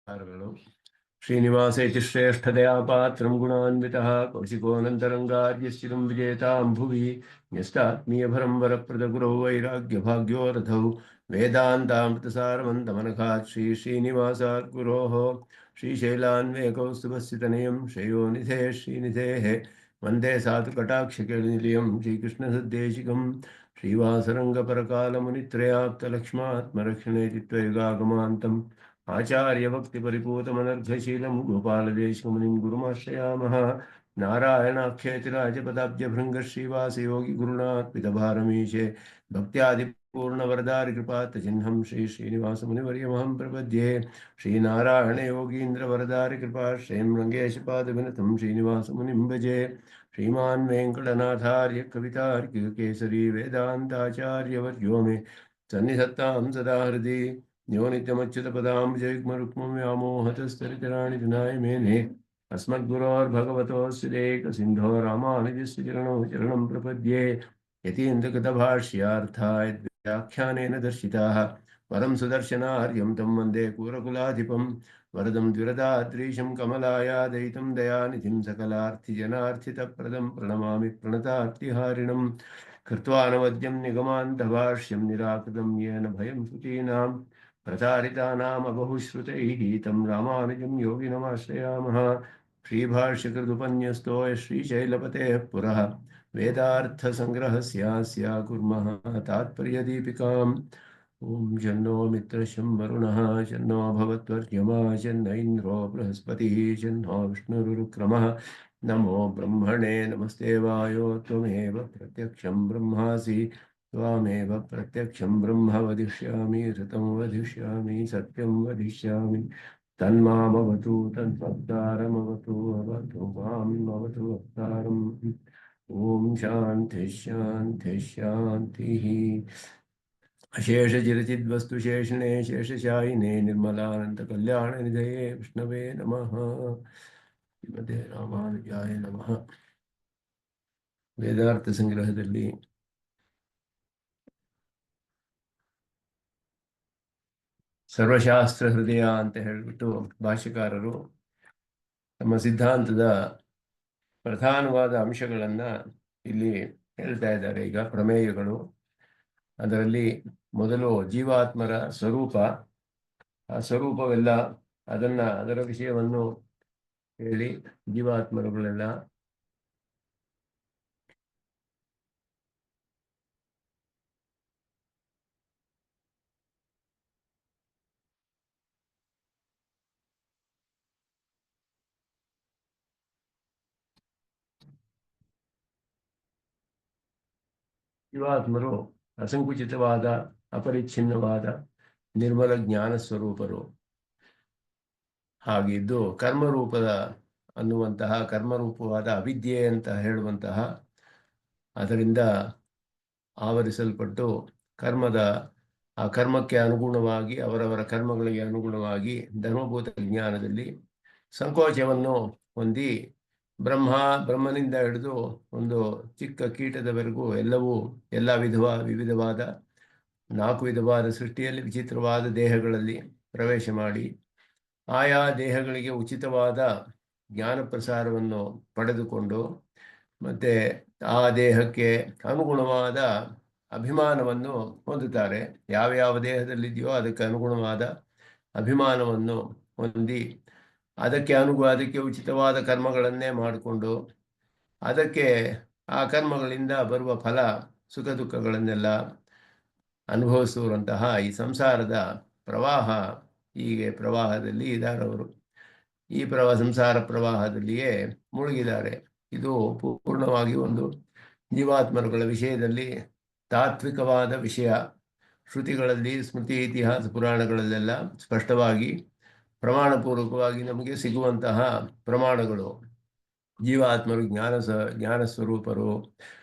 श्रीनिवासे श्रेष्ठतया पात्रं गुणान्वितः कौशिकोऽनन्तरङ्गार्यश्चिरं विजेतां भुवि न्यस्तात्मीयभरं वरप्रदगुरौ वैराग्यभाग्यो रथौ वेदान्तामृतसारमन्तमनघात् श्रीनिवासात् गुरोः श्रीशैलान्वेकौस्तुभस्थितनयं श्रेयोनिधेः श्रीनिधेः वन्दे साधुकटाक्षकेळनिलयं श्रीकृष्णसद्देशिकं श्रीवासरङ्गपरकालमुनित्रयाप्तलक्ष्मात्मरक्षणे चित्तयुगागमान्तम् आचार्य भक्ति परिपूतमनर्घशीलं गोपालदेशमुनिं गुरुमाश्रयामः नारायणाख्येतिराजपदाब्जभृङ्ग श्रीवासयोगी गुरुनाथ पितभारमीशे भक्त्यादिपूर्णवरदारिकृपात्तचिह्नं श्रीनिवासमुनिवर्यमहं प्रपद्ये श्रीनारायण योगीन्द्रवरदारिकृपाश्रयं रङ्गेशपादविनतं श्रीनिवासमुनिं भजे श्रीमान् वेङ्कटनाथार्य कवितार्किककेसरी वेदान्ताचार्यवर्यो मे सन्निधत्तां सदा हृदि यो नित्यमच्युतपदाम्बुजयुग्मरुक्मं व्यामोहतस्तरितराणि विनाय मेने अस्मद्गुरोर्भगवतोऽस्यदेकसिन्धो रामानुजस्य चरणं प्रपद्ये यतीन्द्रकृतभाष्यार्थाय व्याख्यानेन दर्शिताः परं सुदर्शनार्यं तं वन्दे कूरकुलाधिपं वरदं द्विरदाद्रीशं कमलायादयितं दयानिधिं सकलार्थिजनार्थितप्रदं प्रणमामि प्रणतार्तिहारिणं कृत्वा नवद्यं निगमान्तभाष्यं निराकृतं येन भयं श्रुतीनां प्रचारितानामबहुश्रुतैः तं रामानुजं योगिनमाश्रयामः श्रीभाष्यकृदुपन्यस्तो श्रीशैलपतेः पुरः वेदार्थसङ्ग्रहस्यास्य कुर्मः तात्पर्यदीपिकाम् ॐ जन्नो मित्रशं वरुणः जन्नो भवत्वर्यमा जन्न इन्द्रो बृहस्पतिः जन्नो विष्णुरुक्रमः नमो ब्रह्मणे नमस्ते वायो त्वमेव प्रत्यक्षं ब्रह्मासि त्वामेव प्रत्यक्षं ब्रह्म वदिष्यामि ऋतं वदिष्यामि सत्यं वदिष्यामि तन्मामवतु तद्वक्तारमवतु अवतु माम् अवतु वक्तारम् ॐ शान्तिः शान्तिः शान्तिः अशेषचिरचिद्वस्तुशेषणे शेषशायिने निर्मलानन्दकल्याणनिधये विष्णवे नमः श्रीमते रामानुजाय नमः ವೇದಾರ್ಥ ಸಂಗ್ರಹದಲ್ಲಿ ಸರ್ವಶಾಸ್ತ್ರ ಹೃದಯ ಅಂತ ಹೇಳಿಬಿಟ್ಟು ಭಾಷ್ಯಕಾರರು ತಮ್ಮ ಸಿದ್ಧಾಂತದ ಪ್ರಧಾನವಾದ ಅಂಶಗಳನ್ನ ಇಲ್ಲಿ ಹೇಳ್ತಾ ಇದ್ದಾರೆ. ಈಗ ಪ್ರಮೇಯಗಳು, ಅದರಲ್ಲಿ ಮೊದಲು ಜೀವಾತ್ಮರ ಸ್ವರೂಪ, ಆ ಸ್ವರೂಪವೆಲ್ಲ ಅದರ ವಿಷಯವನ್ನು ಹೇಳಿ ಜೀವಾತ್ಮರುಗಳೆಲ್ಲ ಜೀವಾತ್ಮರು ಅಸಂಕುಚಿತವಾದ ಅಪರಿಚ್ಛಿನ್ನವಾದ ನಿರ್ಮಲ ಜ್ಞಾನ ಸ್ವರೂಪರು ಹಾಗಿದ್ದು ಕರ್ಮರೂಪದ ಅನ್ನುವಂತಹ ಕರ್ಮರೂಪವಾದ ಅವಿದ್ಯೆ ಅಂತ ಹೇಳುವಂತಹ ಅದರಿಂದ ಆವರಿಸಲ್ಪಟ್ಟು ಆ ಕರ್ಮಕ್ಕೆ ಅನುಗುಣವಾಗಿ ಅವರವರ ಕರ್ಮಗಳಿಗೆ ಅನುಗುಣವಾಗಿ ಧರ್ಮಭೂತ ಜ್ಞಾನದಲ್ಲಿ ಸಂಕೋಚವನ್ನು ಹೊಂದಿ ಬ್ರಹ್ಮನಿಂದ ಹಿಡಿದು ಒಂದು ಚಿಕ್ಕ ಕೀಟದವರೆಗೂ ಎಲ್ಲ ವಿವಿಧವಾದ 4 ವಿಧವಾದ ಸೃಷ್ಟಿಯಲ್ಲಿ ವಿಚಿತ್ರವಾದ ದೇಹಗಳಲ್ಲಿ ಪ್ರವೇಶ ಮಾಡಿ ಆಯಾ ದೇಹಗಳಿಗೆ ಉಚಿತವಾದ ಜ್ಞಾನ ಪ್ರಸಾರವನ್ನು ಪಡೆದುಕೊಂಡು ಮತ್ತೆ ಆ ದೇಹಕ್ಕೆ ಅನುಗುಣವಾದ ಅಭಿಮಾನವನ್ನು ಹೊಂದುತ್ತಾರೆ. ಯಾವ ದೇಹದಲ್ಲಿದೆಯೋ ಅದಕ್ಕೆ ಅನುಗುಣವಾದ ಅಭಿಮಾನವನ್ನು ಹೊಂದಿ ಅದಕ್ಕೆ ಉಚಿತವಾದ ಕರ್ಮಗಳನ್ನೇ ಮಾಡಿಕೊಂಡು ಅದಕ್ಕೆ ಆ ಕರ್ಮಗಳಿಂದ ಬರುವ ಫಲ ಸುಖ ದುಃಖಗಳನ್ನೆಲ್ಲ ಅನುಭವಿಸುವಂತಹ ಈ ಸಂಸಾರದ ಪ್ರವಾಹದಲ್ಲಿ ಇದ್ದಾರವರು. ಈ ಸಂಸಾರ ಪ್ರವಾಹದಲ್ಲಿಯೇ ಮುಳುಗಿದ್ದಾರೆ. ಇದು ಪೂರ್ಣವಾಗಿ ಒಂದು ಜೀವಾತ್ಮರುಗಳ ವಿಷಯದಲ್ಲಿ ತಾತ್ವಿಕವಾದ ವಿಷಯ. ಶ್ರುತಿಗಳಲ್ಲಿ, ಸ್ಮೃತಿ, ಇತಿಹಾಸ, ಪುರಾಣಗಳಲ್ಲೆಲ್ಲ ಸ್ಪಷ್ಟವಾಗಿ ಪ್ರಮಾಣಪೂರ್ವಕವಾಗಿ ನಮಗೆ ಸಿಗುವಂತಹ ಪ್ರಮಾಣಗಳು. ಜೀವಾತ್ಮರು ಜ್ಞಾನ ಸ್ವರೂಪರು,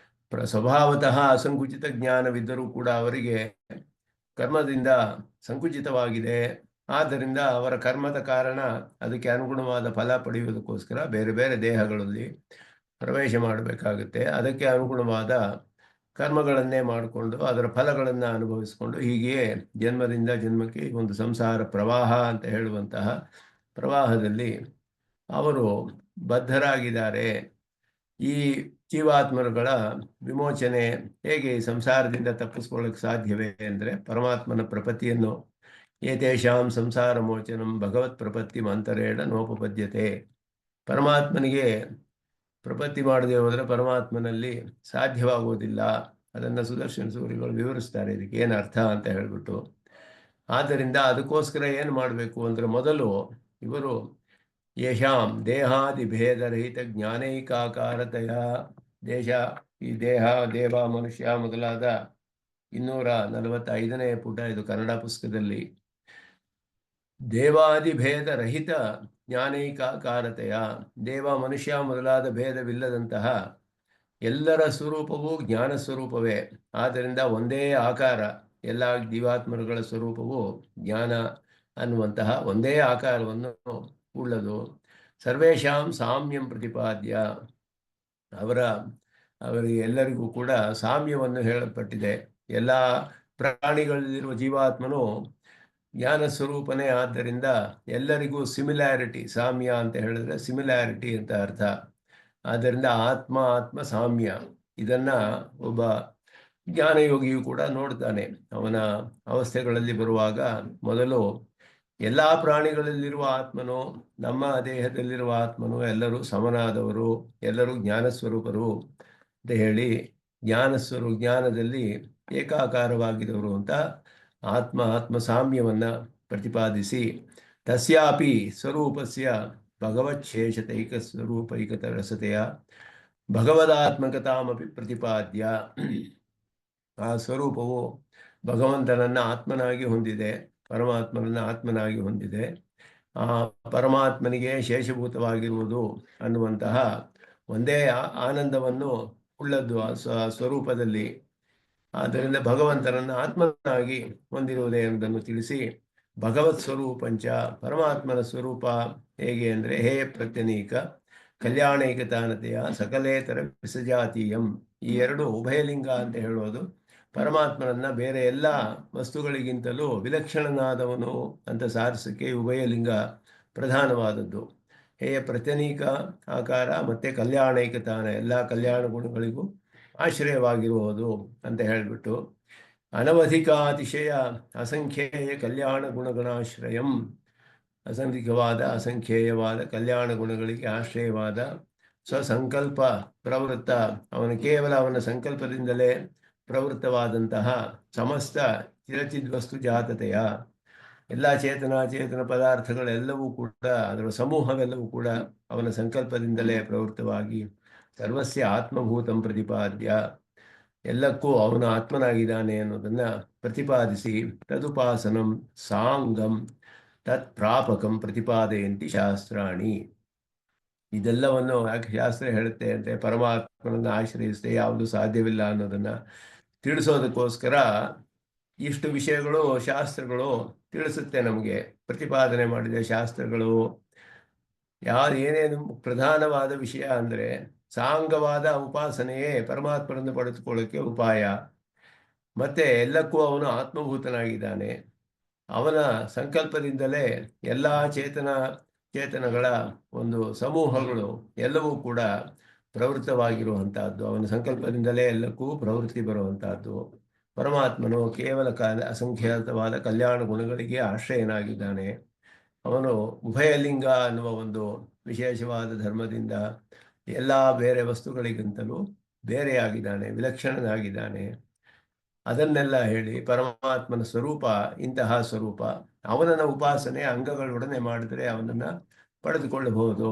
ಸ್ವಭಾವತಃ ಅಸಂಕುಚಿತ ಜ್ಞಾನವಿದ್ದರೂ ಕೂಡ ಅವರಿಗೆ ಕರ್ಮದಿಂದ ಸಂಕುಚಿತವಾಗಿದೆ. ಆದ್ದರಿಂದ ಅವರ ಕರ್ಮದ ಕಾರಣ ಅದಕ್ಕೆ ಅನುಗುಣವಾದ ಫಲ ಪಡೆಯುವುದಕ್ಕೋಸ್ಕರ ಬೇರೆ ಬೇರೆ ದೇಹಗಳಲ್ಲಿ ಪ್ರವೇಶ ಮಾಡಬೇಕಾಗುತ್ತೆ. ಅದಕ್ಕೆ ಅನುಗುಣವಾದ ಕರ್ಮಗಳನ್ನೇ ಮಾಡಿಕೊಂಡು ಅದರ ಫಲಗಳನ್ನು ಅನುಭವಿಸಿಕೊಂಡು ಹೀಗೆಯೇ ಜನ್ಮದಿಂದ ಜನ್ಮಕ್ಕೆ ಒಂದು ಸಂಸಾರ ಪ್ರವಾಹ ಅಂತ ಹೇಳುವಂತಹ ಪ್ರವಾಹದಲ್ಲಿ ಅವರು ಬದ್ಧರಾಗಿದ್ದಾರೆ. ಈ ಜೀವಾತ್ಮರುಗಳ ವಿಮೋಚನೆ ಹೇಗೆ ಈ ಸಂಸಾರದಿಂದ ತಪ್ಪಿಸ್ಕೊಳ್ಳೋಕೆ ಸಾಧ್ಯವೇ ಅಂದರೆ ಪರಮಾತ್ಮನ ಪ್ರಪತ್ತಿಯನ್ನು ಏತೇಷಾಂ ಸಂಸಾರ ಮೋಚನಂ ಭಗವತ್ ಪ್ರಪತ್ತಿ ಮಂತರೇಣ ನೋಪಪದ್ಯತೆ. ಪರಮಾತ್ಮನಿಗೆ ಪ್ರಪತ್ತಿ ಮಾಡದೆ ಹೋದರೆ ಪರಮಾತ್ಮನಲ್ಲಿ ಸಾಧ್ಯವಾಗುವುದಿಲ್ಲ. ಅದನ್ನು ಸುದರ್ಶನ ಸೂರಿಗಳು ವಿವರಿಸ್ತಾರೆ, ಇದಕ್ಕೆ ಏನು ಅರ್ಥ ಅಂತ ಹೇಳಿಬಿಟ್ಟು. ಆದ್ದರಿಂದ ಅದಕ್ಕೋಸ್ಕರ ಏನು ಮಾಡಬೇಕು ಅಂದರೆ ಮೊದಲು ಇವರು ಯಶಾಂ ದೇಹಾದಿ ಭೇದರಹಿತ ಜ್ಞಾನೈಕಾಕಾರತೆಯ ಈ ದೇಹ ದೇವ ಮನುಷ್ಯ ಮೊದಲಾದ 245ನೇ ಪುಟ ಇದು ಕನ್ನಡ ಪುಸ್ತಕದಲ್ಲಿ. ದೇವಾದಿ ಭೇದ ರಹಿತ ಜ್ಞಾನೈಕಾಕಾರತೆಯ, ದೇವ ಮನುಷ್ಯ ಮೊದಲಾದ ಭೇದವಿಲ್ಲದಂತಹ ಎಲ್ಲರ ಸ್ವರೂಪವೂ ಜ್ಞಾನ ಸ್ವರೂಪವೇ. ಆದ್ದರಿಂದ ಒಂದೇ ಆಕಾರ, ಎಲ್ಲ ಜೀವಾತ್ಮರುಗಳ ಸ್ವರೂಪವು ಜ್ಞಾನ ಅನ್ನುವಂತಹ ಒಂದೇ ಆಕಾರವನ್ನು ಉಳ್ಳದು. ಸರ್ವೇಷಾಂ ಸಾಮ್ಯಂ ಪ್ರತಿಪಾದ್ಯ, ಅವರಿಗೆ ಎಲ್ಲರಿಗೂ ಕೂಡ ಸಾಮ್ಯವನ್ನು ಹೇಳಲ್ಪಟ್ಟಿದೆ. ಎಲ್ಲ ಪ್ರಾಣಿಗಳಲ್ಲಿರುವ ಜೀವಾತ್ಮನು ಜ್ಞಾನ ಸ್ವರೂಪನೇ. ಆದ್ದರಿಂದ ಎಲ್ಲರಿಗೂ ಸಿಮಿಲ್ಯಾರಿಟಿ, ಸಾಮ್ಯ ಅಂತ ಹೇಳಿದ್ರೆ ಸಿಮಿಲ್ಯಾರಿಟಿ ಅಂತ ಅರ್ಥ. ಆದ್ದರಿಂದ ಆತ್ಮ ಸಾಮ್ಯ, ಇದನ್ನು ಒಬ್ಬ ಜ್ಞಾನಯೋಗಿಯು ಕೂಡ ನೋಡ್ತಾನೆ. ಅವನ ಅವಸ್ಥೆಗಳಲ್ಲಿ ಬರುವಾಗ ಮೊದಲು ಎಲ್ಲ ಪ್ರಾಣಿಗಳಲ್ಲಿರುವ ಆತ್ಮನು ನಮ್ಮ ದೇಹದಲ್ಲಿರುವ ಆತ್ಮನು ಎಲ್ಲರೂ ಸಮನಾದವರು, ಎಲ್ಲರೂ ಜ್ಞಾನಸ್ವರೂಪರು ಅಂತ ಹೇಳಿ ಜ್ಞಾನದಲ್ಲಿ ಏಕಾಕಾರವಾಗಿದ್ದವರು ಅಂತ ಆತ್ಮ ಸಾಮ್ಯವನ್ನು ಪ್ರತಿಪಾದಿಸಿ ತಸ್ಯಾಪಿ ಸ್ವರೂಪಸ್ಯ ಭಗವಚ್ಛೇಷತೈಕ ಸ್ವರೂಪೈಕತ ರಸತೆಯ ಭಗವದಾತ್ಮಕತಾಮಪಿ ಪ್ರತಿಪಾದ್ಯ. ಆ ಸ್ವರೂಪವು ಭಗವಂತನನ್ನು ಆತ್ಮನಾಗಿ ಹೊಂದಿದೆ, ಪರಮಾತ್ಮನನ್ನು ಆತ್ಮನಾಗಿ ಹೊಂದಿದೆ. ಆ ಪರಮಾತ್ಮನಿಗೆ ಶೇಷಭೂತವಾಗಿರುವುದು ಅನ್ನುವಂತಹ ಒಂದೇ ಆನಂದವನ್ನು ಉಳ್ಳದ್ದು ಆ ಸ್ವರೂಪದಲ್ಲಿ. ಆದ್ದರಿಂದ ಭಗವಂತನನ್ನು ಆತ್ಮನಾಗಿ ಹೊಂದಿರುವುದೇ ಎಂಬುದನ್ನು ತಿಳಿಸಿ ಭಗವತ್ ಸ್ವರೂಪಂಚ, ಪರಮಾತ್ಮನ ಸ್ವರೂಪ ಹೇಗೆ ಅಂದರೆ ಹೇ ಪ್ರತ್ಯನೀಕ ಕಲ್ಯಾಣೈಕತಾನತೆಯ ಸಕಲೇತರ ವಿಸಜಾತೀಯಂ. ಈ ಎರಡು ಉಭಯಲಿಂಗ ಅಂತ ಹೇಳೋದು ಪರಮಾತ್ಮನನ್ನು ಬೇರೆ ಎಲ್ಲ ವಸ್ತುಗಳಿಗಿಂತಲೂ ವಿಲಕ್ಷಣನಾದವನು ಅಂತ ಸಾರಿಸೋಕ್ಕೆ ಉಭಯಲಿಂಗ ಪ್ರಧಾನವಾದದ್ದು. ಹೇ ಪ್ರತ್ಯನೀಕ ಆಕಾರ ಮತ್ತು ಕಲ್ಯಾಣೈಕತಾನ, ಎಲ್ಲ ಕಲ್ಯಾಣ ಗುಣಗಳಿಗೂ ಆಶ್ರಯವಾಗಿರುವುದು ಅಂತ ಹೇಳಿಬಿಟ್ಟು ಅನವಧಿಕಾತಿಶಯ ಅಸಂಖ್ಯೇಯ ಕಲ್ಯಾಣ ಗುಣಗಣಾಶ್ರಯಂ, ಅಸಂಖ್ಯೇಯವಾದ ಕಲ್ಯಾಣ ಗುಣಗಳಿಗೆ ಆಶ್ರಯವಾದ ಸ್ವಸಂಕಲ್ಪ ಪ್ರವೃತ್ತ, ಕೇವಲ ಅವನ ಸಂಕಲ್ಪದಿಂದಲೇ ಪ್ರವೃತ್ತವಾದಂತಹ ಸಮಸ್ತ ಚಿರಚಿದ್ವಸ್ತು ಜಾತತೆಯ, ಎಲ್ಲ ಚೇತನ ಪದಾರ್ಥಗಳೆಲ್ಲವೂ ಕೂಡ, ಅದರ ಸಮೂಹವೆಲ್ಲವೂ ಕೂಡ ಅವನ ಸಂಕಲ್ಪದಿಂದಲೇ ಪ್ರವೃತ್ತವಾಗಿ ಸರ್ವಸ್ಯ ಆತ್ಮಭೂತಂ ಪ್ರತಿಪಾದ್ಯ, ಎಲ್ಲಕ್ಕೂ ಅವನು ಆತ್ಮನಾಗಿದ್ದಾನೆ ಅನ್ನೋದನ್ನು ಪ್ರತಿಪಾದಿಸಿ ತದುಪಾಸನಂ ಸಾಂಗಂ ತತ್ ಪ್ರಾಪಕಂ ಪ್ರತಿಪಾದಯಂತಿ ಶಾಸ್ತ್ರಾಣಿ. ಇದೆಲ್ಲವನ್ನು ಯಾಕೆ ಶಾಸ್ತ್ರ ಹೇಳುತ್ತೆ ಅಂದರೆ ಪರಮಾತ್ಮನನ್ನು ಆಶ್ರಯಿಸದೆ ಯಾವುದು ಸಾಧ್ಯವಿಲ್ಲ ಅನ್ನೋದನ್ನು ತಿಳಿಸೋದಕ್ಕೋಸ್ಕರ ಇಷ್ಟು ವಿಷಯಗಳು ಶಾಸ್ತ್ರಗಳು ತಿಳಿಸುತ್ತೆ ನಮಗೆ. ಪ್ರತಿಪಾದನೆ ಮಾಡಿದ ಶಾಸ್ತ್ರಗಳು ಏನೇನು ಪ್ರಧಾನವಾದ ವಿಷಯ ಅಂದರೆ ಸಾಂಗವಾದ ಉಪಾಸನೆಯೇ ಪರಮಾತ್ಮನನ್ನು ಪಡೆದುಕೊಳ್ಳೋಕ್ಕೆ ಉಪಾಯ. ಮತ್ತು ಎಲ್ಲಕ್ಕೂ ಅವನು ಆತ್ಮಭೂತನಾಗಿದ್ದಾನೆ. ಅವನ ಸಂಕಲ್ಪದಿಂದಲೇ ಎಲ್ಲ ಚೇತನಗಳ ಒಂದು ಸಮೂಹಗಳು ಎಲ್ಲವೂ ಕೂಡ ಪ್ರವೃತ್ತವಾಗಿರುವಂತಹದ್ದು. ಅವನ ಸಂಕಲ್ಪದಿಂದಲೇ ಎಲ್ಲಕ್ಕೂ ಪ್ರವೃತ್ತಿ ಬರುವಂತಹದ್ದು. ಪರಮಾತ್ಮನು ಕೇವಲ ಅಸಂಖ್ಯಾತವಾದ ಕಲ್ಯಾಣ ಗುಣಗಳಿಗೆ ಆಶ್ರಯನಾಗಿದ್ದಾನೆ. ಅವನು ಉಭಯಲಿಂಗ ಅನ್ನುವ ಒಂದು ವಿಶೇಷವಾದ ಧರ್ಮದಿಂದ ಎಲ್ಲ ಬೇರೆ ವಸ್ತುಗಳಿಗಿಂತಲೂ ಬೇರೆಯಾಗಿದ್ದಾನೆ, ವಿಲಕ್ಷಣನಾಗಿದ್ದಾನೆ. ಅದನ್ನೆಲ್ಲ ಹೇಳಿ ಪರಮಾತ್ಮನ ಸ್ವರೂಪ ಇಂತಹ ಸ್ವರೂಪ, ಅವನನ್ನು ಉಪಾಸನೆ ಅಂಗಗಳೊಡನೆ ಮಾಡಿದರೆ ಅವನನ್ನು ಪಡೆದುಕೊಳ್ಳಬಹುದು.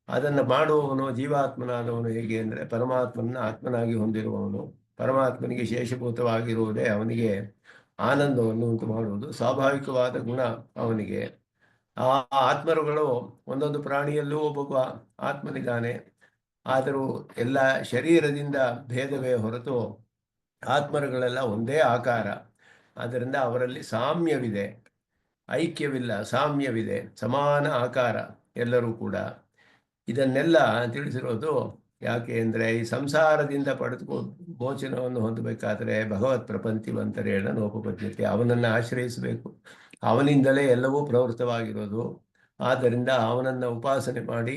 ಅದನ್ನು ಮಾಡುವವನು ಜೀವಾತ್ಮನಾದವನು ಹೇಗೆ ಅಂದರೆ ಪರಮಾತ್ಮನ ಆತ್ಮನಾಗಿ ಹೊಂದಿರುವವನು. ಪರಮಾತ್ಮನಿಗೆ ಶೇಷಭೂತವಾಗಿರುವುದೇ ಅವನಿಗೆ ಆನಂದವನ್ನು ಉಂಟು ಮಾಡುವುದು ಸ್ವಾಭಾವಿಕವಾದ ಗುಣ ಅವನಿಗೆ. ಆ ಆತ್ಮರುಗಳು ಒಂದೊಂದು ಪ್ರಾಣಿಯಲ್ಲೂ ಒಬ್ಬೊಬ್ಬ ಆತ್ಮನಿದ್ದಾನೆ. ಆದರೂ ಎಲ್ಲ ಶರೀರದಿಂದ ಭೇದವೇ ಹೊರತು ಆತ್ಮರುಗಳೆಲ್ಲ ಒಂದೇ ಆಕಾರ. ಆದ್ದರಿಂದ ಅವರಲ್ಲಿ ಸಾಮ್ಯವಿದೆ, ಐಕ್ಯವಿಲ್ಲ, ಸಾಮ್ಯವಿದೆ, ಸಮಾನ ಆಕಾರ ಎಲ್ಲರೂ ಕೂಡ. ಇದನ್ನೆಲ್ಲ ತಿಳಿಸಿರೋದು ಯಾಕೆ ಅಂದರೆ ಈ ಸಂಸಾರದಿಂದ ಮೋಚನವನ್ನು ಹೊಂದಬೇಕಾದರೆ ಭಗವತ್ ಪ್ರಪಂಚವಂತರೇಣ ನೋಪಪದ್ಯತೆ, ಅವನನ್ನು ಆಶ್ರಯಿಸಬೇಕು. ಅವನಿಂದಲೇ ಎಲ್ಲವೂ ಪ್ರವೃತ್ತವಾಗಿರೋದು. ಆದ್ದರಿಂದ ಅವನನ್ನು ಉಪಾಸನೆ ಮಾಡಿ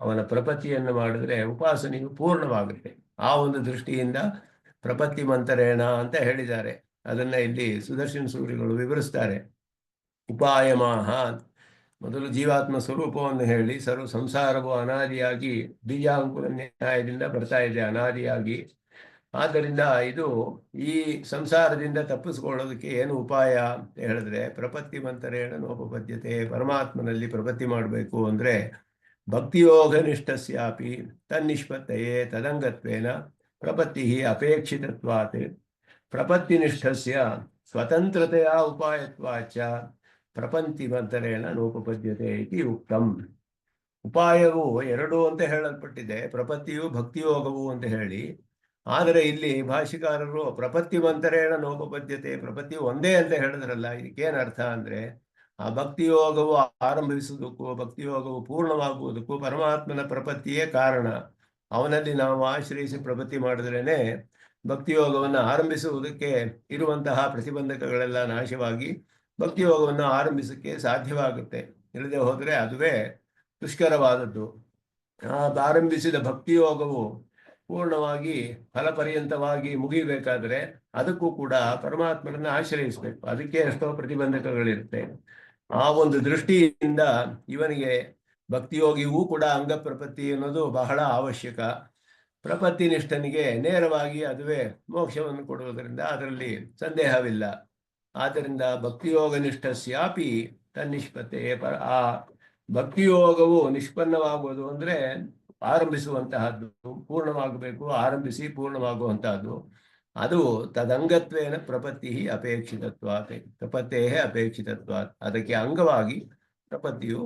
ಅವನ ಪ್ರಪತ್ತಿಯನ್ನು ಮಾಡಿದ್ರೆ ಉಪಾಸನೆಯು ಪೂರ್ಣವಾಗುತ್ತೆ. ಆ ಒಂದು ದೃಷ್ಟಿಯಿಂದ ಪ್ರಪತ್ತಿ ಮಂತರೇಣ ಅಂತ ಹೇಳಿದ್ದಾರೆ. ಅದನ್ನ ಇಲ್ಲಿ ಸುದರ್ಶನ ಸೂರಿಗಳು ವಿವರಿಸ್ತಾರೆ. ಉಪಾಯಮಾಹ, ಮೊದಲು ಜೀವಾತ್ಮ ಸ್ವರೂಪವನ್ನು ಹೇಳಿ ಸಂಸಾರವು ಅನಾದಿಯಾಗಿ ಬೀಜಾಂಕುರ ನ್ಯಾಯದಿಂದ ಬರ್ತಾ ಇದೆ, ಅನಾದಿಯಾಗಿ. ಆದ್ದರಿಂದ ಇದು ಈ ಸಂಸಾರದಿಂದ ತಪ್ಪಿಸ್ಕೊಳ್ಳೋದಕ್ಕೆ ಏನು ಉಪಾಯ ಅಂತ ಹೇಳಿದ್ರೆ, ಪ್ರಪತ್ತಿ ಮಂತರೇಣ ನೋಪಪದ್ಯತೆ, ಪರಮಾತ್ಮನಲ್ಲಿ ಪ್ರಪತ್ತಿ ಮಾಡಬೇಕು ಅಂದರೆ ಭಕ್ತಿಯೋಗ ನಿಷ್ಠಸ್ಯಾಪಿ ತನ್ನಿಷ್ಪತ್ತಯೇ ತದಂಗತ್ವೇನ ಪ್ರಪತ್ತಿ ಅಪೇಕ್ಷಿತತ್ವಾತ್ ಪ್ರಪತ್ತಿನಿಷ್ಠಸ್ಯ ಸ್ವತಂತ್ರತೆಯ ಉಪಾಯತ್ವಾಚ ಪ್ರಪಂತಿ ಮಂತರೇಣ ನೋಪಪದ್ಯತೆ ಇತಿ ಉಕ್ತಂ. ಉಪಾಯವು ಎರಡು ಅಂತ ಹೇಳಲ್ಪಟ್ಟಿದೆ, ಪ್ರಪತ್ತಿಯು ಭಕ್ತಿಯೋಗವು ಅಂತ ಹೇಳಿ. ಆದರೆ ಇಲ್ಲಿ ಭಾಷಿಕಾರರು ಪ್ರಪತ್ತಿ ಮಂತರೇಣ ನೋಪಪದ್ಯತೆ, ಪ್ರಪತ್ತಿ ಒಂದೇ ಅಂತ ಹೇಳಿದ್ರಲ್ಲ, ಇದಕ್ಕೇನು ಅರ್ಥ ಅಂದರೆ ಆ ಭಕ್ತಿಯೋಗವು ಆರಂಭಿಸುವುದಕ್ಕೂ ಭಕ್ತಿಯೋಗವು ಪೂರ್ಣವಾಗುವುದಕ್ಕೂ ಪರಮಾತ್ಮನ ಪ್ರಪತ್ತಿಯೇ ಕಾರಣ. ಅವನಲ್ಲಿ ನಾವು ಆಶ್ರಯಿಸಿ ಪ್ರಪತ್ತಿ ಮಾಡಿದ್ರೇನೆ ಭಕ್ತಿಯೋಗವನ್ನು ಆರಂಭಿಸುವುದಕ್ಕೆ ಇರುವಂತಹ ಪ್ರತಿಬಂಧಕಗಳೆಲ್ಲ ನಾಶವಾಗಿ ಭಕ್ತಿಯೋಗವನ್ನು ಆರಂಭಿಸಕ್ಕೆ ಸಾಧ್ಯವಾಗುತ್ತೆ. ಇಲ್ಲದೆ ಹೋದರೆ ಅದುವೇ ದುಷ್ಕರವಾದದ್ದು. ಆರಂಭಿಸಿದ ಭಕ್ತಿಯೋಗವು ಪೂರ್ಣವಾಗಿ ಫಲಪರ್ಯಂತವಾಗಿ ಮುಗಿಬೇಕಾದ್ರೆ ಅದಕ್ಕೂ ಕೂಡ ಪರಮಾತ್ಮನನ್ನು ಆಶ್ರಯಿಸಬೇಕು. ಅದಕ್ಕೆ ಎಷ್ಟೋ ಪ್ರತಿಬಂಧಕಗಳಿರುತ್ತೆ. ಆ ಒಂದು ದೃಷ್ಟಿಯಿಂದ ಇವನಿಗೆ ಭಕ್ತಿಯೋಗಿಗೂ ಕೂಡ ಅಂಗ ಪ್ರಪತ್ತಿ ಅನ್ನೋದು ಬಹಳ ಅವಶ್ಯಕ. ಪ್ರಪತ್ತಿ ನಿಷ್ಠನಿಗೆ ನೇರವಾಗಿ ಅದುವೇ ಮೋಕ್ಷವನ್ನು ಕೊಡುವುದರಿಂದ ಅದರಲ್ಲಿ ಸಂದೇಹವಿಲ್ಲ. ಆದ್ದರಿಂದ ಭಕ್ತಿಯೋಗ ನಿಷ್ಠಸ್ಯಾಪಿ ತನ್ನಿಷ್ಪತ್ತೆ, ಆ ಭಕ್ತಿಯೋಗವು ನಿಷ್ಪನ್ನವಾಗುವುದು ಅಂದರೆ ಆರಂಭಿಸುವಂತಹದ್ದು, ಪೂರ್ಣವಾಗಬೇಕು, ಆರಂಭಿಸಿ ಪೂರ್ಣವಾಗುವಂತಹದ್ದು. ಅದು ತದಂಗತ್ವೇನ ಪ್ರಪತ್ತಿ ಅಪೇಕ್ಷಿತತ್ವಾತ್, ಪ್ರಪತ್ತೇ ಅಪೇಕ್ಷಿತತ್ವಾತ್, ಅದಕ್ಕೆ ಅಂಗವಾಗಿ ಪ್ರಪತ್ತಿಯು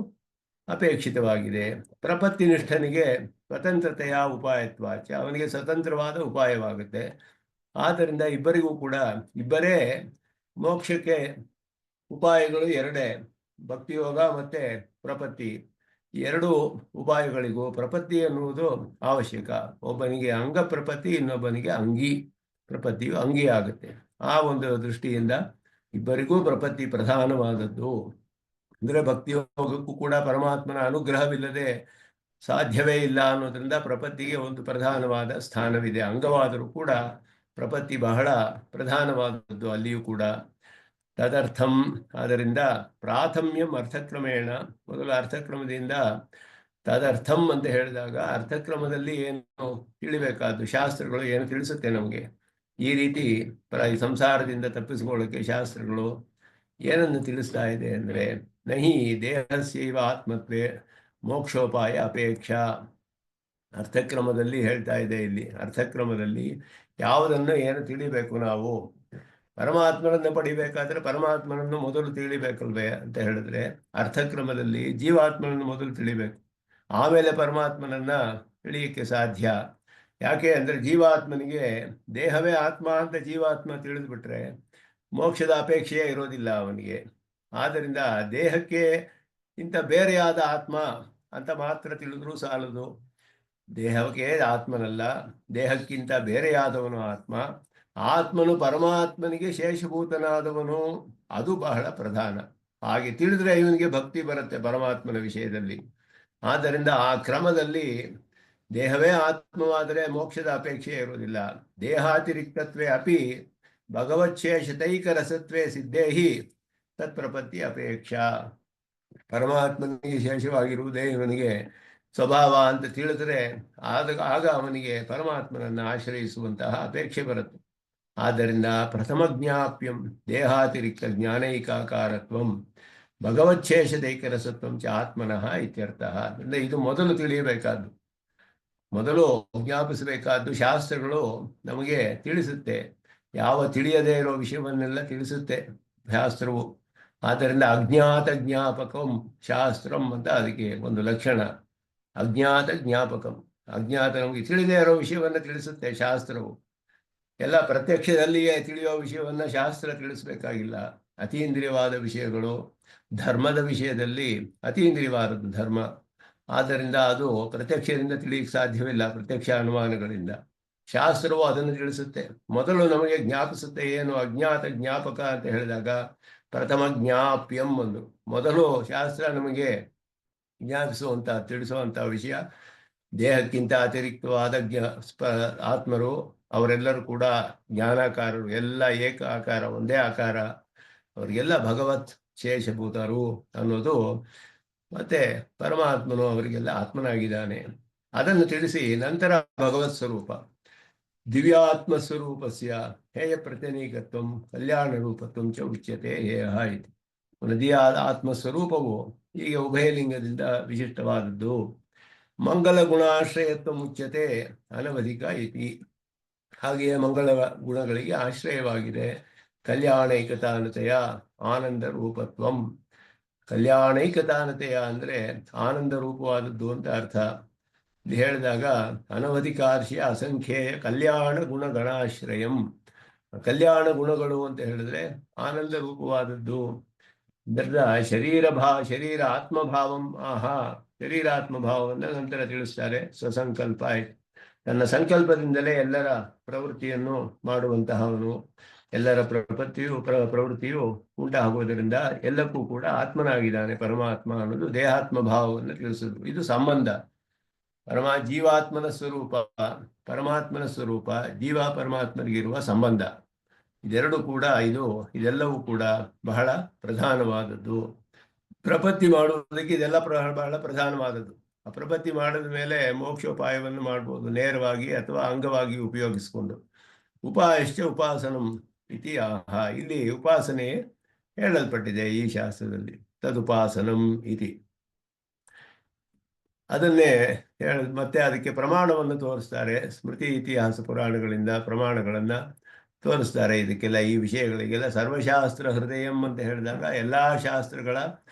ಅಪೇಕ್ಷಿತವಾಗಿದೆ. ಪ್ರಪತ್ತಿ ನಿಷ್ಠನಿಗೆ ಸ್ವತಂತ್ರತೆಯ ಉಪಾಯತ್ವಾಚ, ಅವನಿಗೆ ಸ್ವತಂತ್ರವಾದ ಉಪಾಯವಾಗುತ್ತೆ. ಆದ್ದರಿಂದ ಇಬ್ಬರಿಗೂ ಕೂಡ ಇಬ್ಬರೇ ಮೋಕ್ಷಕ್ಕೆ ಉಪಾಯಗಳು ಎರಡೇ, ಭಕ್ತಿಯೋಗ ಮತ್ತೆ ಪ್ರಪತ್ತಿ. ಎರಡು ಉಪಾಯಗಳಿಗೂ ಪ್ರಪತ್ತಿ ಎನ್ನುವುದು ಅವಶ್ಯಕ. ಒಬ್ಬನಿಗೆ ಅಂಗ ಪ್ರಪತ್ತಿ, ಇನ್ನೊಬ್ಬನಿಗೆ ಅಂಗಿ ಪ್ರಪತ್ತಿಯು ಅಂಗಿ ಆಗುತ್ತೆ. ಆ ಒಂದು ದೃಷ್ಟಿಯಿಂದ ಇಬ್ಬರಿಗೂ ಪ್ರಪತ್ತಿ ಪ್ರಧಾನವಾದದ್ದು. ಅಂದರೆ ಭಕ್ತಿಯೋಗಕ್ಕೂ ಕೂಡ ಪರಮಾತ್ಮನ ಅನುಗ್ರಹವಿಲ್ಲದೆ ಸಾಧ್ಯವೇ ಇಲ್ಲ ಅನ್ನೋದ್ರಿಂದ ಪ್ರಪತ್ತಿಗೆ ಒಂದು ಪ್ರಧಾನವಾದ ಸ್ಥಾನವಿದೆ. ಅಂಗವಾದರೂ ಕೂಡ ಪ್ರಪತ್ತಿ ಬಹಳ ಪ್ರಧಾನವಾದದ್ದು ಅಲ್ಲಿಯೂ ಕೂಡ. ತದರ್ಥಂ, ಆದ್ದರಿಂದ ಪ್ರಾಥಮ್ಯಂ ಅರ್ಥಕ್ರಮೇಣ, ಮೊದಲು ಅರ್ಥಕ್ರಮದಿಂದ ತದರ್ಥಂ ಅಂತ ಹೇಳಿದಾಗ ಅರ್ಥಕ್ರಮದಲ್ಲಿ ಏನು ತಿಳಿಬೇಕಾದ್ದು, ಶಾಸ್ತ್ರಗಳು ಏನು ತಿಳಿಸುತ್ತೆ ನಮಗೆ. ಈ ರೀತಿ ಸಂಸಾರದಿಂದ ತಪ್ಪಿಸಿಕೊಳ್ಳೋಕ್ಕೆ ಶಾಸ್ತ್ರಗಳು ಏನನ್ನು ತಿಳಿಸ್ತಾ ಇದೆ ಅಂದರೆ, ನಹಿ ದೇಹಸ್ಯೈವ ಆತ್ಮತ್ವೇ ಮೋಕ್ಷೋಪಾಯ ಅಪೇಕ್ಷಾ. ಅರ್ಥಕ್ರಮದಲ್ಲಿ ಹೇಳ್ತಾ ಇದೆ. ಇಲ್ಲಿ ಅರ್ಥಕ್ರಮದಲ್ಲಿ ಯಾವುದನ್ನು ಏನು ತಿಳಿಬೇಕು, ನಾವು ಪರಮಾತ್ಮನನ್ನು ಪಡಿಬೇಕಾದ್ರೆ ಪರಮಾತ್ಮನನ್ನು ಮೊದಲು ತಿಳಿಬೇಕಲ್ವೇ ಅಂತ ಹೇಳಿದ್ರೆ, ಅರ್ಥಕ್ರಮದಲ್ಲಿ ಜೀವಾತ್ಮನನ್ನು ಮೊದಲು ತಿಳಿಬೇಕು, ಆಮೇಲೆ ಪರಮಾತ್ಮನನ್ನ ತಿಳಿಯಕ್ಕೆ ಸಾಧ್ಯ. ಯಾಕೆ ಅಂದರೆ ಜೀವಾತ್ಮನಿಗೆ ದೇಹವೇ ಆತ್ಮ ಅಂತ ಜೀವಾತ್ಮ ತಿಳಿದ್ಬಿಟ್ರೆ ಮೋಕ್ಷದ ಅಪೇಕ್ಷೆಯೇ ಇರೋದಿಲ್ಲ ಅವನಿಗೆ. ಆದ್ದರಿಂದ ದೇಹಕ್ಕೆ ಇಂಥ ಬೇರೆಯಾದ ಆತ್ಮ ಅಂತ ಮಾತ್ರ ತಿಳಿದ್ರೂ ಸಾಲದು. ದೇಹಕ್ಕೆ ಆತ್ಮನಲ್ಲ, ದೇಹಕ್ಕಿಂತ ಬೇರೆಯಾದವನು ಆತ್ಮ. ಆತ್ಮನು ಪರಮಾತ್ಮನಿಗೆ ಶೇಷಭೂತನಾದವನು, ಅದು ಬಹಳ ಪ್ರಧಾನ. ಹಾಗೆ ತಿಳಿದ್ರೆ ಇವನಿಗೆ ಭಕ್ತಿ ಬರುತ್ತೆ ಪರಮಾತ್ಮನ ವಿಷಯದಲ್ಲಿ. ಆದ್ದರಿಂದ ಆ ಕ್ರಮದಲ್ಲಿ ದೇಹವೇ ಆತ್ಮವಾದರೆ ಮೋಕ್ಷದ ಅಪೇಕ್ಷೆ ಇರುವುದಿಲ್ಲ. ದೇಹಾತಿರಿಕ್ತತ್ವೇ ಅಪಿ ಭಗವಚ್ಛೇಷತೈಕ ರಸತ್ವೇ ಸಿದ್ಧೇಹಿ ತತ್ಪ್ರಪತ್ತಿ ಅಪೇಕ್ಷಾ. ಪರಮಾತ್ಮನಿಗೆ ಶೇಷವಾಗಿರುವುದೇ ಇವನಿಗೆ ಸ್ವಭಾವ ಅಂತ ತಿಳಿದ್ರೆ ಆಗ ಅವನಿಗೆ ಪರಮಾತ್ಮನನ್ನು ಆಶ್ರಯಿಸುವಂತಹ ಅಪೇಕ್ಷೆ ಬರುತ್ತೆ. ಆದ್ದರಿಂದ ಪ್ರಥಮ ಜ್ಞಾಪ್ಯಂ ದೇಹಾತಿರಿಕ್ತ ಜ್ಞಾನೈಕಾಕಾರತ್ವಂ ಭಗವಚ್ಛೇಷದೈಕರಸತ್ವಂ ಚ ಆತ್ಮನಃ ಇತ್ಯರ್ಥಃ. ಅಂದರೆ ಇದು ಮೊದಲು ತಿಳಿಯಬೇಕಾದ್ದು, ಮೊದಲು ಜ್ಞಾಪಿಸಬೇಕಾದ್ದು. ಶಾಸ್ತ್ರಗಳು ನಮಗೆ ತಿಳಿಸುತ್ತೆ, ಯಾವ ತಿಳಿಯದೇ ಇರೋ ವಿಷಯವನ್ನೆಲ್ಲ ತಿಳಿಸುತ್ತೆ ಶಾಸ್ತ್ರವು. ಆದ್ದರಿಂದ ಅಜ್ಞಾತ ಜ್ಞಾಪಕಂ ಶಾಸ್ತ್ರಂ ಅಂತ ಅದಕ್ಕೆ ಒಂದು ಲಕ್ಷಣ. ಅಜ್ಞಾತ ಜ್ಞಾಪಕಂ, ಅಜ್ಞಾತ ನಮಗೆ ತಿಳಿದೇ ಇರೋ ವಿಷಯವನ್ನು ತಿಳಿಸುತ್ತೆ ಶಾಸ್ತ್ರವು. ಎಲ್ಲ ಪ್ರತ್ಯಕ್ಷದಲ್ಲಿಯೇ ತಿಳಿಯೋ ವಿಷಯವನ್ನು ಶಾಸ್ತ್ರ ತಿಳಿಸ್ಬೇಕಾಗಿಲ್ಲ. ಅತೀಂದ್ರಿಯವಾದ ವಿಷಯಗಳು, ಧರ್ಮದ ವಿಷಯದಲ್ಲಿ ಅತೀಂದ್ರಿಯವಾದದ್ದು ಧರ್ಮ. ಆದ್ದರಿಂದ ಅದು ಪ್ರತ್ಯಕ್ಷದಿಂದ ತಿಳಿಯಕ್ಕೆ ಸಾಧ್ಯವಿಲ್ಲ, ಪ್ರತ್ಯಕ್ಷ ಅನುಮಾನಗಳಿಂದ. ಶಾಸ್ತ್ರವು ಅದನ್ನು ತಿಳಿಸುತ್ತೆ, ಮೊದಲು ನಮಗೆ ಜ್ಞಾಪಿಸುತ್ತೆ. ಏನು ಅಜ್ಞಾತ ಜ್ಞಾಪಕ ಅಂತ ಹೇಳಿದಾಗ ಪ್ರಥಮ ಜ್ಞಾಪ್ಯಂ ಒಂದು. ಮೊದಲು ಶಾಸ್ತ್ರ ನಮಗೆ ಜ್ಞಾಪಿಸುವಂಥ ತಿಳಿಸುವಂಥ ವಿಷಯ, ದೇಹಕ್ಕಿಂತ ಅತಿರಿಕ್ತವಾದ ಆತ್ಮರು ಅವರೆಲ್ಲರೂ ಕೂಡ ಜ್ಞಾನಾಕಾರರು, ಎಲ್ಲ ಏಕ ಆಕಾರ, ಒಂದೇ ಆಕಾರ, ಅವರಿಗೆಲ್ಲ ಭಗವತ್ ಶೇಷಭೂತರು ಅನ್ನೋದು. ಮತ್ತೆ ಪರಮಾತ್ಮನು ಅವರಿಗೆಲ್ಲ ಆತ್ಮನಾಗಿದ್ದಾನೆ ಅದನ್ನು ತಿಳಿಸಿ ನಂತರ ಭಗವತ್ ಸ್ವರೂಪ ದಿವ್ಯಾತ್ಮ ಸ್ವರೂಪಸ್ಯ ಹೇಯ ಪ್ರತಿನಿಕತ್ವಂ ಕಲ್ಯಾಣ ರೂಪತ್ವಂ ಚ ಉಚ್ಯತೆ ಹೇಯ ಇತಿ. ನದಿಯಾದ ಆತ್ಮಸ್ವರೂಪವು ಹೀಗೆ ಉಭಯಲಿಂಗದಿಂದ ವಿಶಿಷ್ಟವಾದದ್ದು. ಮಂಗಲ ಗುಣಾಶ್ರಯತ್ವ ಮುಚ್ಯತೆ ಅನವಧಿಕ ಇತಿ. ಹಾಗೆಯೇ ಮಂಗಳ ಗುಣಗಳಿಗೆ ಆಶ್ರಯವಾಗಿದೆ. ಕಲ್ಯಾಣೈಕತಾನತೆಯ ಆನಂದ ರೂಪತ್ವಂ. ಕಲ್ಯಾಣೈಕತಾನತೆಯ ಅಂದರೆ ಆನಂದ ರೂಪವಾದದ್ದು ಅಂತ ಅರ್ಥ. ಇದು ಹೇಳಿದಾಗ ಅನವಧಿಕಾರ್ಷಿಯ ಅಸಂಖ್ಯೇಯ ಕಲ್ಯಾಣ ಗುಣಗಣಾಶ್ರಯಂ. ಕಲ್ಯಾಣ ಗುಣಗಳು ಅಂತ ಹೇಳಿದ್ರೆ ಆನಂದ ರೂಪವಾದದ್ದು. ಶರೀರ ಆತ್ಮಭಾವಂ ಆಹಾ. ಶರೀರಾತ್ಮಭಾವವನ್ನು ನಂತರ ತಿಳಿಸ್ತಾರೆ. ಸ್ವಸಂಕಲ್ಪ, ತನ್ನ ಸಂಕಲ್ಪದಿಂದಲೇ ಎಲ್ಲರ ಪ್ರವೃತ್ತಿಯನ್ನು ಮಾಡುವಂತಹವನು. ಎಲ್ಲರ ಪ್ರವೃತ್ತಿಯು ಉಂಟಾಗುವುದರಿಂದ ಎಲ್ಲಕ್ಕೂ ಕೂಡ ಆತ್ಮನಾಗಿದ್ದಾನೆ ಪರಮಾತ್ಮ ಅನ್ನೋದು ದೇಹಾತ್ಮ ಭಾವವನ್ನು ತಿಳಿಸುವುದು. ಇದು ಸಂಬಂಧ. ಜೀವಾತ್ಮನ ಸ್ವರೂಪ, ಪರಮಾತ್ಮನ ಸ್ವರೂಪ, ಜೀವ ಪರಮಾತ್ಮನಿಗಿರುವ ಸಂಬಂಧ, ಇದೆರಡು ಕೂಡ ಇದೆಲ್ಲವೂ ಕೂಡ ಬಹಳ ಪ್ರಧಾನವಾದದ್ದು. ಪ್ರಪತ್ತಿ ಮಾಡುವುದಕ್ಕೆ ಇದೆಲ್ಲ ಬಹಳ ಪ್ರಧಾನವಾದದ್ದು. ಆ ಪ್ರಪತ್ತಿ ಮಾಡಿದ ಮೇಲೆ ಮೋಕ್ಷೋಪಾಯವನ್ನು ಮಾಡ್ಬೋದು, ನೇರವಾಗಿ ಅಥವಾ ಅಂಗವಾಗಿ ಉಪಯೋಗಿಸಿಕೊಂಡು. ಉಪಾಯಶ್ಚ ಉಪಾಸನಂ ಇತಿ ಆಹ. ಇಲ್ಲಿ ಉಪಾಸನೆ ಹೇಳಲ್ಪಟ್ಟಿದೆ ಈ ಶಾಸ್ತ್ರದಲ್ಲಿ. ತದುಪಾಸನಂ ಇತಿ. ಅದನ್ನೇ ಮತ್ತೆ ಅದಕ್ಕೆ ಪ್ರಮಾಣವನ್ನು ತೋರಿಸ್ತಾರೆ. ಸ್ಮೃತಿ ಇತಿಹಾಸ ಪುರಾಣಗಳಿಂದ ಪ್ರಮಾಣಗಳನ್ನು ತೋರಿಸ್ತಾರೆ. ಇದಕ್ಕೆಲ್ಲ ಈ ವಿಷಯಗಳಿಗೆಲ್ಲ ಸರ್ವಶಾಸ್ತ್ರ ಹೃದಯಂ ಅಂತ ಹೇಳಿದಾಗ ಎಲ್ಲ ಶಾಸ್ತ್ರಗಳ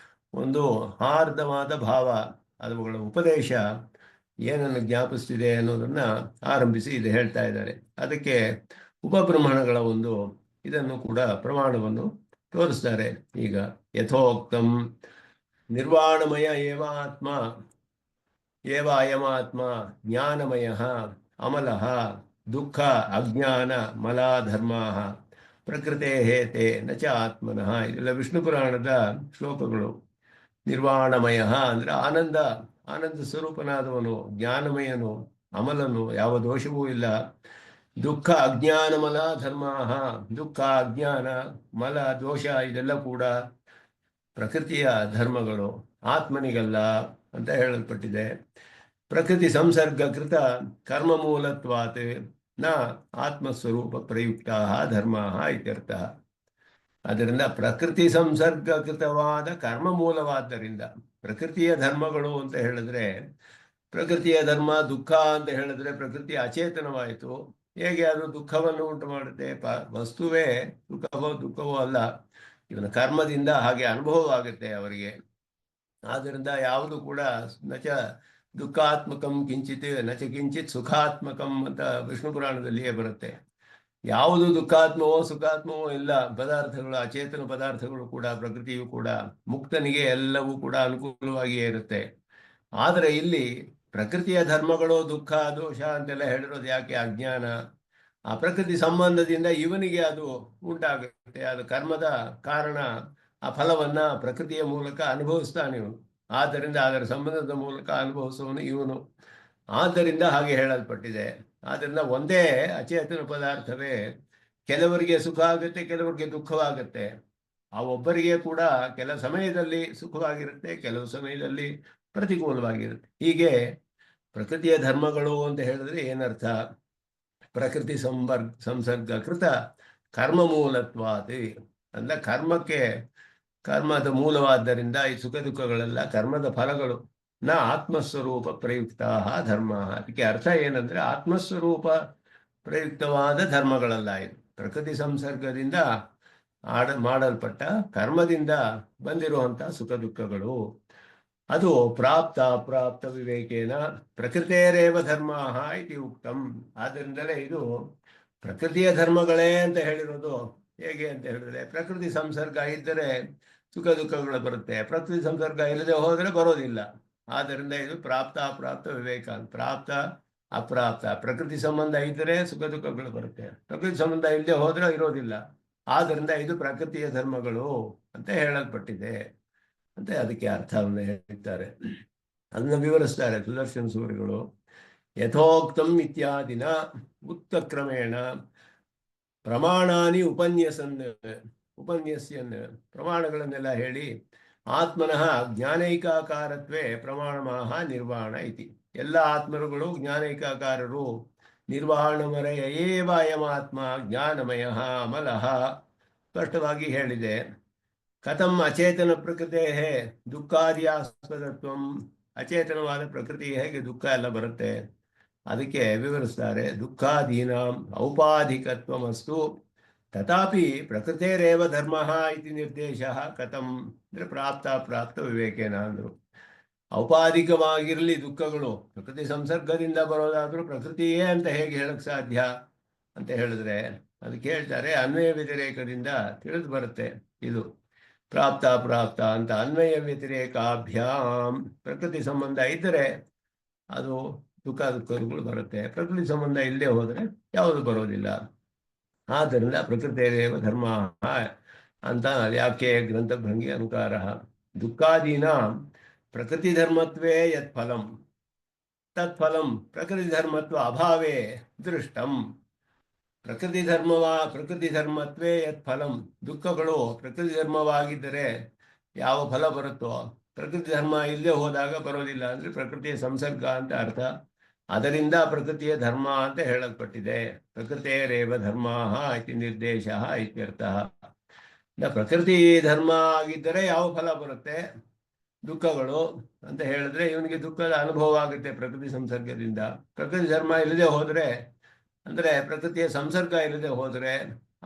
ಒಂದು ಹಾರ್ದವಾದ ಭಾವ, ಅವುಗಳ ಉಪದೇಶ ಏನನ್ನು ಜ್ಞಾಪಿಸ್ತಿದೆ ಅನ್ನೋದನ್ನು ಆರಂಭಿಸಿ ಇದು ಹೇಳ್ತಾ ಇದ್ದಾರೆ. ಅದಕ್ಕೆ ಉಪಬ್ರಹ್ಮಣಗಳ ಒಂದು ಇದನ್ನು ಕೂಡ ಪ್ರಮಾಣವನ್ನು ತೋರಿಸ್ತಾರೆ. ಈಗ ಯಥೋಕ್ತಂ ನಿರ್ವಾಣಮಯ ಏವಾತ್ಮ ಏವ ಅಯಮಾತ್ಮ ಜ್ಞಾನಮಯ ಅಮಲಃ ದುಃಖ ಅಜ್ಞಾನ ಮಲಾಧರ್ಮ ಪ್ರಕೃತೆ ಹೇತೆ ನ ಚ ಆತ್ಮನಃ. ಇದೆಲ್ಲ ವಿಷ್ಣು ಪುರಾಣದ ಶ್ಲೋಕಗಳು. ನಿರ್ವಾಣಮಯ ಅಂದರೆ ಆನಂದ ಸ್ವರೂಪನಾದವನು, ಜ್ಞಾನಮಯನು, ಅಮಲನು, ಯಾವ ದೋಷವೂ ಇಲ್ಲ. ದುಃಖ ಅಜ್ಞಾನ ಮಲ ಧರ್ಮ. ದುಃಖ ಅಜ್ಞಾನ ಮಲ ದೋಷ ಇದೆಲ್ಲ ಕೂಡ ಪ್ರಕೃತಿಯ ಧರ್ಮಗಳು, ಆತ್ಮನಿಗಲ್ಲ ಅಂತ ಹೇಳಲ್ಪಟ್ಟಿದೆ. ಪ್ರಕೃತಿ ಸಂಸರ್ಗಕೃತ ಕರ್ಮ ಮೂಲತ್ವಾತ್ ನ ಆತ್ಮಸ್ವರೂಪ ಪ್ರಯುಕ್ತ ಧರ್ಮ ಇತ್ಯರ್ಥ. ಅದರಿಂದ ಪ್ರಕೃತಿ ಸಂಸರ್ಗಕೃತವಾದ ಕರ್ಮ ಮೂಲವಾದ್ದರಿಂದ ಪ್ರಕೃತಿಯ ಧರ್ಮಗಳು ಅಂತ ಹೇಳಿದ್ರೆ, ಪ್ರಕೃತಿಯ ಧರ್ಮ ದುಃಖ ಅಂತ ಹೇಳಿದ್ರೆ ಪ್ರಕೃತಿ ಅಚೇತನವಾಯಿತು. ಹೇಗೆ ಅದು ದುಃಖವನ್ನು ಉಂಟು ಮಾಡುತ್ತೆ? ವಸ್ತುವೇ ದುಃಖವೋ ಅಲ್ಲ, ಇವನ ಕರ್ಮದಿಂದ ಹಾಗೆ ಅನುಭವವಾಗುತ್ತೆ ಅವರಿಗೆ. ಆದ್ದರಿಂದ ಯಾವುದು ಕೂಡ ನಚ ದುಃಖಾತ್ಮಕಂ ಕಿಂಚಿತ್ ನಚ ಕಿಂಚಿತ್ ಸುಖಾತ್ಮಕಂ ಅಂತ ವಿಷ್ಣು ಪುರಾಣದಲ್ಲಿಯೇ ಬರುತ್ತೆ. ಯಾವುದು ದುಃಖಾತ್ಮವೋ ಸುಖಾತ್ಮವೋ ಇಲ್ಲ. ಪದಾರ್ಥಗಳು, ಅಚೇತನ ಪದಾರ್ಥಗಳು ಕೂಡ, ಪ್ರಕೃತಿಯು ಕೂಡ, ಮುಕ್ತನಿಗೆ ಎಲ್ಲವೂ ಕೂಡ ಅನುಕೂಲವಾಗಿಯೇ ಇರುತ್ತೆ. ಆದರೆ ಇಲ್ಲಿ ಪ್ರಕೃತಿಯ ಧರ್ಮಗಳು ದುಃಖ ದೋಷ ಅಂತೆಲ್ಲ ಹೇಳಿರೋದು ಯಾಕೆ? ಅಜ್ಞಾನ. ಆ ಪ್ರಕೃತಿ ಸಂಬಂಧದಿಂದ ಇವನಿಗೆ ಅದು ಉಂಟಾಗುತ್ತೆ. ಅದು ಕರ್ಮದ ಕಾರಣ. ಆ ಫಲವನ್ನ ಪ್ರಕೃತಿಯ ಮೂಲಕ ಅನುಭವಿಸ್ತಾನೆ ಇವನು. ಆದ್ದರಿಂದ ಅದರ ಸಂಬಂಧದ ಮೂಲಕ ಅನುಭವಿಸುವವನು ಇವನು. ಆದ್ದರಿಂದ ಹಾಗೆ ಹೇಳಲ್ಪಟ್ಟಿದೆ. ಆದ್ದರಿಂದ ಒಂದೇ ಅಚೇತನ ಪದಾರ್ಥವೇ ಕೆಲವರಿಗೆ ಸುಖ ಆಗುತ್ತೆ, ಕೆಲವರಿಗೆ ದುಃಖವಾಗುತ್ತೆ. ಆ ಒಬ್ಬರಿಗೆ ಕೂಡ ಕೆಲ ಸಮಯದಲ್ಲಿ ಸುಖವಾಗಿರುತ್ತೆ, ಕೆಲವು ಸಮಯದಲ್ಲಿ ಪ್ರತಿಕೂಲವಾಗಿರುತ್ತೆ. ಹೀಗೆ ಪ್ರಕೃತಿಯ ಧರ್ಮಗಳು ಅಂತ ಹೇಳಿದ್ರೆ ಏನರ್ಥ? ಪ್ರಕೃತಿ ಸಂಸರ್ಗಕೃತ ಕರ್ಮ ಮೂಲತ್ವಾತ್ ಅಂದ್ರೆ ಕರ್ಮದ ಮೂಲವಾದ್ದರಿಂದ ಈ ಸುಖ ದುಃಖಗಳೆಲ್ಲ ಕರ್ಮದ ಫಲಗಳು. ನ ಆತ್ಮಸ್ವರೂಪ ಪ್ರಯುಕ್ತ ಧರ್ಮ. ಅದಕ್ಕೆ ಅರ್ಥ ಏನಂದ್ರೆ ಆತ್ಮಸ್ವರೂಪ ಪ್ರಯುಕ್ತವಾದ ಧರ್ಮಗಳಲ್ಲ ಇದು. ಪ್ರಕೃತಿ ಸಂಸರ್ಗದಿಂದ ಮಾಡಲ್ಪಟ್ಟ ಕರ್ಮದಿಂದ ಬಂದಿರುವಂತಹ ಸುಖ ದುಃಖಗಳು. ಅದು ಪ್ರಾಪ್ತ ಅಪ್ರಾಪ್ತ ವಿವೇಕೇನ ಪ್ರಕೃತಿಯರೇವ ಧರ್ಮ ಇತಿ ಉಕ್ತಂ. ಆದ್ದರಿಂದಲೇ ಇದು ಪ್ರಕೃತಿಯ ಧರ್ಮಗಳೇ ಅಂತ ಹೇಳಿರೋದು. ಹೇಗೆ ಅಂತ ಹೇಳಿದ್ರೆ, ಪ್ರಕೃತಿ ಸಂಸರ್ಗ ಇದ್ದರೆ ಸುಖ ದುಃಖಗಳು ಬರುತ್ತೆ, ಪ್ರಕೃತಿ ಸಂಸರ್ಗ ಇಲ್ಲದೆ ಹೋದರೆ ಬರೋದಿಲ್ಲ. ಆದ್ದರಿಂದ ಇದು ಪ್ರಾಪ್ತ ಅಪ್ರಾಪ್ತ ವಿವೇಕ. ಪ್ರಾಪ್ತ ಅಪ್ರಾಪ್ತ, ಪ್ರಕೃತಿ ಸಂಬಂಧ ಇದ್ದರೆ ಸುಖ ದುಃಖಗಳು ಬರುತ್ತೆ, ಪ್ರಕೃತಿ ಸಂಬಂಧ ಇಲ್ಲದೆ ಹೋದ್ರೆ ಇರೋದಿಲ್ಲ. ಆದ್ದರಿಂದ ಇದು ಪ್ರಕೃತಿಯ ಧರ್ಮಗಳು ಅಂತ ಹೇಳಲ್ಪಟ್ಟಿದೆ ಅಂತ ಅದಕ್ಕೆ ಅರ್ಥವನ್ನು ಹೇಳ್ತಾರೆ. ಅದನ್ನು ವಿವರಿಸ್ತಾರೆ ಸುದರ್ಶನ ಸೂರಿಗಳು. ಯಥೋಕ್ತಂ ಇತ್ಯಾದಿನ ಉಕ್ತಕ್ರಮೇಣ ಪ್ರಮಾಣಾನಿ ಉಪನ್ಯಸ್ಯನ್ ಪ್ರಮಾಣಗಳನ್ನೆಲ್ಲ ಹೇಳಿ ಆತ್ಮನಃ ಜ್ಞಾನೈಕಾಕಾರತ್ವೇ ಪ್ರಮಾಣಮಾಹ ನಿರ್ವಾಣ ಇತಿ. ಎಲ್ಲ ಆತ್ಮರುಗಳು ಜ್ಞಾನೈಕಾಕಾರರು. ನಿರ್ವಾಣಮರಯ ಏವ ಅಯಮಾತ್ಮ ಜ್ಞಾನಮಯ ಅಮಲಃ ಸ್ಪಷ್ಟವಾಗಿ ಹೇಳಿದೆ. ಕಥಂ ಅಚೇತನ ಪ್ರಕೃತಿ ದುಃಖಾದಿಯಾಸ್ಪದತ್ವಂ, ಅಚೇತನವಾದ ಪ್ರಕೃತಿ ಹೇಗೆ ದುಃಖ ಎಲ್ಲ ಬರುತ್ತೆ ಅದಕ್ಕೆ ವಿವರಿಸ್ತಾರೆ. ದುಃಖಾದೀನಾಂ ಔಪಾಧಿಕತ್ವಮಸ್ತು ತಥಾಪಿ ಪ್ರಕೃತಿರೇವ ಧರ್ಮ ಇತಿ ನಿರ್ದೇಶ ಕಥಂ ಅಂದರೆ ಪ್ರಾಪ್ತ ವಿವೇಕೇನ ಅಂದರು. ಔಪಾಧಿಕವಾಗಿರಲಿ ದುಃಖಗಳು, ಪ್ರಕೃತಿ ಸಂಸರ್ಗದಿಂದ ಬರೋದಾದರೂ ಪ್ರಕೃತಿಯೇ ಅಂತ ಹೇಗೆ ಹೇಳಕ್ಕೆ ಸಾಧ್ಯ ಅಂತ ಹೇಳಿದ್ರೆ ಅದಕ್ಕೆ ಹೇಳ್ತಾರೆ ಅನ್ವಯ ವ್ಯತಿರೇಕದಿಂದ ತಿಳಿದು ಬರುತ್ತೆ. ಇದು ಪ್ರಾಪ್ತ ಅಂತ ಅನ್ವಯ ವ್ಯತಿರೇಕಾಭ್ಯಾಂ, ಪ್ರಕೃತಿ ಸಂಬಂಧ ಇದ್ದರೆ ಅದು ದುಃಖಗಳು ಬರುತ್ತೆ, ಪ್ರಕೃತಿ ಸಂಬಂಧ ಇಲ್ಲದೆ ಹೋದರೆ ಯಾವುದು ಬರೋದಿಲ್ಲ. ಆದ್ದರಿಂದ ಪ್ರಕೃತಿರೇವ ಧರ್ಮ ಅಂತ ವ್ಯಾಖ್ಯೆ ಗ್ರಂಥಭಂಗಿ ಅನುಕಾರ. ದುಃಖಾದೀನ ಪ್ರಕೃತಿ ಧರ್ಮತ್ವೇ ಯತ್ ಫಲಂ ತತ್ಫಲಂ ಪ್ರಕೃತಿ ಧರ್ಮತ್ವ ಅಭಾವೇ ದೃಷ್ಟಂ. ಪ್ರಕೃತಿ ಧರ್ಮತ್ವೇ ಯತ್ ಫಲಂ, ದುಃಖಗಳು ಪ್ರಕೃತಿ ಧರ್ಮವಾಗಿದ್ದರೆ ಯಾವ ಫಲ ಬರುತ್ತೋ ಪ್ರಕೃತಿ ಧರ್ಮ ಇಲ್ಲದೆ ಹೋದಾಗ ಬರೋದಿಲ್ಲ. ಅಂದರೆ ಪ್ರಕೃತಿಯ ಸಂಸರ್ಗ ಅಂತ ಅರ್ಥ. ಅದರಿಂದ ಪ್ರಕೃತಿಯ ಧರ್ಮ ಅಂತ ಹೇಳಲ್ಪಟ್ಟಿದೆ. ಪ್ರಕೃತಿರೇವ ಧರ್ಮ ಇತಿ ನಿರ್ದೇಶ ಇತ್ಯರ್ಥ. ಪ್ರಕೃತಿ ಧರ್ಮ ಆಗಿದ್ದರೆ ಯಾವ ಫಲ ಬರುತ್ತೆ, ದುಃಖಗಳು ಅಂತ ಹೇಳಿದ್ರೆ ಇವನಿಗೆ ದುಃಖದ ಅನುಭವ ಆಗುತ್ತೆ ಪ್ರಕೃತಿ ಸಂಸರ್ಗದಿಂದ. ಪ್ರಕೃತಿ ಧರ್ಮ ಇಲ್ಲದೆ ಹೋದರೆ ಅಂದರೆ ಪ್ರಕೃತಿಯ ಸಂಸರ್ಗ ಇಲ್ಲದೆ ಹೋದರೆ,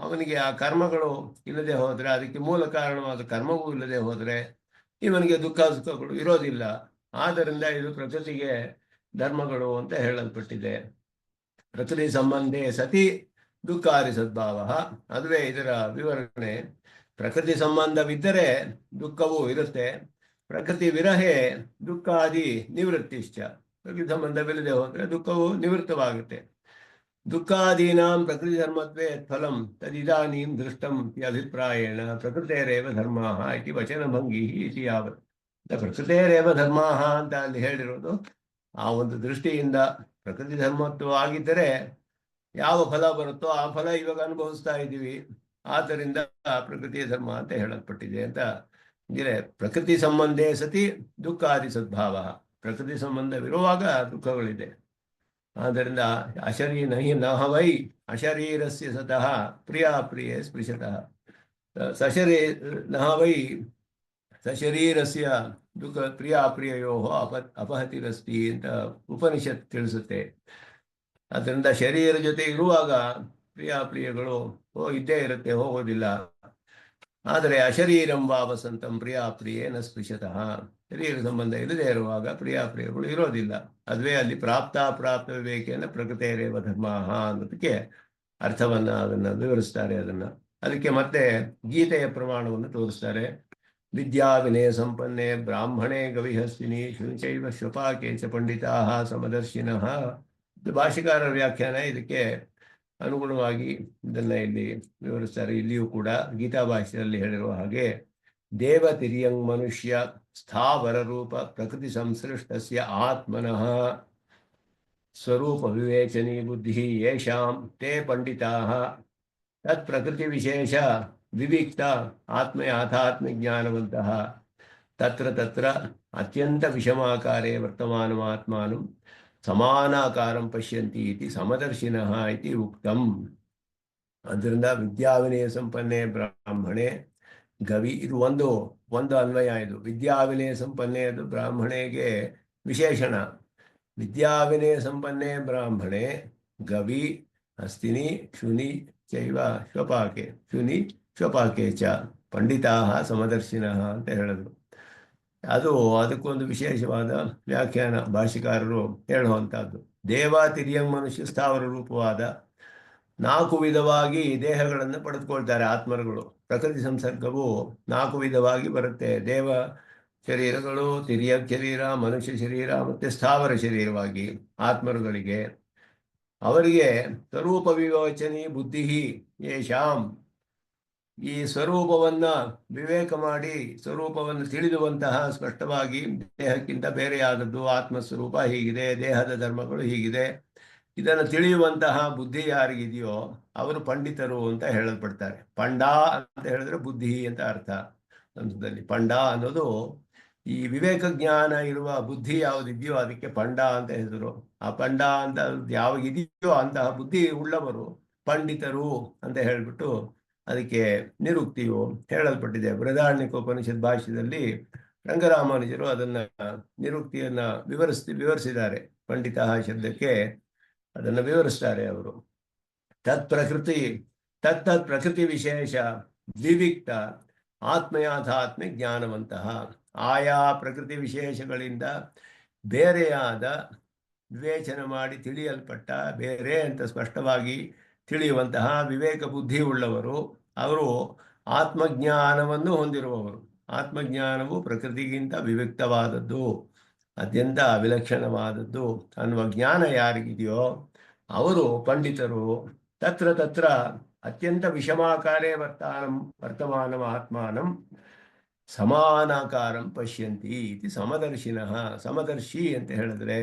ಅವನಿಗೆ ಆ ಕರ್ಮಗಳು ಇಲ್ಲದೆ ಹೋದರೆ, ಅದಕ್ಕೆ ಮೂಲ ಕಾರಣವಾದ ಕರ್ಮವೂ ಇಲ್ಲದೆ ಹೋದರೆ ಇವನಿಗೆ ಸುಖಗಳು ಇರೋದಿಲ್ಲ. ಆದ್ದರಿಂದ ಇದು ಪ್ರಕೃತಿಗೆ ಧರ್ಮಗಳು ಅಂತ ಹೇಳಲ್ಪಟ್ಟಿದೆ. ಪ್ರಕೃತಿ ಸಂಬಂಧೇ ಸತಿ ದುಃಖಾದಿ ಸದ್ಭಾವ, ಅದುವೇ ಇದರ ವಿವರಣೆ. ಪ್ರಕೃತಿ ಸಂಬಂಧವಿದ್ದರೆ ದುಃಖವೂ ಇರುತ್ತೆ, ಪ್ರಕೃತಿ ವಿರಹೇ ದುಃಖಾದಿ ನಿವೃತ್ತಿಶ್ಚ. ಪ್ರಕೃತಿ ಸಂಬಂಧವಿಲ್ಲದೆ ಹೋದರೆ ದುಃಖವು ನಿವೃತ್ತವಾಗುತ್ತೆ. ದುಃಖಾದೀನಾಂ ಪ್ರಕೃತಿ ಧರ್ಮತ್ವೇ ಫಲಂ ತದಿದಾನೀಂ ದೃಷ್ಟಂ ಅಭಿಪ್ರಾಯೇಣ ಪ್ರಕೃತಿರೇವ ಧರ್ಮ ಇತಿ ವಚನಭಂಗಿ ಇತಿ ಯಾವತ್. ಪ್ರಕೃತಿರೇವ ಧರ್ಮ ಅಂತ ಅಲ್ಲಿ ಹೇಳಿರೋದು ಆ ಒಂದು ದೃಷ್ಟಿಯಿಂದ ಪ್ರಕೃತಿ ಧರ್ಮತ್ವವಾಗಿದ್ದರೆ ಯಾವ ಫಲ ಬರುತ್ತೋ ಆ ಫಲ ಇವಾಗ ಅನುಭವಿಸ್ತಾ ಇದ್ದೀವಿ, ಆದ್ದರಿಂದ ಪ್ರಕೃತಿಯ ಧರ್ಮ ಅಂತ ಹೇಳಲ್ಪಟ್ಟಿದೆ ಅಂತ. ಅಂದರೆ ಪ್ರಕೃತಿ ಸಂಬಂಧೇ ಸತಿ ದುಃಖಾದಿ ಸದ್ಭಾವ, ಪ್ರಕೃತಿ ಸಂಬಂಧವಿರುವಾಗ ದುಃಖಗಳಿದೆ. ಆದ್ದರಿಂದ ನಹವೈ ಅಶರೀರಸ್ಯ ಸತಃ ಪ್ರಿಯೇ ಸ್ಪೃಶತಃ ನಹವೈ ಸಶರೀರಸ್ಯ ದುಃಖ ಪ್ರಿಯೋ ಅಪಹತಿರಸ್ತಿ ಅಂತ ಉಪನಿಷತ್ ತಿಳಿಸುತ್ತೆ. ಅದರಿಂದ ಶರೀರ ಜೊತೆ ಇರುವಾಗ ಪ್ರಿಯಗಳು ಇದ್ದೇ ಇರುತ್ತೆ, ಹೋಗೋದಿಲ್ಲ. ಆದರೆ ಅಶರೀರಂ ವಸಂತಂ ಪ್ರಿಯೇ ನ ಸ್ಪೃಶತಃ, ಶರೀರ ಸಂಬಂಧ ಇಲ್ಲದೆ ಇರುವಾಗ ಪ್ರಿಯಗಳು ಇರೋದಿಲ್ಲ. ಅದುವೇ ಅಲ್ಲಿ ಪ್ರಾಪ್ತ ವಿವೇಕೆಯನ್ನು ಪ್ರಕೃತಿರೇವ ಧರ್ಮ ಅನ್ನೋದಕ್ಕೆ ಅರ್ಥವನ್ನ ಅದನ್ನು ವಿವರಿಸ್ತಾರೆ. ಅದಕ್ಕೆ ಮತ್ತೆ ಗೀತೆಯ ಪ್ರಮಾಣವನ್ನು ತೋರಿಸ್ತಾರೆ. ವಿದ್ಯಾ ವಿನಯ ಸಂಪನ್ನೆ ಬ್ರಾಹ್ಮಣೇ ಗವಿಹಸ್ತಿನಿ ಶುಂಚೈವ ಶ್ವಪಾಕೆ ಚ ಪಂಡಿತಾ ಸಮದರ್ಶಿನಃ. ಭಾಷಿಕಾರರ ವ್ಯಾಖ್ಯಾನ ಇದಕ್ಕೆ ಅನುಗುಣವಾಗಿ ಇದನ್ನು ಇಲ್ಲಿ ವಿವರಿಸ್ತಾರೆ. ಇಲ್ಲಿಯೂ ಕೂಡ ಗೀತಾ ಭಾಷೆಯಲ್ಲಿ ಹೇಳಿರುವ ಹಾಗೆ ದೇವತಿರ್ಯಂಗ್ ಮನುಷ್ಯ ಸ್ಥಾವರ ರೂಪ ಪ್ರಕೃತಿ ಸಂಸೃಷ್ಟಸ್ಯ ಆತ್ಮನಃ ಸ್ವರೂಪ ವಿವೇಚನಿ ಬುದ್ಧಿ ಯೇಷಾಂ ತೇ ಪಂಡಿತಾಃ ತತ್ ಪ್ರಕೃತಿ ವಿಶೇಷ ವಿವಿಕ್ತ ಆತ್ಮಜ್ಞಾನವಂತಃ ತತ್ರ ಅತ್ಯಂತ ವಿಷಮಾಕಾರೇ ವರ್ತಮಾನಮಾತ್ಮಾನಂ ಸಮಾನಾಕಾರಂ ಪಶ್ಯಂತಿ ಇತಿ ಸಮದರ್ಶಿನಃ ಇತಿ ಉಕ್ತಂ. ಅದರಿಂದ ವಿದ್ಯಾವಿನಯ ಸಂಪನ್ನೆ ಬ್ರಾಹ್ಮಣೆ ಗವಿ, ಇದು ಒಂದು ಅನ್ವಯ. ಇದು ವಿದ್ಯಾವಿನಯ ಸಂಪನ್ನೆ, ಅದು ಬ್ರಾಹ್ಮಣೆಗೆ ವಿಶೇಷಣ. ವಿದ್ಯಾವಿನಯ ಸಂಪನ್ನೆ ಬ್ರಾಹ್ಮಣೆ ಗವಿ ಹಸ್ತಿನಿ ಶುನಿ ಚೈವ ಶ್ವಪಾಕೆ ಶುನಿ ಶ್ವಪಾಕೆ ಚ ಪಂಡಿತಾ ಸಮದರ್ಶಿನಃ ಅಂತ ಹೇಳಿದ್ರು. ಅದಕ್ಕೊಂದು ವಿಶೇಷವಾದ ವ್ಯಾಖ್ಯಾನ ಭಾಷಿಕಾರರು ಹೇಳುವಂಥದ್ದು. ದೇವಾತಿರ್ಯಂಗ್ ಮನುಷ್ಯ ಸ್ಥಾವರ ರೂಪವಾದ 4 ವಿಧವಾಗಿ ದೇಹಗಳನ್ನು ಪಡೆದುಕೊಳ್ತಾರೆ ಆತ್ಮರುಗಳು. ಪ್ರಕೃತಿ ಸಂಸರ್ಗವು 4 ವಿಧವಾಗಿ ಬರುತ್ತೆ. ದೇವ ಶರೀರಗಳು, ತಿರ್ಯಗ್ ಶರೀರ, ಮನುಷ್ಯ ಶರೀರ ಮತ್ತು ಸ್ಥಾವರ ಶರೀರವಾಗಿ ಆತ್ಮರುಗಳಿಗೆ. ಅವರಿಗೆ ಸ್ವರೂಪ ವಿವೇಚನಿ ಬುದ್ಧಿ ಯೇಷಾಂ ಈ ಸ್ವರೂಪವನ್ನ ವಿವೇಕ ಮಾಡಿ ಸ್ವರೂಪವನ್ನು ತಿಳಿದುವಂತಹ ಸ್ಪಷ್ಟವಾಗಿ ದೇಹಕ್ಕಿಂತ ಬೇರೆಯಾದದ್ದು ಆತ್ಮಸ್ವರೂಪ ಹೀಗಿದೆ, ದೇಹದ ಧರ್ಮಗಳು ಹೀಗಿದೆ, ಇದನ್ನು ತಿಳಿಯುವಂತಹ ಬುದ್ಧಿ ಯಾರಿಗಿದೆಯೋ ಅವರು ಪಂಡಿತರು ಅಂತ ಹೇಳಲ್ಪಡ್ತಾರೆ. ಪಂಡ ಅಂತ ಹೇಳಿದ್ರೆ ಬುದ್ಧಿ ಅಂತ ಅರ್ಥ. ಸಂಸ್ಕೃತದಲ್ಲಿ ಪಂಡ ಅನ್ನೋದು ಈ ವಿವೇಕ ಜ್ಞಾನ ಇರುವ ಬುದ್ಧಿ ಯಾವುದಿದೆಯೋ ಅದಕ್ಕೆ ಪಂಡ ಅಂತ ಹೆಸರು. ಆ ಪಂಡ ಅಂತ ಯಾವಾಗಿದೆಯೋ ಅಂತಹ ಬುದ್ಧಿ ಉಳ್ಳವರು ಪಂಡಿತರು ಅಂತ ಹೇಳ್ಬಿಟ್ಟು ಅದಕ್ಕೆ ನಿರುಕ್ತಿಯು ಹೇಳಲ್ಪಟ್ಟಿದೆ. ಬೃಹದಾರಣ್ಯಕೋಪನಿಷತ್ ಭಾಷ್ಯದಲ್ಲಿ ರಂಗರಾಮಾನುಜರು ಅದನ್ನ ನಿರುಕ್ತಿಯನ್ನ ವಿವರಿಸಿದ್ದಾರೆ. ಪಂಡಿತ ಶಬ್ದಕ್ಕೆ ಅದನ್ನು ವಿವರಿಸ್ತಾರೆ ಅವರು. ತತ್ ಪ್ರಕೃತಿ ವಿಶೇಷ ವಿವಿಕ್ತ ಆತ್ಮಯಾಥಾತ್ಮ್ಯ ಜ್ಞಾನವಂತಹ, ಆಯಾ ಪ್ರಕೃತಿ ವಿಶೇಷಗಳಿಂದ ಬೇರೆಯಾದ ವಿವೇಚನೆ ಮಾಡಿ ತಿಳಿಯಲ್ಪಟ್ಟ, ಬೇರೆ ಅಂತ ಸ್ಪಷ್ಟವಾಗಿ ತಿಳಿಯುವಂತಹ ವಿವೇಕ ಬುದ್ಧಿ ಉಳ್ಳವರು, ಅವರು ಆತ್ಮಜ್ಞಾನವನ್ನು ಹೊಂದಿರುವವರು. ಆತ್ಮಜ್ಞಾನವು ಪ್ರಕೃತಿಗಿಂತ ವಿವಿಕ್ತವಾದದ್ದು, ಅತ್ಯಂತ ವಿಲಕ್ಷಣವಾದದ್ದು ಅನ್ನುವ ಜ್ಞಾನ ಯಾರಿಗಿದೆಯೋ ಅವರು ಪಂಡಿತರು. ತತ್ರ ಅತ್ಯಂತ ವಿಷಮಾಕಾರೇ ವರ್ತಮಾನಂ ಆತ್ಮಾನಂ ಸಮಾನಾಕಾರಂ ಪಶ್ಯಂತಿ ಇತಿ ಸಮದರ್ಶಿನಃ. ಸಮದರ್ಶಿ ಅಂತ ಹೇಳಿದ್ರೆ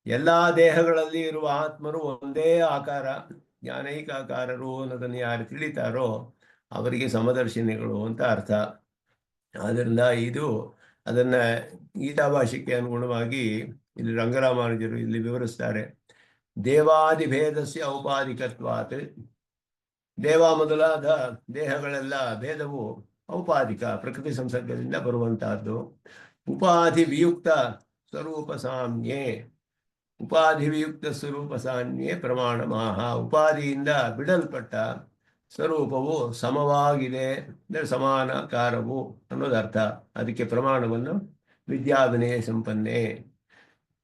ಎಲ್ಲಾ ದೇಹಗಳಲ್ಲಿ ಇರುವ ಆತ್ಮರು ಒಂದೇ ಆಕಾರ, ಜ್ಞಾನೈಕಾಕಾರರು ಅನ್ನೋದನ್ನು ಯಾರು ತಿಳಿತಾರೋ ಅವರಿಗೆ ಸಮದರ್ಶಿನಿಗಳು ಅಂತ ಅರ್ಥ. ಆದ್ದರಿಂದ ಅದನ್ನ ಗೀತಾ ಭಾಷೆಗೆ ಅನುಗುಣವಾಗಿ ಇಲ್ಲಿ ರಂಗರಾಮಾನುಜರು ಇಲ್ಲಿ ವಿವರಿಸ್ತಾರೆ. ದೇವಾದಿಭೇದಸ್ಯ ಔಪಾಧಿಕತ್ವಾತ್, ದೇವ ಮೊದಲಾದ ದೇಹಗಳೆಲ್ಲ ಭೇದವು ಔಪಾಧಿಕ, ಪ್ರಕೃತಿ ಸಂಸರ್ಗದಿಂದ ಬರುವಂತಹದ್ದು. ಉಪಾಧಿ ವಿಯುಕ್ತ ಸ್ವರೂಪ ಸಾಮ್ಯೆ, ಉಪಾಧಿ ವಿಯುಕ್ತ ಸ್ವರೂಪ ಸಾಮ್ಯೆ ಪ್ರಮಾಣಮಾಹ. ಉಪಾಧಿಯಿಂದ ಬಿಡಲ್ಪಟ್ಟ ಸ್ವರೂಪವು ಸಮವಾಗಿದೆ, ಸಮಾನಾಕಾರವು ಅನ್ನೋದರ್ಥ. ಅದಕ್ಕೆ ಪ್ರಮಾಣವನ್ನು ವಿದ್ಯಾವಿನಯ ಸಂಪನ್ನೆ.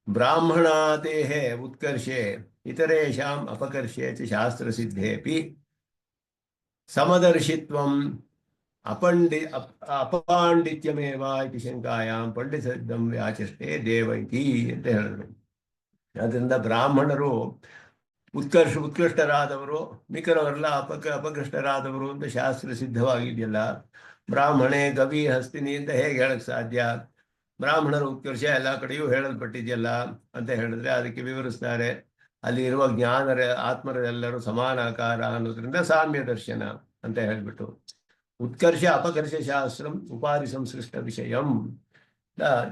ಬ್ರಾಹ್ಮಣಾದೇಹ ಉತ್ಕರ್ಷೆ ಇತರೇಷಾಂ ಅಪಕರ್ಷೆ ಚ ಶಾಸ್ತ್ರಸಿದ್ಧೇಪಿ ಸಮದರ್ಶಿತ್ವಂ ಅಪಾಂಡಿತ್ಯಮೇವ ಇತಿ ಶಂಕಾಯಾಂ ಪಂಡಿತಸಿದ್ಧಂ ವ್ಯಾಚಷ್ಟೇ ದೇವ ಇತಿ ಅಂತ ಹೇಳಿದ್ರು. ಅದರಿಂದ ಬ್ರಾಹ್ಮಣರು ಉತ್ಕೃಷ್ಟರಾದವರು, ಮಿಕ್ಕರವರೆಲ್ಲ ಅಪಕೃಷ್ಟರಾದವರು ಅಂತ ಶಾಸ್ತ್ರ ಸಿದ್ಧವಾಗಿದೆಯಲ್ಲ. ಬ್ರಾಹ್ಮಣೆ ಗವಿ ಹಸ್ತಿನಿ ಅಂತ ಹೇಗೆ ಹೇಳಕ್ ಸಾಧ್ಯ? ಬ್ರಾಹ್ಮಣರ ಉತ್ಕರ್ಷ ಎಲ್ಲ ಕಡೆಯೂ ಹೇಳಲ್ಪಟ್ಟಿದೆಯಲ್ಲ ಅಂತ ಹೇಳಿದ್ರೆ ಅದಕ್ಕೆ ವಿವರಿಸ್ತಾರೆ. ಅಲ್ಲಿ ಇರುವ ಜ್ಞಾನರ ಆತ್ಮರೆಲ್ಲರೂ ಸಮಾನಾಕಾರ ಅನ್ನೋದ್ರಿಂದ ಸಾಮ್ಯ ದರ್ಶನ ಅಂತ ಹೇಳ್ಬಿಟ್ಟು, ಉತ್ಕರ್ಷ ಅಪಕರ್ಷ ಶಾಸ್ತ್ರಂ ಉಪಾಧಿ ಸಂಸೃಷ್ಟ ವಿಷಯಂ.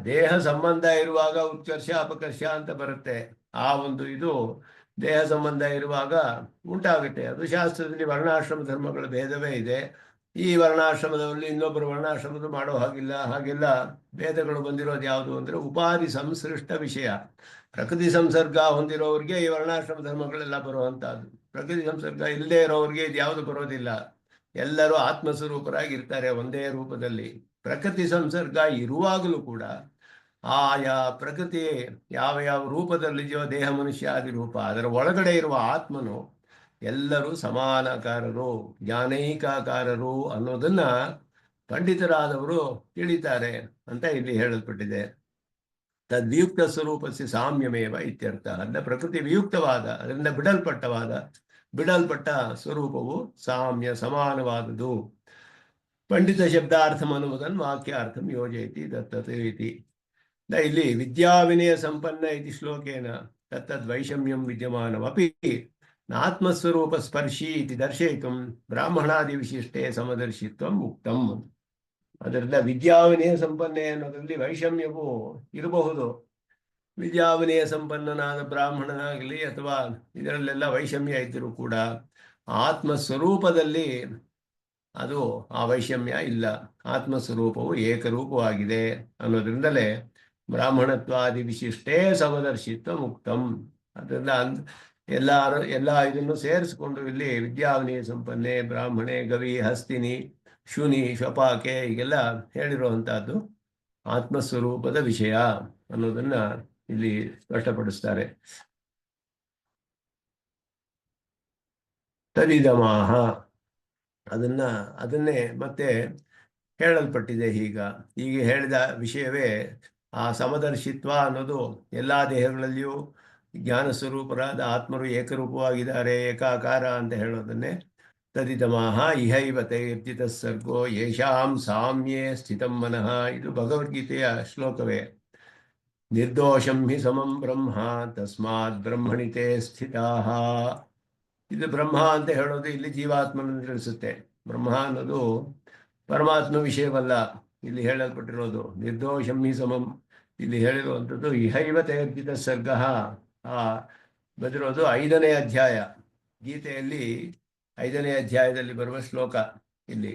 ದೇಹ ಸಂಬಂಧ ಇರುವಾಗ ಉತ್ಕರ್ಷ ಅಪಕರ್ಷ ಅಂತ ಬರುತ್ತೆ. ಆ ಒಂದು ಇದು ದೇಹ ಸಂಬಂಧ ಇರುವಾಗ ಉಂಟಾಗುತ್ತೆ. ಅದು ಶಾಸ್ತ್ರದಲ್ಲಿ ವರ್ಣಾಶ್ರಮ ಧರ್ಮಗಳ ಭೇದವೇ ಇದೆ. ಈ ವರ್ಣಾಶ್ರಮದಲ್ಲಿ ಇನ್ನೊಬ್ಬರು ವರ್ಣಾಶ್ರಮದ ಮಾಡೋ ಹಾಗೆಲ್ಲ ಭೇದಗಳು ಬಂದಿರೋದು ಯಾವುದು ಅಂದ್ರೆ ಉಪಾಧಿ ಸಂಸೃಷ್ಟ ವಿಷಯ. ಪ್ರಕೃತಿ ಸಂಸರ್ಗ ಹೊಂದಿರೋರಿಗೆ ಈ ವರ್ಣಾಶ್ರಮ ಧರ್ಮಗಳೆಲ್ಲ ಬರುವಂತಹದ್ದು. ಪ್ರಕೃತಿ ಸಂಸರ್ಗ ಇಲ್ಲದೆ ಇರೋರಿಗೆ ಇದು ಯಾವುದು ಬರೋದಿಲ್ಲ. ಎಲ್ಲರೂ ಆತ್ಮಸ್ವರೂಪರಾಗಿರ್ತಾರೆ ಒಂದೇ ರೂಪದಲ್ಲಿ. ಪ್ರಕೃತಿ ಸಂಸರ್ಗ ಇರುವಾಗಲೂ ಕೂಡ ಆಯಾ ಪ್ರಕೃತಿ ಯಾವ ಯಾವ ರೂಪದಲ್ಲಿದೆಯೋ, ದೇಹ ಮನುಷ್ಯ ಆದಿ ರೂಪ, ಅದರ ಒಳಗಡೆ ಇರುವ ಆತ್ಮನು ಎಲ್ಲರೂ ಸಮಾನಾಕಾರರು, ಜ್ಞಾನೈಕಾಕಾರರು ಅನ್ನೋದನ್ನ ಪಂಡಿತರಾದವರು ತಿಳಿತಾರೆ ಅಂತ ಇಲ್ಲಿ ಹೇಳಲ್ಪಟ್ಟಿದೆ. ತದ್ವಿಯುಕ್ತ ಸ್ವರೂಪಸ್ಯ ಸಾಮ್ಯಮೇವ ಇತ್ಯರ್ಥ. ಅಲ್ಲ, ಪ್ರಕೃತಿ ವಿಯುಕ್ತವಾದ, ಅದರಿಂದ ಬಿಡಲ್ಪಟ್ಟ ಸ್ವರೂಪವು ಸಾಮ್ಯ ಸಮಾನವಾದುದು. ಪಂಡಿತ ಶಬ್ದಾರ್ಥಂ ಅನ್ನುವುದನ್ನು ವಾಕ್ಯಾರ್ಥಂ ಯೋಜಯತಿ ದತ್ತತೆ ಇತಿ. ಇಲ್ಲಿ ವಿದ್ಯಾವಿನಯ ಸಂಪನ್ನ ಇತಿ ಶ್ಲೋಕೇನ ತತ್ತದ್ವೈಷಮ್ಯಂ ವಿದ್ಯಮಾನಮಪಿ ಆತ್ಮಸ್ವರೂಪ ಸ್ಪರ್ಶಿ ಇತಿ ದರ್ಶಯಿತು ಬ್ರಾಹ್ಮಣಾದಿ ವಿಶಿಷ್ಟೇ ಸಮದರ್ಶಿತ್ವಂ ಉಕ್ತಂ. ಅದರಿಂದ ವಿದ್ಯಾವಿನಯ ಸಂಪನ್ನೆ ಅನ್ನೋದ್ರಲ್ಲಿ ವೈಷಮ್ಯವು ಇರಬಹುದು. ವಿದ್ಯಾವಿನಯ ಸಂಪನ್ನನಾದ ಬ್ರಾಹ್ಮಣನಾಗಲಿ ಅಥವಾ ಇದರಲ್ಲೆಲ್ಲ ವೈಷಮ್ಯ ಇದ್ದರೂ ಕೂಡ ಆತ್ಮಸ್ವರೂಪದಲ್ಲಿ ಅದು ಆ ವೈಷಮ್ಯ ಇಲ್ಲ. ಆತ್ಮಸ್ವರೂಪವು ಏಕರೂಪವಾಗಿದೆ ಅನ್ನೋದ್ರಿಂದಲೇ ಬ್ರಾಹ್ಮಣತ್ವಾದಿ ವಿಶಿಷ್ಟೇ ಸಮದರ್ಶಿತ್ವ ಮುಕ್ತಂ. ಅದರಿಂದ ಎಲ್ಲ ಇದನ್ನು ಸೇರಿಸಿಕೊಂಡು ಇಲ್ಲಿ ವಿದ್ಯಾವಿನಯ ಸಂಪನ್ನೆ, ಬ್ರಾಹ್ಮಣೆ, ಗವಿ, ಹಸ್ತಿನಿ, ಶೂನಿ, ಶ್ವಪಾಕೆ ಹೀಗೆಲ್ಲ ಹೇಳಿರುವಂತಹದ್ದು ಆತ್ಮಸ್ವರೂಪದ ವಿಷಯ ಅನ್ನೋದನ್ನ ಇಲ್ಲಿ ಸ್ಪಷ್ಟಪಡಿಸ್ತಾರೆ. ತದಿದಮಾಹ, ಅದನ್ನೇ ಮತ್ತೆ ಹೇಳಲ್ಪಟ್ಟಿದೆ. ಹೀಗೆ ಹೇಳಿದ ವಿಷಯವೇ ಆ ಸಮದರ್ಶಿತ್ವ ಅನ್ನೋದು ಎಲ್ಲ ದೇಹಗಳಲ್ಲಿಯೂ ಜ್ಞಾನ ಸ್ವರೂಪರಾದ ಆತ್ಮರು ಏಕರೂಪವಾಗಿದ್ದಾರೆ, ಏಕಾಕಾರ ಅಂತ ಹೇಳೋದನ್ನೇ ತದಿತಮಾಹ ಇಹೈವ ತೈರ್ಜಿತ ಸರ್ಗೋ ಯೇಷಾಂ ಸಾಮ್ಯೇ ಸ್ಥಿತಂ ಮನಃ. ಇದು ಭಗವದ್ಗೀತೆಯ ಶ್ಲೋಕವೇ. ನಿರ್ದೋಷಂ ಹಿ ಸಮಂ ಬ್ರಹ್ಮ ತಸ್ಮಾತ್ ಬ್ರಹ್ಮಣಿ ತೇ ಸ್ಥಿತಾಃ. ಇದು ಬ್ರಹ್ಮ ಅಂತ ಹೇಳೋದು ಇಲ್ಲಿ ಜೀವಾತ್ಮನನ್ನು ತಿಳಿಸುತ್ತೆ. ಬ್ರಹ್ಮ ಅನ್ನೋದು ಪರಮಾತ್ಮ ವಿಷಯವಲ್ಲ ಇಲ್ಲಿ ಹೇಳಲ್ಪಟ್ಟಿರೋದು. ನಿರ್ದೋಷಂ ಹಿ ಸಮಂ ಇಲ್ಲಿ ಹೇಳಿರುವಂಥದ್ದು ಇಹೈವ ತೈರ್ಜಿತ ಸರ್ಗ. ಆ ಬಂದಿರೋದು 5ನೇ ಅಧ್ಯಾಯ, ಗೀತೆಯಲ್ಲಿ 5ನೇ ಅಧ್ಯಾಯದಲ್ಲಿ ಬರುವ ಶ್ಲೋಕ ಇಲ್ಲಿ.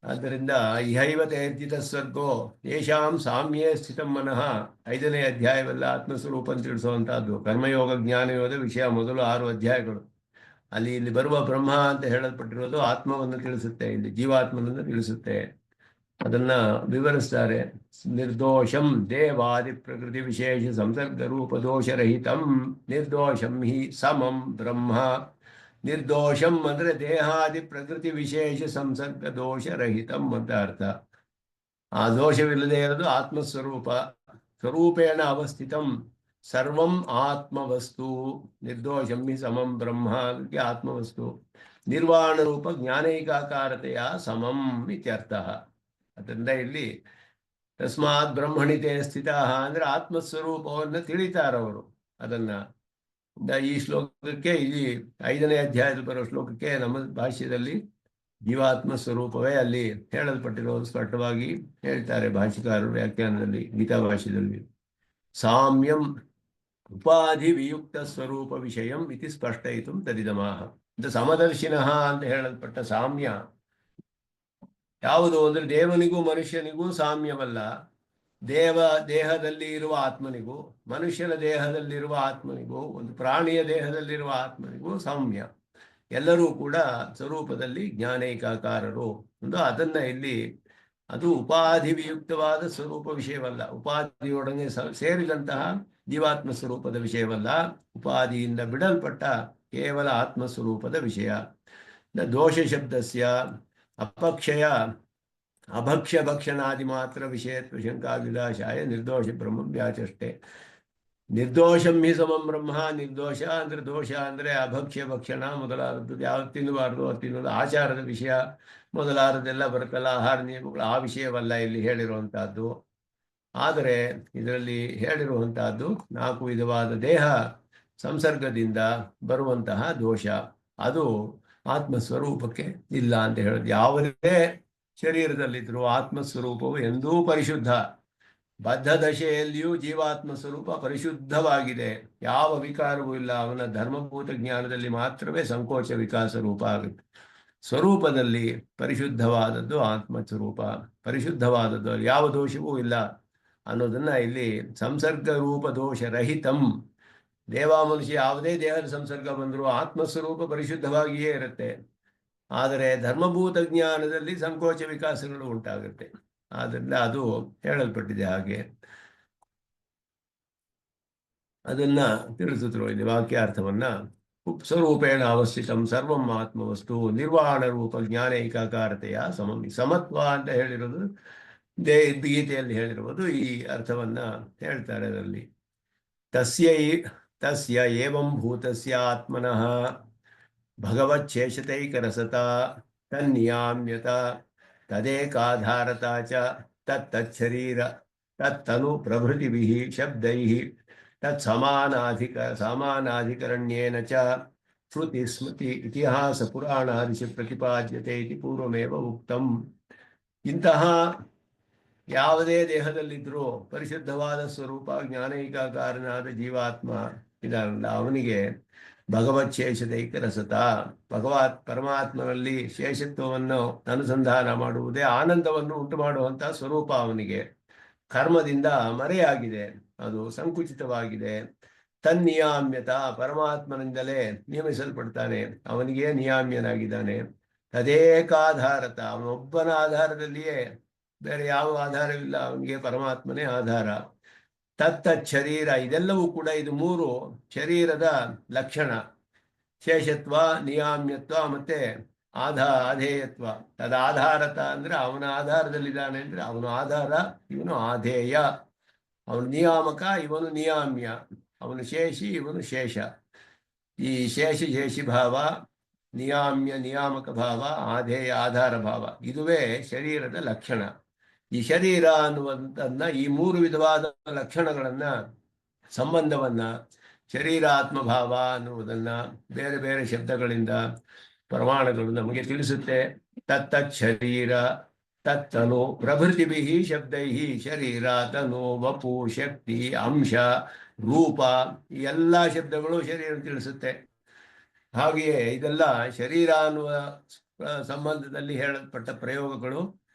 ಆದ್ದರಿಂದ ಇಹೈವ ತೈರ್ಜಿತ ಸರ್ಗೋ ಯೇಷಾಂ ಸಾಮ್ಯೇ ಸ್ಥಿತಂ ಮನಃ. 5ನೇ ಅಧ್ಯಾಯವೆಲ್ಲ ಆತ್ಮಸ್ವರೂಪ ತಿಳಿಸುವಂತಹದ್ದು. ಕರ್ಮಯೋಗ ಜ್ಞಾನಯೋಗ ವಿಷಯ ಮೊದಲು 6 ಅಧ್ಯಾಯಗಳು. ಇಲ್ಲಿ ಬರುವ ಬ್ರಹ್ಮ ಅಂತ ಹೇಳಲ್ಪಟ್ಟಿರೋದು ಆತ್ಮವನ್ನು ತಿಳಿಸುತ್ತೆ, ಇಲ್ಲಿ ಜೀವಾತ್ಮನನ್ನು ತಿಳಿಸುತ್ತೆ. ಅದನ್ನ ವಿವರಿಸ್ತಾರೆ. ನಿರ್ದೋಷಂ ದೇವಾದಿ ಪ್ರಕೃತಿ ವಿಶೇಷ ಸಂಸರ್ಗ ರೂಪ ದೋಷರಹಿತಂ ನಿರ್ದೋಷಂ ಹಿ ಸಮಂ ಬ್ರಹ್ಮ. ನಿರ್ದೋಷಂ ಅಂದ್ರೆ ದೇಹಾದಿ ಪ್ರಕೃತಿ ವಿಶೇಷ ಸಂಸರ್ಗ ದೋಷರಹಿತಂ ಅಂತ ಅರ್ಥ. ಆ ದೋಷವಿಲ್ಲದೆ ಇರೋದು ಆತ್ಮಸ್ವರೂಪ. ಸ್ವರೂಪೇಣ ಅವಸ್ಥಿತಂ ಸರ್ವಂ ಆತ್ಮವಸ್ತು. ನಿರ್ದೋಷಂ ಹಿ ಸಮಂ ಬ್ರಹ್ಮ ಆತ್ಮವಸ್ತು. ನಿರ್ವಾಣ ರೂಪ ಜ್ಞಾನೈಕಾಕಾರತೆಯ ಸಮಂ ಇತ್ಯರ್ಥ. ಅದರಿಂದ ಇಲ್ಲಿ ತಸ್ಮಾತ್ ಬ್ರಹ್ಮಣಿತೆ ಸ್ಥಿತ ಅಂದ್ರೆ ಆತ್ಮಸ್ವರೂಪವನ್ನು ತಿಳಿತಾರವರು. ಅದನ್ನ ಈ ಶ್ಲೋಕಕ್ಕೆ, ಇಲ್ಲಿ 5ನೇ ಅಧ್ಯಾಯದಲ್ಲಿ ಬರೋ ಶ್ಲೋಕಕ್ಕೆ ನಮ್ಮ ಭಾಷ್ಯದಲ್ಲಿ ಜೀವಾತ್ಮ ಸ್ವರೂಪವೇ ಅಲ್ಲಿ ಹೇಳಲ್ಪಟ್ಟಿರೋದು ಸ್ಪಷ್ಟವಾಗಿ ಹೇಳ್ತಾರೆ ಭಾಷ್ಯಕಾರರು ವ್ಯಾಖ್ಯಾನದಲ್ಲಿ, ಗೀತಾ ಭಾಷ್ಯದಲ್ಲಿ. ಸಾಮ್ಯಂ ಉಪಾಧಿ ವಿಯುಕ್ತ ಸ್ವರೂಪ ವಿಷಯಂ ಇತಿ ಸ್ಪಷ್ಟಯಿತು ತದಿದಮಾಹ. ಇದು ಸಮದರ್ಶಿನಃ ಅಂತ ಹೇಳಲ್ಪಟ್ಟ ಸಾಮ್ಯ ಯಾವುದು ಅಂದ್ರೆ ದೇವನಿಗೂ ಮನುಷ್ಯನಿಗೂ ಸಾಮ್ಯವಲ್ಲ. ದೇಹದಲ್ಲಿ ಇರುವ ಆತ್ಮನಿಗೂ, ಮನುಷ್ಯನ ದೇಹದಲ್ಲಿರುವ ಆತ್ಮನಿಗೂ, ಒಂದು ಪ್ರಾಣಿಯ ದೇಹದಲ್ಲಿರುವ ಆತ್ಮನಿಗೂ ಸಾಮ್ಯ. ಎಲ್ಲರೂ ಕೂಡ ಸ್ವರೂಪದಲ್ಲಿ ಜ್ಞಾನೈಕಾಕಾರರು. ಒಂದು ಅದನ್ನ ಇಲ್ಲಿ ಅದು ಉಪಾಧಿ ವಿಯುಕ್ತವಾದ ಸ್ವರೂಪ ವಿಷಯವಲ್ಲ, ಉಪಾಧಿಯೊಡನೆ ಸೇರಿದಂತಹ ಜೀವಾತ್ಮ ಸ್ವರೂಪದ ವಿಷಯವಲ್ಲ, ಉಪಾಧಿಯಿಂದ ಬಿಡಲ್ಪಟ್ಟ ಕೇವಲ ಆತ್ಮಸ್ವರೂಪದ ವಿಷಯ. ದೋಷ ಶಬ್ದಸ್ಯ ಅಪಕ್ಷಯ ಅಭಕ್ಷ್ಯ ಭಕ್ಷಣಾದಿ ಮಾತ್ರ ವಿಷಯತ್ವ ಶಂಕಾ ವಿಲಾಶಾಯ ನಿರ್ದೋಷ ಬ್ರಹ್ಮ ವ್ಯಾಚಷ್ಟೆ. ನಿರ್ದೋಷಂ ಹಿ ಸಮಂ ಬ್ರಹ್ಮ. ನಿರ್ದೋಷ ಅಂದ್ರೆ, ದೋಷ ಅಂದ್ರೆ ಅಭಕ್ಷ್ಯ ಭಕ್ಷಣ ಮೊದಲಾದದ್ದು. ಯಾವ್ದು ತಿನ್ನಬಾರ್ದು ಅದು ತಿನ್ನೋದು, ಆಚಾರದ ವಿಷಯ ಮೊದಲಾದದೆಲ್ಲ ಬರುತ್ತಲ್ಲ, ಆಹಾರ ನಿಯಮಗಳು, ಆ ವಿಷಯವಲ್ಲ ಇಲ್ಲಿ ಹೇಳಿರುವಂತಹದ್ದು. ಆದರೆ ಇದರಲ್ಲಿ ಹೇಳಿರುವಂತಹದ್ದು 4 ವಿಧವಾದ ದೇಹ ಸಂಸರ್ಗದಿಂದ ಬರುವಂತಹ ದೋಷ. ಅದು ಆತ್ಮಸ್ವರೂಪಕ್ಕೆ ಇಲ್ಲ ಅಂತ ಹೇಳೋದು. ಯಾವುದೇ ಶರೀರದಲ್ಲಿದ್ದರೂ ಆತ್ಮಸ್ವರೂಪವು ಎಂದೂ ಪರಿಶುದ್ಧ. ಬದ್ಧ ದಶೆಯಲ್ಲಿಯೂ ಜೀವಾತ್ಮ ಸ್ವರೂಪ ಪರಿಶುದ್ಧವಾಗಿದೆ, ಯಾವ ವಿಕಾರವೂ ಇಲ್ಲ. ಅವನ ಧರ್ಮಭೂತ ಜ್ಞಾನದಲ್ಲಿ ಮಾತ್ರವೇ ಸಂಕೋಚ ವಿಕಾಸ ರೂಪ ಆಗುತ್ತೆ. ಸ್ವರೂಪದಲ್ಲಿ ಪರಿಶುದ್ಧವಾದದ್ದು ಆತ್ಮ ಸ್ವರೂಪ, ಪರಿಶುದ್ಧವಾದದ್ದು, ಯಾವ ದೋಷವೂ ಇಲ್ಲ ಅನ್ನೋದನ್ನ ಇಲ್ಲಿ ಸಂಸರ್ಗ ರೂಪ ದೋಷ ರಹಿತಂ. ದೇವ ಮನುಷ್ಯ ಯಾವುದೇ ದೇಹದ ಸಂಸರ್ಗ ಬಂದರೂ ಆತ್ಮಸ್ವರೂಪ ಪರಿಶುದ್ಧವಾಗಿಯೇ ಇರುತ್ತೆ. ಆದರೆ ಧರ್ಮಭೂತ ಜ್ಞಾನದಲ್ಲಿ ಸಂಕೋಚ ವಿಕಾಸಗಳು ಉಂಟಾಗುತ್ತೆ. ಆದ್ದರಿಂದ ಅದು ಹೇಳಲ್ಪಟ್ಟಿದೆ. ಹಾಗೆ ಅದನ್ನ ತಿಳಿಸಿದ್ರು ಇಲ್ಲಿ ವಾಕ್ಯಾರ್ಥವನ್ನ. ಸ್ವರೂಪೇಣ ಅವಸ್ಥಿತಂ ಸರ್ವಂ ಆತ್ಮವಸ್ತು ನಿರ್ವಾಣ ರೂಪ ಜ್ಞಾನೈಕಾಕಾರತೆಯ ಸಮಂ. ಸಮತ್ವ ಅಂತ ಹೇಳಿರೋದು ಗೀತೆಯಲ್ಲಿ ಹೇಳಿರುವುದು ಈ ಅರ್ಥವನ್ನ ಹೇಳ್ತಾರೆ ಅದರಲ್ಲಿ. ತಸ್ಯ ಏವಂ ಭೂತಸ್ಯ ಆತ್ಮನಃ ಭಗವಚ್ಛೇಷತೈಕರಸತ ತನ್ನಿಯಾಮ್ಯತ ತದೇಕಾಧಾರತ ಚ ತತ್ತಚ್ಛರೀರ ತತ್ತನು ಪ್ರಭೃತಿಭಿಃ ಶಬ್ದೈಃ ಸಮಾನಾಧಿಕರಣ್ಯೇನ ಚ ಶ್ರುತಿ ಸ್ಮೃತಿ ಇತಿಹಾಸ ಪುರಾಣಾದಿಷು ಪ್ರತಿಪಾದ್ಯತೆ ಇತಿ ಪೂರ್ವಮೇವ ಉಕ್ತಂ. ಇಂತಹ ಯಾವುದೇ ದೇಹದಲ್ಲಿದ್ದರೂ ಪರಿಶುದ್ಧವಾದ ಸ್ವರೂಪ ಜ್ಞಾನೈಕಾಕಾರನಾದ ಜೀವಾತ್ಮ ಇದಾನಲ್ಲ, ಅವನಿಗೆ ಭಗವತ್ ಶೇಷದೈಕ ರಸತ, ಪರಮಾತ್ಮನಲ್ಲಿ ಶೇಷತ್ವವನ್ನು ಅನುಸಂಧಾನ ಮಾಡುವುದೇ ಆನಂದವನ್ನು ಉಂಟು ಮಾಡುವಂತಹ ಸ್ವರೂಪ ಅವನಿಗೆ. ಕರ್ಮದಿಂದ ಮರೆಯಾಗಿದೆ, ಅದು ಸಂಕುಚಿತವಾಗಿದೆ. ತನ್ನಿಯಾಮ್ಯತ, ಪರಮಾತ್ಮನಿಂದಲೇ ನಿಯಮಿಸಲ್ಪಡ್ತಾನೆ, ಅವನಿಗೆ ನಿಯಾಮ್ಯನಾಗಿದ್ದಾನೆ. ತದೇಕಾಧಾರತ, ಅವನೊಬ್ಬನ ಆಧಾರದಲ್ಲಿಯೇ, ಬೇರೆ ಯಾವ ಆಧಾರವಿಲ್ಲ, ಅವನಿಗೆ ಪರಮಾತ್ಮನೇ ಆಧಾರ. ತತ್ತಚ್ಛರೀರ, ಇದೆಲ್ಲವೂ ಕೂಡ ಇದು 3 ಶರೀರದ ಲಕ್ಷಣ: ಶೇಷತ್ವ, ನಿಯಾಮ್ಯತ್ವ ಮತ್ತೆ ಆಧೇಯತ್ವ. ತದಾಧಾರತ ಅಂದ್ರೆ ಅವನ ಆಧಾರದಲ್ಲಿದ್ದಾನೆ ಅಂದ್ರೆ ಅವನು ಆಧಾರ, ಇವನು ಆಧೇಯ. ಅವನು ನಿಯಾಮಕ, ಇವನು ನಿಯಾಮ್ಯ. ಅವನು ಶೇಷಿ, ಇವನು ಶೇಷ. ಈ ಶೇಷಿ ಭಾವ ನಿಯಾಮ್ಯ ನಿಯಾಮಕ ಭಾವ, ಆಧೇಯ ಆಧಾರ ಭಾವ. ಇದುವೇ ಶರೀರದ ಲಕ್ಷಣ. ಈ ಶರೀರ ಅನ್ನುವಂಥದ್ದನ್ನ, ಈ ಮೂರು ವಿಧವಾದ ಲಕ್ಷಣಗಳನ್ನ, ಸಂಬಂಧವನ್ನ, ಶರೀರ ಆತ್ಮಭಾವ ಅನ್ನುವುದನ್ನ ಬೇರೆ ಬೇರೆ ಶಬ್ದಗಳಿಂದ, ಪ್ರಮಾಣಗಳು ನಮಗೆ ತಿಳಿಸುತ್ತೆ. ತತ್ತತ್ ಶರೀರ ತತ್ತನು ಪ್ರಭೃತಿಭಿ ಶಬ್ದೈ ಶರೀರ, ತನು, ವಪು, ಶಕ್ತಿ, ಅಂಶ, ರೂಪ, ಈ ಎಲ್ಲ ಶಬ್ದಗಳು ಶರೀರ ತಿಳಿಸುತ್ತೆ. ಹಾಗೆಯೇ ಇದೆಲ್ಲ ಶರೀರ ಅನ್ನುವ ಸಂಬಂಧದಲ್ಲಿ ಹೇಳಲ್ಪಟ್ಟ ಪ್ರಯೋಗಗಳು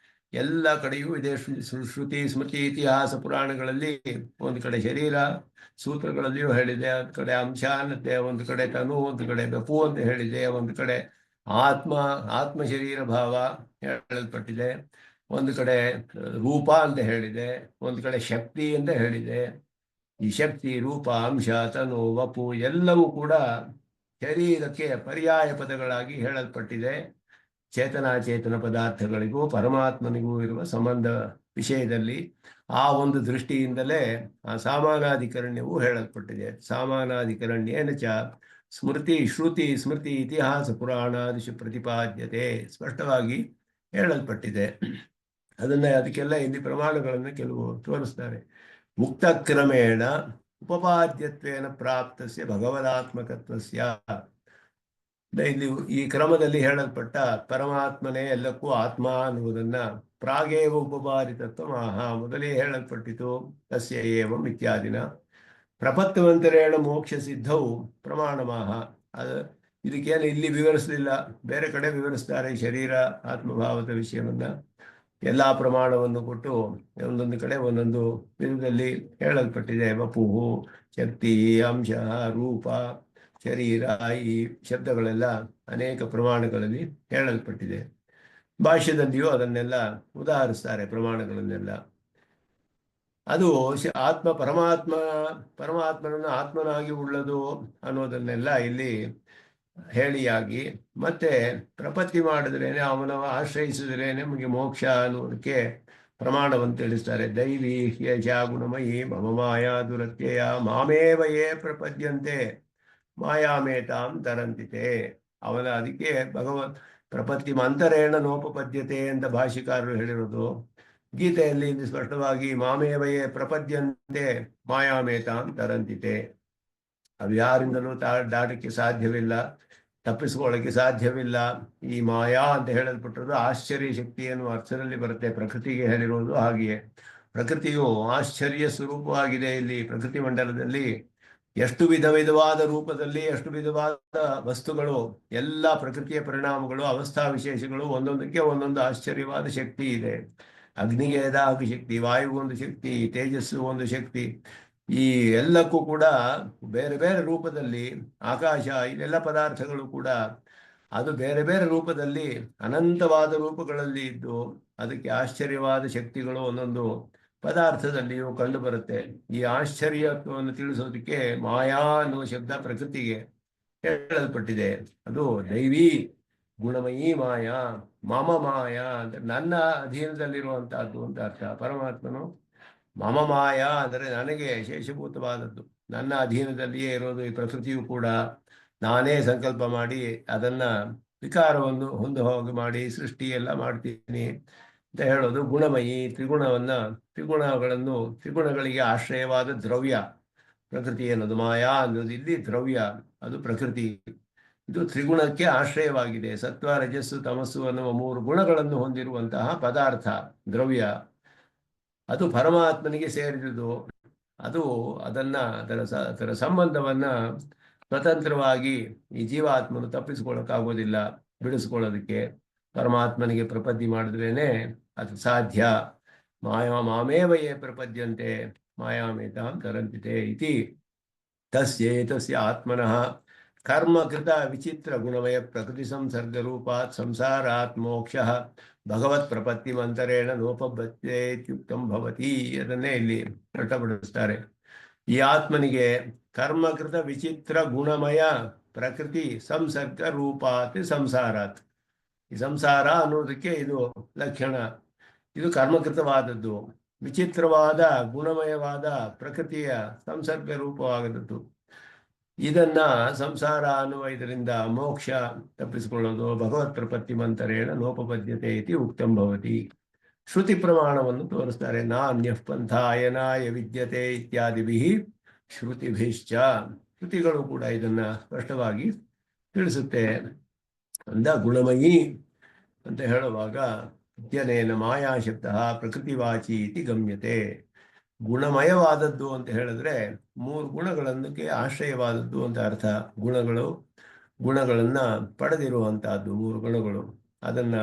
ಎಲ್ಲ ಕಡೆಯೂ ಇದೆ. ಶ್ರುತಿ, ಸ್ಮೃತಿ, ಇತಿಹಾಸ, ಪುರಾಣಗಳಲ್ಲಿ ಒಂದು ಕಡೆ ಶರೀರ, ಸೂತ್ರಗಳಲ್ಲಿಯೂ ಹೇಳಿದೆ. ಒಂದು ಕಡೆ ಅಂಶ ಅನ್ನತ್ತೆ, ಒಂದು ಕಡೆ ತನು, ಒಂದು ಕಡೆ ವಪು ಅಂತ ಹೇಳಿದೆ, ಒಂದು ಕಡೆ ಆತ್ಮ ಶರೀರ ಭಾವ ಹೇಳಲ್ಪಟ್ಟಿದೆ, ಒಂದು ಕಡೆ ರೂಪ ಅಂತ ಹೇಳಿದೆ, ಒಂದು ಕಡೆ ಶಕ್ತಿ ಅಂತ ಹೇಳಿದೆ. ಈ ಶಕ್ತಿ, ರೂಪ, ಅಂಶ, ತನು, ವಪು ಎಲ್ಲವೂ ಕೂಡ ಶರೀರಕ್ಕೆ ಪರ್ಯಾಯ ಪದಗಳಾಗಿ ಹೇಳಲ್ಪಟ್ಟಿದೆ. ಚೇತನಾಚೇತನ ಪದಾರ್ಥಗಳಿಗೂ ಪರಮಾತ್ಮನಿಗೂ ಇರುವ ಸಂಬಂಧ ವಿಷಯದಲ್ಲಿ ಆ ಒಂದು ದೃಷ್ಟಿಯಿಂದಲೇ ಆ ಸಾಮಾನಾಧಿಕರಣ್ಯವು ಹೇಳಲ್ಪಟ್ಟಿದೆ. ಸಾಮಾನಾಧಿಕರಣ್ಯೇನ ಚ ಸ್ಮೃತಿ, ಶ್ರುತಿ, ಸ್ಮೃತಿ, ಇತಿಹಾಸ, ಪುರಾಣಾದಿಶು ಪ್ರತಿಪಾದ್ಯತೆ ಸ್ಪಷ್ಟವಾಗಿ ಹೇಳಲ್ಪಟ್ಟಿದೆ. ಅದಕ್ಕೆಲ್ಲ ಇಲ್ಲಿ ಪ್ರಮಾಣಗಳನ್ನು ಕೆಲವು ತೋರಿಸ್ತಾರೆ. ಮುಕ್ತ ಕ್ರಮೇಣ ಉಪಪಾದ್ಯತ್ವೇನ ಪ್ರಾಪ್ತಸ್ಯ ಭಗವದಾತ್ಮಕತ್ವಸ್ಯ. ಇಲ್ಲಿ ಈ ಕ್ರಮದಲ್ಲಿ ಹೇಳಲ್ಪಟ್ಟ ಪರಮಾತ್ಮನೇ ಎಲ್ಲಕ್ಕೂ ಆತ್ಮ ಅನ್ನುವುದನ್ನ ಪ್ರಾಗೇವ ಉಪಪಾದಿತತ್ವ ಮೊದಲೇ ಹೇಳಲ್ಪಟ್ಟಿತು. ತಸ್ಯ ಏವಂ ಇತ್ಯಾದಿನ ಪ್ರಪತ್ತವಂತರೇಣ ಮೋಕ್ಷ ಸಿದ್ಧವು ಪ್ರಮಾಣಮಾಹ. ಇದಕ್ಕೇನು ಇಲ್ಲಿ ವಿವರಿಸಲಿಲ್ಲ, ಬೇರೆ ಕಡೆ ವಿವರಿಸ್ತಾರೆ ಶರೀರ ಆತ್ಮಭಾವದ ವಿಷಯವನ್ನ. ಎಲ್ಲ ಪ್ರಮಾಣವನ್ನು ಕೊಟ್ಟು ಒಂದೊಂದು ಕಡೆ ಒಂದೊಂದು ವಿಧದಲ್ಲಿ ಹೇಳಲ್ಪಟ್ಟಿದೆ. ವಪುಹು, ಶಕ್ತಿ, ಅಂಶ, ರೂಪ, ಶರೀರ, ಈ ಶಬ್ದಗಳೆಲ್ಲ ಅನೇಕ ಪ್ರಮಾಣಗಳಲ್ಲಿ ಹೇಳಲ್ಪಟ್ಟಿದೆ. ಭಾಷ್ಯದಲ್ಲಿಯೂ ಅದನ್ನೆಲ್ಲ ಉದಾಹರಿಸ್ತಾರೆ, ಪ್ರಮಾಣಗಳನ್ನೆಲ್ಲ. ಅದು ಪರಮಾತ್ಮನನ್ನು ಆತ್ಮನಾಗಿ ಉಳ್ಳದು ಅನ್ನೋದನ್ನೆಲ್ಲ ಇಲ್ಲಿ ಹೇಳಿಯಾಗಿ, ಮತ್ತೆ ಪ್ರಪತ್ತಿ ಮಾಡಿದ್ರೇನೆ, ಅವನ ಆಶ್ರಯಿಸಿದ್ರೇನೆ ನಮಗೆ ಮೋಕ್ಷ ಅನ್ನೋದಕ್ಕೆ ಪ್ರಮಾಣವನ್ನು ತಿಳಿಸ್ತಾರೆ. ದೈವಿ ಯಶ ಗುಣಮಯಿ ಮಮ ಮಾಯಾ ದುರತ್ಯಯ ಮಾಮೇವಯೇ ಪ್ರಪದ್ಯಂತೆ ಮಾಯಾಮೇತಾಂ ತರಂತಿತೆ. ಅವನ ಅದಕ್ಕೆ ಪ್ರಪತ್ತಿ ಮಂತರೇಣ ನೋಪಪದ್ಯತೆ ಅಂತ ಭಾಷಿಕಾರರು ಹೇಳಿರೋದು. ಗೀತೆಯಲ್ಲಿ ಸ್ಪಷ್ಟವಾಗಿ ಮಾಮೇವಯೇ ಪ್ರಪದ್ಯಂತೆ ಮಾಯಾಮೇತಾಂ ತರಂತಿತೆ. ಅವು ಯಾರಿಂದಲೂ ದಾಟಕ್ಕೆ ಸಾಧ್ಯವಿಲ್ಲ, ತಪ್ಪಿಸ್ಕೊಳ್ಳೋಕ್ಕೆ ಸಾಧ್ಯವಿಲ್ಲ. ಈ ಮಾಯಾ ಅಂತ ಹೇಳಲ್ಪಟ್ಟಿರೋದು ಆಶ್ಚರ್ಯ ಶಕ್ತಿ ಎನ್ನುವ ಅರ್ಥದಲ್ಲಿ ಬರುತ್ತೆ. ಪ್ರಕೃತಿಗೆ ಹೇಳಿರೋದು ಹಾಗೆಯೇ. ಪ್ರಕೃತಿಯು ಆಶ್ಚರ್ಯ ಸ್ವರೂಪವಾಗಿದೆ. ಇಲ್ಲಿ ಪ್ರಕೃತಿ ಮಂಡಲದಲ್ಲಿ ಎಷ್ಟು ವಿಧವಾದ ರೂಪದಲ್ಲಿ, ಎಷ್ಟು ವಿಧವಾದ ವಸ್ತುಗಳು, ಎಲ್ಲ ಪ್ರಕೃತಿಯ ಪರಿಣಾಮಗಳು, ಅವಸ್ಥಾ ವಿಶೇಷಗಳು, ಒಂದೊಂದಕ್ಕೆ ಒಂದೊಂದು ಆಶ್ಚರ್ಯವಾದ ಶಕ್ತಿ ಇದೆ. ಅಗ್ನಿಗೆ ದಾಹಕ ಶಕ್ತಿ, ವಾಯುಗೊಂದು ಶಕ್ತಿ, ತೇಜಸ್ಸು ಒಂದು ಶಕ್ತಿ. ಈ ಎಲ್ಲಕ್ಕೂ ಕೂಡ ಬೇರೆ ಬೇರೆ ರೂಪದಲ್ಲಿ, ಆಕಾಶ, ಇದೆಲ್ಲ ಪದಾರ್ಥಗಳು ಕೂಡ ಅದು ಬೇರೆ ಬೇರೆ ರೂಪದಲ್ಲಿ, ಅನಂತವಾದ ರೂಪಗಳಲ್ಲಿ ಇದ್ದು ಅದಕ್ಕೆ ಆಶ್ಚರ್ಯವಾದ ಶಕ್ತಿಗಳು ಒಂದೊಂದು ಪದಾರ್ಥದಲ್ಲಿಯೂ ಕಂಡು ಬರುತ್ತೆ. ಈ ಆಶ್ಚರ್ಯತ್ವವನ್ನು ತಿಳಿಸೋದಕ್ಕೆ ಮಾಯಾ ಅನ್ನುವ ಶಬ್ದ ಪ್ರಕೃತಿಗೆ ಹೇಳಲ್ಪಟ್ಟಿದೆ. ಅದು ದೈವಿ ಗುಣಮಯೀ ಮಾಯಾ, ಮಮ ಮಾಯಾ ಅಂದ್ರೆ ನನ್ನ ಅಧೀನದಲ್ಲಿರುವಂತಹದ್ದು ಅಂತ ಅರ್ಥ. ಪರಮಾತ್ಮನು ಮಮ ಮಾಯಾ ಅಂದರೆ ನನಗೆ ಶೇಷಭೂತವಾದದ್ದು, ನನ್ನ ಅಧೀನದಲ್ಲಿಯೇ ಇರೋದು. ಈ ಪ್ರಕೃತಿಯು ಕೂಡ ನಾನೇ ಸಂಕಲ್ಪ ಮಾಡಿ ಅದನ್ನ ವಿಕಾರವನ್ನು ಹೊಂದಿ ಮಾಡಿ ಸೃಷ್ಟಿ ಎಲ್ಲ ಮಾಡ್ತೀನಿ ಅಂತ ಹೇಳೋದು. ಗುಣಮಯಿ, ತ್ರಿಗುಣಗಳಿಗೆ ಆಶ್ರಯವಾದ ದ್ರವ್ಯ ಪ್ರಕೃತಿ ಅನ್ನೋದು. ಮಾಯಾ ಅನ್ನೋದು ಇಲ್ಲಿ ದ್ರವ್ಯ, ಅದು ಪ್ರಕೃತಿ. ಇದು ತ್ರಿಗುಣಕ್ಕೆ ಆಶ್ರಯವಾಗಿದೆ. ಸತ್ವ, ರಜಸ್ಸು, ತಮಸ್ಸು ಅನ್ನುವ ಮೂರು ಗುಣಗಳನ್ನು ಹೊಂದಿರುವಂತಹ ಪದಾರ್ಥ ದ್ರವ್ಯ. ಅದು ಪರಮಾತ್ಮನಿಗೆ ಸೇರಿದುದು. ಅದರ ಸಂಬಂಧವನ್ನ ಸ್ವತಂತ್ರವಾಗಿ ಈ ಜೀವಾತ್ಮನು ತಪ್ಪಿಸ್ಕೊಳ್ಳೋಕ್ಕಾಗೋದಿಲ್ಲ, ಬಿಡಿಸ್ಕೊಳ್ಳೋದಕ್ಕೆ. ಪರಮಾತ್ಮನಿಗೆ ಪ್ರಪದ್ದಿ ಮಾಡಿದ್ರೇನೆ ಅದು ಸಾಧ್ಯ. ಮಾಮೇವಯೇ ಪ್ರಪದ್ಯಂತೆ ಮಾಯಾಮೇತಾಂ ತರಂತಿತೆ ಇತಿ ತಸ್ಯ ಆತ್ಮನಃ ಕರ್ಮಕೃತ ವಿಚಿತ್ರ ಗುಣಮಯ ಪ್ರಕೃತಿ ಸಂಸರ್ಗ ರೂಪಾತ್ ಸಂಸಾರಾತ್ ಮೋಕ್ಷ ಭಗವತ್ ಪ್ರಪತ್ತಿ ಮಂತರೇಣ ನೋಪಬತ್ಯೇತ್ಯುಕ್ತಂ ಭವತಿ. ಅದನ್ನೇ ಇಲ್ಲಿ ಪ್ರಕಟಪಡಿಸ್ತಾರೆ. ಈ ಆತ್ಮನಿಗೆ ಕರ್ಮಕೃತ ವಿಚಿತ್ರ ಗುಣಮಯ ಪ್ರಕೃತಿ ಸಂಸರ್ಗ ರೂಪಾತ್ ಸಂಸಾರಾತ್. ಈ ಸಂಸಾರ ಅನ್ನೋದಕ್ಕೆ ಇದು ಲಕ್ಷಣ. ಇದು ಕರ್ಮಕೃತವಾದದ್ದು, ವಿಚಿತ್ರವಾದ ಗುಣಮಯವಾದ ಪ್ರಕೃತಿಯ ಸಂಸರ್ಗ ರೂಪವಾದದ್ದು. ಇದನ್ನ ಸಂಸಾರ ಅನ್ನುವ ಇದರಿಂದ ಮೋಕ್ಷ ತಪ್ಪಿಸಿಕೊಳ್ಳೋದು ಭಗವತ್ ಪ್ರಪತ್ತಿ ಮಂತರೇಣ ನೋಪಪದ್ಯತೆ ಇತಿ ಉಕ್ತಂ ಭವತಿ. ಶ್ರುತಿ ಪ್ರಮಾಣವನ್ನು ತೋರಿಸ್ತಾರೆ. ನಾನ್ಯಃ ಪಂಥ ಅಯನಾಯ ವಿದ್ಯತೆ ಇತ್ಯಾದಿಭಿ ಶ್ರುತಿಭಿಶ್ಚ. ಶ್ರುತಿಗಳು ಕೂಡ ಇದನ್ನ ಸ್ಪಷ್ಟವಾಗಿ ತಿಳಿಸುತ್ತೆ. ಅಂದ ಗುಣಮಯಿ ಅಂತ ಹೇಳುವಾಗ ಇತ್ಯನೇನ ಮಾಯಾಶಬ್ದ ಪ್ರಕೃತಿವಾಚಿ ಇತಿ ಗಮ್ಯತೆ. ಗುಣಮಯವಾದದ್ದು ಅಂತ ಹೇಳಿದ್ರೆ 3 ಗುಣಗಳನ್ನಕ್ಕೆ ಆಶ್ರಯವಾದದ್ದು ಅಂತ ಅರ್ಥ. ಗುಣಗಳನ್ನ ಪಡೆದಿರುವಂತಹದ್ದು 3 ಗುಣಗಳು. ಅದನ್ನ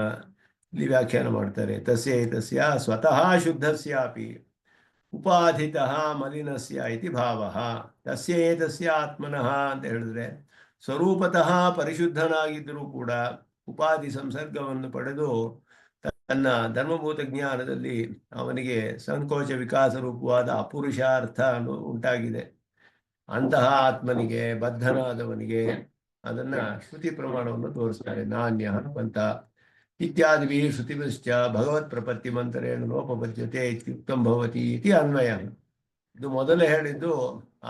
ಇಲ್ಲಿ ವ್ಯಾಖ್ಯಾನ ಮಾಡ್ತಾರೆ. ತಸ್ಯ ಸ್ವತಃ ಶುದ್ಧಸ್ಯಾಪಿ ಉಪಾಧಿತಃ ಮಲಿನಸ್ಯ ಇತಿ ಭಾವಃ. ತಸ್ಯ ಆತ್ಮನಃ ಅಂತ ಹೇಳಿದ್ರೆ ಸ್ವರೂಪತಃ ಪರಿಶುದ್ಧನಾಗಿದ್ದರೂ ಕೂಡ ಉಪಾಧಿ ಸಂಸರ್ಗವನ್ನು ಪಡೆದು ತನ್ನ ಧರ್ಮಭೂತ ಜ್ಞಾನದಲ್ಲಿ ಅವನಿಗೆ ಸಂಕೋಚ ವಿಕಾಸ ರೂಪವಾದ ಅಪುರುಷಾರ್ಥ ಉಂಟಾಗಿದೆ. ಅಂತಹ ಆತ್ಮನಿಗೆ, ಬದ್ಧನಾದವನಿಗೆ ಅದನ್ನ ಶ್ರುತಿ ಪ್ರಮಾಣವನ್ನು ತೋರಿಸ್ತಾರೆ. ನಾಣ್ಯ ಪಂಥ ಇತ್ಯಾದಿ ಶ್ರುತಿಶ್ಚ ಭಗವತ್ ಪ್ರಪತ್ತಿ ಮಂತರೇಣ ನೋಪಪದ್ಯತೆ ಇತ್ಯುಕ್ತಂ ಭವತಿ ಇತಿ ಅನ್ವಯ. ಇದು ಮೊದಲೇ ಹೇಳಿದ್ದು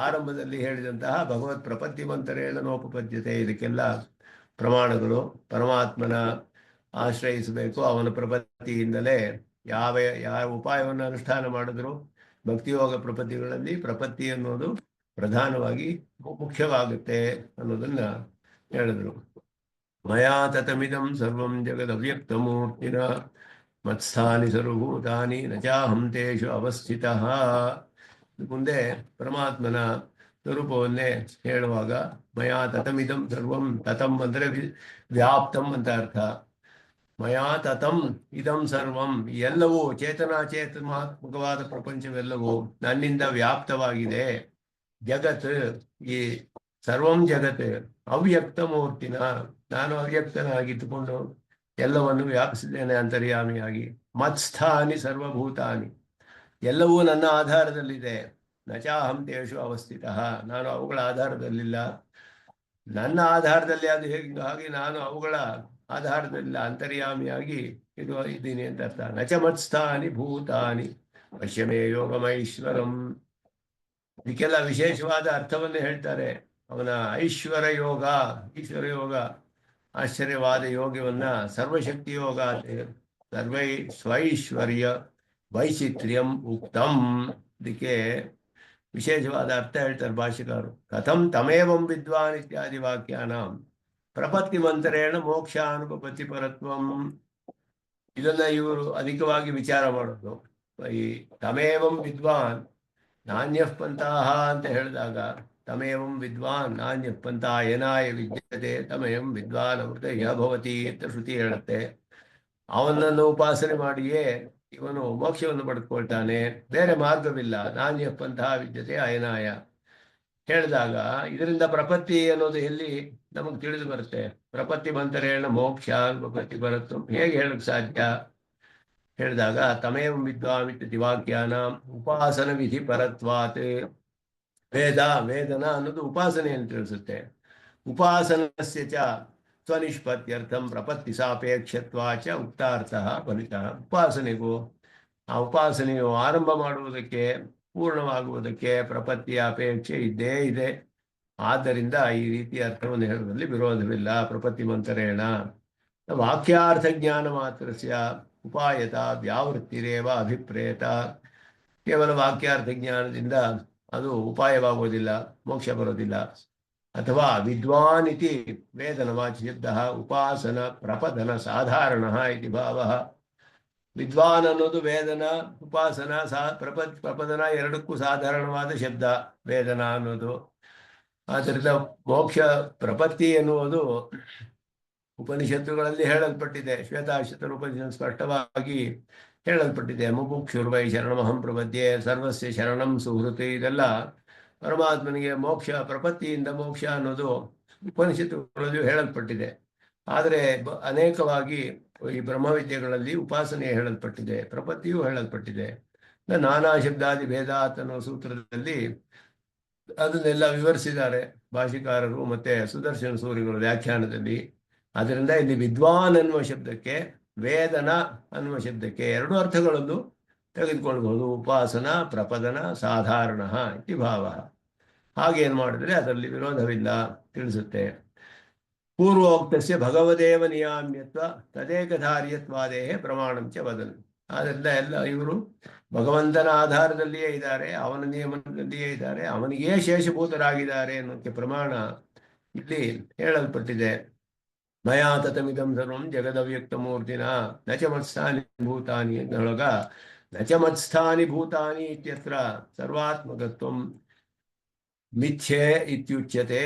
ಆರಂಭದಲ್ಲಿ ಹೇಳಿದಂತಹ ಭಗವತ್ ಪ್ರಪತ್ತಿ ಮಂತರೇಣ ನೋಪಪದ್ಯತೆ. ಇದಕ್ಕೆಲ್ಲ ಪ್ರಮಾಣಗಳು ಪರಮಾತ್ಮನ ಆಶ್ರಯಿಸಬೇಕು. ಅವನ ಪ್ರಪತ್ತಿಯಿಂದಲೇ ಯಾವ ಉಪಾಯವನ್ನು ಅನುಷ್ಠಾನ ಮಾಡಿದ್ರು ಭಕ್ತಿಯೋಗ ಪ್ರಪತ್ತಿಗಳಲ್ಲಿ ಪ್ರಪತ್ತಿ ಅನ್ನೋದು ಪ್ರಧಾನವಾಗಿ ಮುಖ್ಯವಾಗುತ್ತೆ ಅನ್ನೋದನ್ನ ಹೇಳಿದ್ರು. ಮಯಾ ತತಮಿದಂ ಸರ್ವಂ ಜಗದವ್ಯಕ್ತಮೂರ್ತಿನ ಮತ್ಸ್ಥಾನಿ ಸರ್ವಭೂತಾನಿ ನ ಚಾಹಂ ತೇಷು ಅವಸ್ಥಿತಃ. ಮುಂದೆ ಪರಮಾತ್ಮನ ಸ್ವರೂಪವನ್ನೇ ಹೇಳುವಾಗ ಮಯಾ ತತಮಿದಂ ಸರ್ವಂ, ತತಂ ಅಂದರೆ ವ್ಯಾಪ್ತಂ ಅಂತ ಅರ್ಥ. ಮಯಾ ತತಂ ಇದಂ ಸರ್ವಂ, ಎಲ್ಲವೂ ಚೇತನಾಚೇತನಾತ್ಮಕವಾದ ಪ್ರಪಂಚವೆಲ್ಲವೂ ನನ್ನಿಂದ ವ್ಯಾಪ್ತವಾಗಿದೆ. ಜಗತ್, ಈ ಸರ್ವಂ ಜಗತ್ ಅವ್ಯಕ್ತ ಮೂರ್ತಿನ, ನಾನು ಅವ್ಯಕ್ತನಾಗಿದ್ದುಕೊಂಡು ಎಲ್ಲವನ್ನು ವ್ಯಾಪಿಸಿದ್ದೇನೆ ಅಂತರ್ಯಾಮಿಯಾಗಿ. ಮತ್ಸ್ಥಾನಿ ಸರ್ವಭೂತಾನಿ, ಎಲ್ಲವೂ ನನ್ನ ಆಧಾರದಲ್ಲಿದೆ. ನಚಾಹಂ ತೇಷು ಅವಸ್ಥಿತ, ನಾನು ಅವುಗಳ ಆಧಾರದಲ್ಲಿಲ್ಲ. ನನ್ನ ಆಧಾರದಲ್ಲಿ ಅದು ಹಾಗೆ ನಾನು ಅವುಗಳ ಆಧಾರದಲ್ಲಿಲ್ಲ, ಅಂತರ್ಯಾಮಿಯಾಗಿ ಇದ್ದೀನಿ ಅಂತ ಅರ್ಥ. ನಚ ಮತ್ಸ್ಥಾನಿ ಭೂತಾನಿ ಪಶ್ಯಮೇ ಯೋಗಮೈಶ್ವರಂ. ಇದಕ್ಕೆಲ್ಲ ವಿಶೇಷವಾದ ಅರ್ಥವನ್ನೇ ಹೇಳ್ತಾರೆ. ಅವನ ಐಶ್ವರ ಯೋಗ, ಈಶ್ವರ ಯೋಗ, ಆಶ್ಚರ್ಯವಾದ ಯೋಗವನ್ನ ಸರ್ವಶಕ್ತಿ ಯೋಗ, ಸ್ವೈಶ್ವರ್ಯ ವೈಚಿತ್ರ್ಯಂ ಉಕ್ತಂ. ಇದಕ್ಕೆ ವಿಶೇಷವಾದ ಅರ್ಥ ಹೇಳ್ತಾರೆ ಭಾಷ್ಯಕಾರರು. ಕಥಂ ತಮೇವಂ ವಿದ್ವಾನ್ ಇತ್ಯಾದಿ ವಾಕ್ಯಾನಾಂ ಪ್ರಪತ್ತಿ ಮಂತರೇಣ ಮೋಕ್ಷಾನುಪಪತ್ತಿ ಪರತ್ವಂ. ಇದನ್ನ ಇವರು ಅಧಿಕವಾಗಿ ವಿಚಾರ ಮಾಡೋದು. ಈ ತಮೇವಂ ವಿದ್ವಾನ್ ನಾಣ್ಯಃ ಪಂಥಾಹ ಅಂತ ಹೇಳಿದಾಗ, ತಮೇವಂ ವಿದ್ವಾನ್ ನಾಣ್ಯಃ ಪಂಥ ಏನಾಯ ವಿದ್ಯತೆ ತಮೇವಂ ವಿದ್ವಾನ್ ಅಮೃತಯ್ಯ ಭವತಿ ಅಂತ ಶ್ರುತಿ ಹೇಳುತ್ತೆ. ಅವನನ್ನು ಉಪಾಸನೆ ಮಾಡಿಯೇ ಇವನು ಮೋಕ್ಷವನ್ನು ಪಡೆದುಕೊಳ್ತಾನೆ, ಬೇರೆ ಮಾರ್ಗವಿಲ್ಲ. ನಾಣ್ಯಃ ಪಂಥ ವಿದ್ಯತೆ ಅಯನಾಯ ಹೇಳಿದಾಗ ಇದರಿಂದ ಪ್ರಪತ್ತಿ ಅನ್ನೋದು ಎಲ್ಲಿ ನಮಗೆ ತಿಳಿದು ಬರುತ್ತೆ. ಪ್ರಪತ್ತಿ ಮಂತರೇಣ ಮೋಕ್ಷ ಪ್ರಪತ್ತಿ ಬರುತ್ತೆ ಹೇಗೆ ಹೇಳಕ್ ಸಾಧ್ಯ ಹೇಳಿದಾಗ, ತಮೇವ ವಿದ್ವಾಮಿತಿ ವಾಕ್ಯಾನ ಉಪಾಸನ ವಿಧಿ ಪರತ್ವಾತ್. ವೇದನ ಅನ್ನೋದು ಉಪಾಸನೆಯನ್ನು ತಿಳಿಸುತ್ತೆ. ಉಪಾಸನಸ್ಯ ಚ ಸ್ವನಿಷ್ಪತ್ಯರ್ಥಂ ಪ್ರಪತ್ತಿ ಸಾಪೇಕ್ಷತ್ವಾಚ ಉಕ್ತಾರ್ಥ ಫಲಿತ. ಉಪಾಸನೆಗೂ ಆ ಉಪಾಸನೆಯು ಆರಂಭ ಮಾಡುವುದಕ್ಕೆ, ಪೂರ್ಣವಾಗುವುದಕ್ಕೆ ಪ್ರಪತ್ತಿಯ ಅಪೇಕ್ಷೆ ಇದ್ದೇ ಇದೆ. ಆದ್ದರಿಂದ ಈ ರೀತಿಯ ಅರ್ಥವನ್ನು ಹೇಳುವುದರಲ್ಲಿ ವಿರೋಧವಿಲ್ಲ. ಪ್ರಪತ್ತಿ ಮಂತರೇಣ ವಾಕ್ಯಾರ್ಥ ಜ್ಞಾನ ಮಾತ್ರಸ್ಯ ಉಪಾಯತ ವ್ಯಾವೃತ್ತಿರೇವ ಅಭಿಪ್ರೇತ. ಕೇವಲ ವಾಕ್ಯಾರ್ಥ ಜ್ಞಾನದಿಂದ ಅದು ಉಪಾಯವಾಗುವುದಿಲ್ಲ, ಮೋಕ್ಷ ಬರೋದಿಲ್ಲ. ಅಥವಾ ವಿದ್ವಾನ್ ಇತಿ ವೇದನವಾಚಿ ಶಬ್ದ ಉಪಾಸನ ಪ್ರಪದನ ಸಾಧಾರಣ ಇತಿ ಭಾವ. ವಿದ್ವಾನ್ ಅನ್ನೋದು ವೇದನ, ಉಪಾಸನ, ಪ್ರಪದನ ಎರಡಕ್ಕೂ ಸಾಧಾರಣವಾದ ಶಬ್ದ ವೇದನ ಅನ್ನೋದು. ಆದ್ದರಿಂದ ಮೋಕ್ಷ ಪ್ರಪತ್ತಿ ಎನ್ನುವುದು ಉಪನಿಷತ್ತುಗಳಲ್ಲಿ ಹೇಳಲ್ಪಟ್ಟಿದೆ. ಶ್ವೇತಾಶ್ವತರ ಉಪನಿಷತ್ತು ಸ್ಪಷ್ಟವಾಗಿ ಹೇಳಲ್ಪಟ್ಟಿದೆ. ಮುಮುಕ್ಷುರ್ವೈ ಶರಣಮಹಂ ಪ್ರಪದ್ಯೆ ಸರ್ವಸ್ಯ ಶರಣಂ ಸುಹೃತಿ. ಇದೆಲ್ಲ ಪರಮಾತ್ಮನಿಗೆ ಮೋಕ್ಷ, ಪ್ರಪತ್ತಿಯಿಂದ ಮೋಕ್ಷ ಅನ್ನೋದು ಉಪನಿಷತ್ತುಗಳಲ್ಲಿ ಹೇಳಲ್ಪಟ್ಟಿದೆ. ಆದರೆ ಅನೇಕವಾಗಿ ಈ ಬ್ರಹ್ಮವಿದ್ಯೆಗಳಲ್ಲಿ ಉಪಾಸನೆ ಹೇಳಲ್ಪಟ್ಟಿದೆ, ಪ್ರಪತ್ತಿಯೂ ಹೇಳಲ್ಪಟ್ಟಿದೆ. ನಾನಾ ಶಬ್ದಾದಿ ಭೇದಾತ್ ಅನ್ನೋ ಸೂತ್ರದಲ್ಲಿ ಅದನ್ನೆಲ್ಲ ವಿವರಿಸಿದ್ದಾರೆ ಭಾಷಿಕಾರರು ಮತ್ತೆ ಸುದರ್ಶನ ಸೂರಿಗಳು ವ್ಯಾಖ್ಯಾನದಲ್ಲಿ. ಅದರಿಂದ ಇಲ್ಲಿ ವಿದ್ವಾನ್ ಅನ್ನುವ ಶಬ್ದಕ್ಕೆ, ವೇದನ ಅನ್ನುವ ಶಬ್ದಕ್ಕೆ ಎರಡು ಅರ್ಥಗಳನ್ನು ತೆಗೆದುಕೊಳ್ಬಹುದು. ಉಪಾಸನ ಪ್ರಪದನ ಸಾಧಾರಣ ಇತಿ ಭಾವ. ಹಾಗೇನು ಮಾಡಿದ್ರೆ ಅದರಲ್ಲಿ ವಿರೋಧವಿಲ್ಲ ತಿಳಿಸುತ್ತೆ. ಪೂರ್ವೋಕ್ತಸ್ಯ ಭಗವದೇವ ನಿಯಾಮ್ಯತ್ವ ತದೇಕಧಾರ್ಯತ್ವಾದೇ ಪ್ರಮಾಣಂಚ ವದನ್. ಆದ್ದರಿಂದ ಎಲ್ಲ ಇವರು ಭಗವಂತನ ಆಧಾರದಲ್ಲಿಯೇ ಇದ್ದಾರೆ, ಅವನ ನಿಯಮನದಲ್ಲಿಯೇ ಇದ್ದಾರೆ, ಅವನಿಗೇ ಶೇಷಭೂತರಾಗಿದ್ದಾರೆ ಅನ್ನೋಕ್ಕೆ ಪ್ರಮಾಣ ಇಲ್ಲಿ ಹೇಳಲ್ಪಟ್ಟಿದೆ. ಮಯಾ ತತಮಿದಂ ಸರ್ವಂ ಜಗದವ್ಯಕ್ತ ಮೂರ್ತಿನ ನ ಚ ಮತ್ಸ್ಥಾನಿ ಭೂತಾನಿ ಅನ್ನೊಳಗ ನ ಚ ಮತ್ಸ್ಥಾನಿ ಭೂತಾನಿ ಇತ್ಯತ್ರ ಸರ್ವಾತ್ಮಕತ್ವಂ ಮಿಥ್ಯೆ ಇತ್ಯುಚ್ಯತೆ.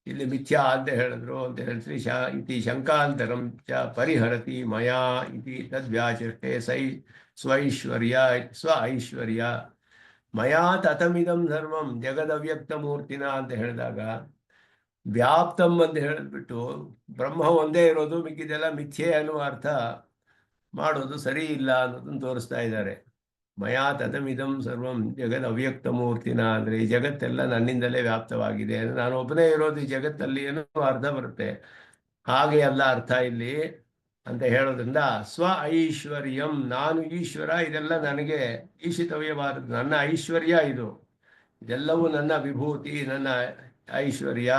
ಇಲ್ಲಿ ಮಿಥ್ಯಾ ಅಂತ ಹೇಳಿದ್ರು ಅಂತ ಹೇಳ್ತೀರಿ. ಇತಿ ಶಂಕಾಂತರಂ ಚ ಪರಿಹರತಿ ಮಯಾ ಇತಿ ತದ್ವ್ಯಾಚಷ್ಟೇ ಸ್ವೈಶ್ವರ್ಯ ಐಶ್ವರ್ಯ. ಮಯಾ ತತಮಿದಂ ಧರ್ಮಂ ಜಗದವ್ಯಕ್ತ ಮೂರ್ತಿನ ಅಂತ ಹೇಳಿದಾಗ ವ್ಯಾಪ್ತಂ ಅಂತ ಹೇಳಿದ್ಬಿಟ್ಟು ಬ್ರಹ್ಮ ಒಂದೇ ಇರೋದು, ಮಿಕ್ಕಿದೆಲ್ಲ ಮಿಥ್ಯೆ ಅನ್ನುವ ಅರ್ಥ ಮಾಡೋದು ಸರಿ ಇಲ್ಲ ಅನ್ನೋದನ್ನು ತೋರಿಸ್ತಾ ಇದ್ದಾರೆ. ಮಯಾ ತತಮಿದಂ ಸರ್ವಂ ಜಗದ್ ಅವ್ಯಕ್ತ ಮೂರ್ತಿನ ಅಂದರೆ ಈ ಜಗತ್ತೆಲ್ಲ ನನ್ನಿಂದಲೇ ವ್ಯಾಪ್ತವಾಗಿದೆ, ನಾನು ಒಬ್ಬನೇ ಇರೋದು ಈ ಜಗತ್ತಲ್ಲಿ ಏನೋ ಅರ್ಥ ಬರುತ್ತೆ. ಹಾಗೆ ಎಲ್ಲ ಅರ್ಥ ಇಲ್ಲಿ ಅಂತ ಹೇಳೋದ್ರಿಂದ ಸ್ವ ಐಶ್ವರ್ಯಂ, ನಾನು ಈಶ್ವರ, ಇದೆಲ್ಲ ನನಗೆ ಈಶಿತವ್ಯವಾದದ್ದು, ನನ್ನ ಐಶ್ವರ್ಯ ಇದು, ಇದೆಲ್ಲವೂ ನನ್ನ ವಿಭೂತಿ, ನನ್ನ ಐಶ್ವರ್ಯ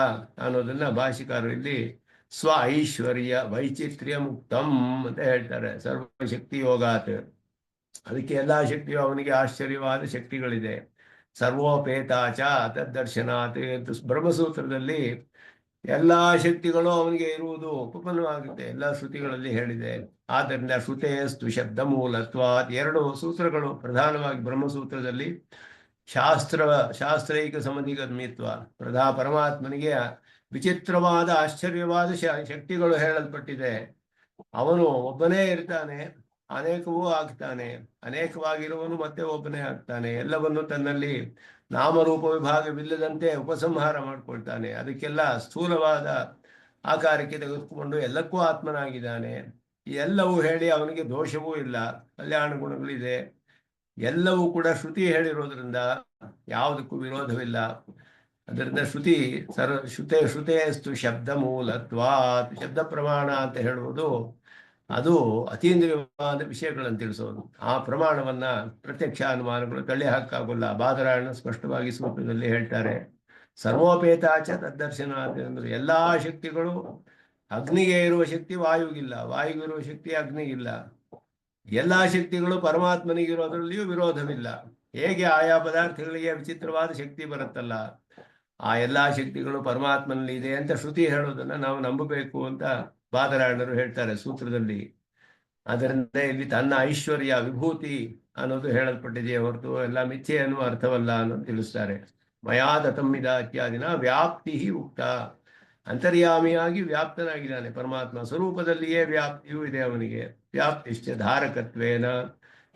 ಅನ್ನೋದನ್ನ ಭಾಷಿಕಾರರು ಇಲ್ಲಿ ಸ್ವ ಐಶ್ವರ್ಯ ವೈಚಿತ್ರ್ಯ ಮುಕ್ತಂ ಅಂತ ಹೇಳ್ತಾರೆ. ಸರ್ವಶಕ್ತಿ ಯೋಗಾತ್, ಅದಕ್ಕೆ ಎಲ್ಲ ಶಕ್ತಿಯು ಅವನಿಗೆ ಆಶ್ಚರ್ಯವಾದ ಶಕ್ತಿಗಳಿದೆ. ಸರ್ವೋಪೇತಾಚ ತದ್ದರ್ಶನಾತ್, ಬ್ರಹ್ಮಸೂತ್ರದಲ್ಲಿ ಎಲ್ಲ ಶಕ್ತಿಗಳು ಅವನಿಗೆ ಇರುವುದು ಉಪಪನ್ನವಾಗುತ್ತೆ, ಎಲ್ಲ ಶ್ರುತಿಗಳಲ್ಲಿ ಹೇಳಿದೆ. ಆದ್ದರಿಂದ ಶ್ರುತೇಸ್ತು ಶಬ್ದ ಮೂಲತ್ವಾತ್, ಎರಡು ಸೂತ್ರಗಳು ಪ್ರಧಾನವಾಗಿ ಬ್ರಹ್ಮಸೂತ್ರದಲ್ಲಿ ಶಾಸ್ತ್ರೈಕ ಸಮಧಿಗಮ್ಯತ್ವ, ಪರಮಾತ್ಮನಿಗೆ ವಿಚಿತ್ರವಾದ ಆಶ್ಚರ್ಯವಾದ ಶಕ್ತಿಗಳು ಹೇಳಲ್ಪಟ್ಟಿದೆ. ಅವನು ಒಬ್ಬನೇ ಇರ್ತಾನೆ, ಅನೇಕವೂ ಆಗ್ತಾನೆ, ಅನೇಕವಾಗಿರುವನು ಮತ್ತೆ ಒಬ್ಬನೇ ಆಗ್ತಾನೆ, ಎಲ್ಲವನ್ನು ತನ್ನಲ್ಲಿ ನಾಮರೂಪ ವಿಭಾಗವಿಲ್ಲದಂತೆ ಉಪಸಂಹಾರ ಮಾಡಿಕೊಳ್ತಾನೆ, ಅದಕ್ಕೆಲ್ಲ ಸ್ಥೂಲವಾದ ಆಕಾರಕ್ಕೆ ತೆಗೆದುಕೊಂಡು ಎಲ್ಲಕ್ಕೂ ಆತ್ಮನಾಗಿದ್ದಾನೆ. ಎಲ್ಲವೂ ಹೇಳಿ ಅವನಿಗೆ ದೋಷವೂ ಇಲ್ಲ, ಕಲ್ಯಾಣ ಗುಣಗಳಿದೆ, ಎಲ್ಲವೂ ಕೂಡ ಶ್ರುತಿ ಹೇಳಿರೋದ್ರಿಂದ ಯಾವುದಕ್ಕೂ ವಿರೋಧವಿಲ್ಲ. ಅದರಿಂದ ಶ್ರುತೇಸ್ತು ಶಬ್ದ ಮೂಲತ್ವಾತ್, ಶಬ್ದ ಪ್ರಮಾಣ ಅಂತ ಹೇಳುವುದು ಅದು ಅತೀಂದ್ರಿಯವಾದ ವಿಷಯಗಳನ್ನು ತಿಳಿಸೋದು. ಆ ಪ್ರಮಾಣವನ್ನ ಪ್ರತ್ಯಕ್ಷ ಅನುಮಾನಗಳು ತಳ್ಳಿ ಹಾಕಾಗಲ್ಲ. ಬಾದರಾಯಣ ಸ್ಪಷ್ಟವಾಗಿ ಸೂತ್ರದಲ್ಲಿ ಹೇಳ್ತಾರೆ, ಸರ್ವೋಪೇತಾಚ ತದ್ದರ್ಶನ ಅಂದ್ರೆ ಎಲ್ಲಾ ಶಕ್ತಿಗಳು, ಅಗ್ನಿಗೆ ಇರುವ ಶಕ್ತಿ ವಾಯುಗಿಲ್ಲ, ವಾಯುಗಿರುವ ಶಕ್ತಿ ಅಗ್ನಿಗಿಲ್ಲ, ಎಲ್ಲಾ ಶಕ್ತಿಗಳು ಪರಮಾತ್ಮನಿಗಿರೋದ್ರಲ್ಲಿಯೂ ವಿರೋಧವಿಲ್ಲ. ಹೇಗೆ ಆಯಾ ಪದಾರ್ಥಗಳಿಗೆ ವಿಚಿತ್ರವಾದ ಶಕ್ತಿ ಬರುತ್ತಲ್ಲ, ಆ ಎಲ್ಲಾ ಶಕ್ತಿಗಳು ಪರಮಾತ್ಮನಲ್ಲಿ ಇದೆ ಅಂತ ಶ್ರುತಿ ಹೇಳೋದನ್ನ ನಾವು ನಂಬಬೇಕು ಅಂತ ಬಾದರಾಯಣರು ಹೇಳ್ತಾರೆ ಸೂತ್ರದಲ್ಲಿ. ಅದರಿಂದ ಇಲ್ಲಿ ತನ್ನ ಐಶ್ವರ್ಯ ವಿಭೂತಿ ಅನ್ನೋದು ಹೇಳಲ್ಪಟ್ಟಿದೆಯೇ ಹೊರತು ಎಲ್ಲ ಮಿಥ್ಯೆ ಅನ್ನುವ ಅರ್ಥವಲ್ಲ ಅನ್ನೋದು ತಿಳಿಸ್ತಾರೆ. ಮಯಾ ದತಮ್ಮಿದ ಇತ್ಯಾದಿನ ವ್ಯಾಪ್ತಿ ಉಕ್ತ, ಅಂತರ್ಯಾಮಿಯಾಗಿ ವ್ಯಾಪ್ತನಾಗಿದ್ದಾನೆ ಪರಮಾತ್ಮ, ಸ್ವರೂಪದಲ್ಲಿಯೇ ವ್ಯಾಪ್ತಿಯೂ ಇದೆ ಅವನಿಗೆ. ವ್ಯಾಪ್ತಿಶ್ಚ ಧಾರಕತ್ವೇನ,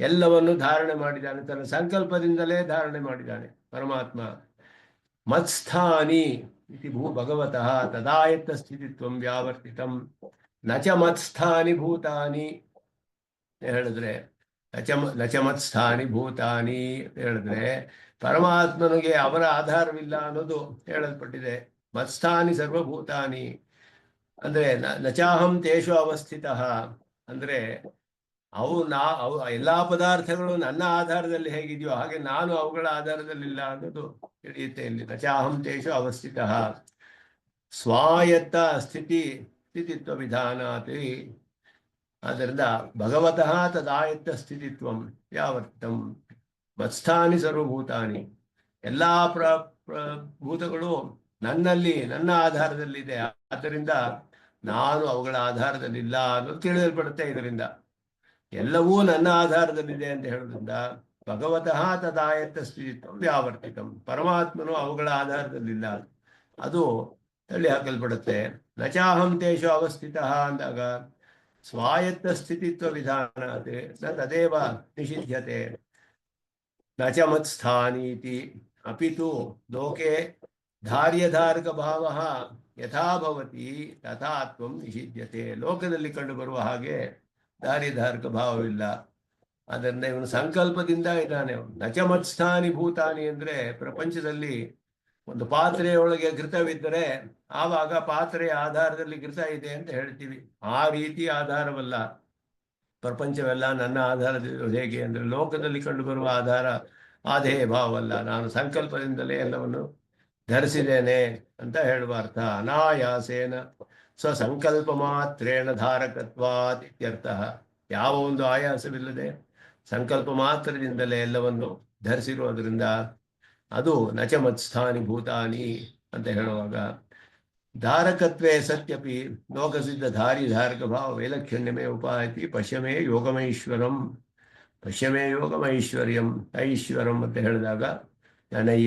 ಎಲ್ಲವನ್ನು ಧಾರಣೆ ಮಾಡಿದ್ದಾನೆ, ತನ್ನ ಸಂಕಲ್ಪದಿಂದಲೇ ಧಾರಣೆ ಮಾಡಿದ್ದಾನೆ ಪರಮಾತ್ಮ. ಮತ್ಸ್ಥಾನಿ ಇತಿ ಭಗವತಃ ತದಾಯತ್ತ ಸ್ಥಿತಿತ್ವಂ ವ್ಯಾವರ್ತಿತಂ ನ ಚ ಮತ್ಸ್ಥಾನಿ ಭೂತಾನಿ ಹೇಳಿದ್ರೆ, ನಚ ಮತ್ಸ್ಥಾನಿ ಭೂತಾನಿ ಹೇಳಿದ್ರೆ ಪರಮಾತ್ಮನಿಗೆ ಅವರ ಆಧಾರವಿಲ್ಲ ಅನ್ನೋದು ಹೇಳಲ್ಪಟ್ಟಿದೆ. ಮತ್ಸ್ಥಾನಿ ಸರ್ವಭೂತಾನಿ ಅಂದ್ರೆ ನಚಾಹಂ ತೇಷು ಅವಸ್ಥಿತ ಅಂದ್ರೆ ಅವು ಎಲ್ಲಾ ಪದಾರ್ಥಗಳು ನನ್ನ ಆಧಾರದಲ್ಲಿ ಹೇಗಿದೆಯೋ ಹಾಗೆ ನಾನು ಅವುಗಳ ಆಧಾರದಲ್ಲಿಲ್ಲ ಅನ್ನೋದು ತಿಳಿಯುತ್ತೆ ಇಲ್ಲಿ. ನಚಾಹಂ ತೇಷು ಅವಸ್ಥಿತ ಸ್ವಾಯತ್ತ ಸ್ಥಿತಿತ್ವ ವಿಧಾನಾತಿ. ಆದ್ದರಿಂದ ಭಗವತಃ ತದಾಯತ್ತ ಸ್ಥಿತಿತ್ವಂ ವ್ಯಾವರ್ತಂ ಮತ್ಸ್ಥಾನಿ ಸರ್ವಭೂತಾನಿ, ಎಲ್ಲಾ ಭೂತಗಳು ನನ್ನಲ್ಲಿ, ನನ್ನ ಆಧಾರದಲ್ಲಿದೆ, ಆದ್ದರಿಂದ ನಾನು ಅವುಗಳ ಆಧಾರದಲ್ಲಿಲ್ಲ ಅನ್ನೋದು ತಿಳಿಯಲ್ಪಡುತ್ತೆ. ಇದರಿಂದ ಎಲ್ಲವೂ ನನ್ನ ಆಧಾರದಲ್ಲಿದೆ ಅಂತ ಹೇಳೋದ್ರಿಂದ ಭಗವತಃ ತದಾಯತ್ತ ಸ್ಥಿತಿತ್ವಂ ವ್ಯಾವರ್ತಿತಂ, ಪರಮಾತ್ಮನು ಅವುಗಳ ಆಧಾರದಲ್ಲಿಲ್ಲ, ಅದು ತಳ್ಳಿ ಹಾಕಲ್ಪಡುತ್ತೆ. ನಚಾಹಂ ತೇಷು ಅವಸ್ಥಿತ ಅಂದಾಗ ಸ್ವಾಯತ್ತ ಸ್ಥಿತಿತ್ವ ವಿಧಾನ ತದೇವ ನಿಷಿಧ್ಯತೆ. ನ ಚ ಮತ್ಸ್ಥಾನೀತಿ ಅಪಿತು ಲೋಕೆ ಧಾರ್ಯಧಾರಕ ಭಾವ ಯಥಾ ಭವತಿ ತಥಾ ತ್ವಂ ನಿಷಿಧ್ಯತೆ. ಲೋಕದಲ್ಲಿ ಕಂಡುಬರುವ ಹಾಗೆ ಧಾರ್ಯಧಾರಕ ಭಾವವಿಲ್ಲ, ಅದರಿಂದ ಇವನು ಸಂಕಲ್ಪದಿಂದ ಇದ್ದಾನೆ. ನಚ ಮತ್ಸ್ಥಾನಿ ಭೂತಾನಿ ಅಂದ್ರೆ ಪ್ರಪಂಚದಲ್ಲಿ ಒಂದು ಪಾತ್ರೆಯೊಳಗೆ ಘೃತವಿದ್ದರೆ ಆವಾಗ ಪಾತ್ರೆಯ ಆಧಾರದಲ್ಲಿ ಘೃತ ಇದೆ ಅಂತ ಹೇಳ್ತೀವಿ. ಆ ರೀತಿ ಆಧಾರವಲ್ಲ ಪ್ರಪಂಚವೆಲ್ಲ ನನ್ನ ಆಧಾರದಲ್ಲಿ ಹೇಗೆ ಅಂದ್ರೆ ಲೋಕದಲ್ಲಿ ಕಂಡುಬರುವ ಆಧಾರ ಆದೇ ಭಾವವಲ್ಲ, ನಾನು ಸಂಕಲ್ಪದಿಂದಲೇ ಎಲ್ಲವನ್ನು ಧರಿಸಿದ್ದೇನೆ ಅಂತ ಹೇಳುವ ಅರ್ಥ. ಅನಾಯಾಸೇನ ಸ್ವಸಂಕಲ್ಪ ಮಾತ್ರೇಣ ಧಾರಕತ್ವಾತ್ ಇತ್ಯರ್ಥ. ಯಾವ ಒಂದು ಆಯಾಸವಿಲ್ಲದೆ ಸಂಕಲ್ಪ ಮಾತ್ರದಿಂದಲೇ ಎಲ್ಲವನ್ನು ಧರಿಸಿರುವುದರಿಂದ ಅದು ನಚ ಮತ್ಸ್ಥಾನಿ ಭೂತಾನಿ ಅಂತ ಹೇಳುವಾಗ, ಧಾರಕತ್ವೇ ಸತ್ಯಪಿ ಲೋಕಸಿದ್ಧ ಧಾರಿ ಧಾರಕ ಭಾವ ವೈಲಕ್ಷಣ್ಯಮೇ ಉಪಾಯತಿ ಪಶ್ಯಮೇ ಯೋಗಮೈಶ್ವರಂ. ಪಶ್ಯಮೇ ಯೋಗಮೈಶ್ವರ್ಯಂ, ಐಶ್ವರಂ ಅಂತ ಹೇಳಿದಾಗ ನನ್ನ ಈ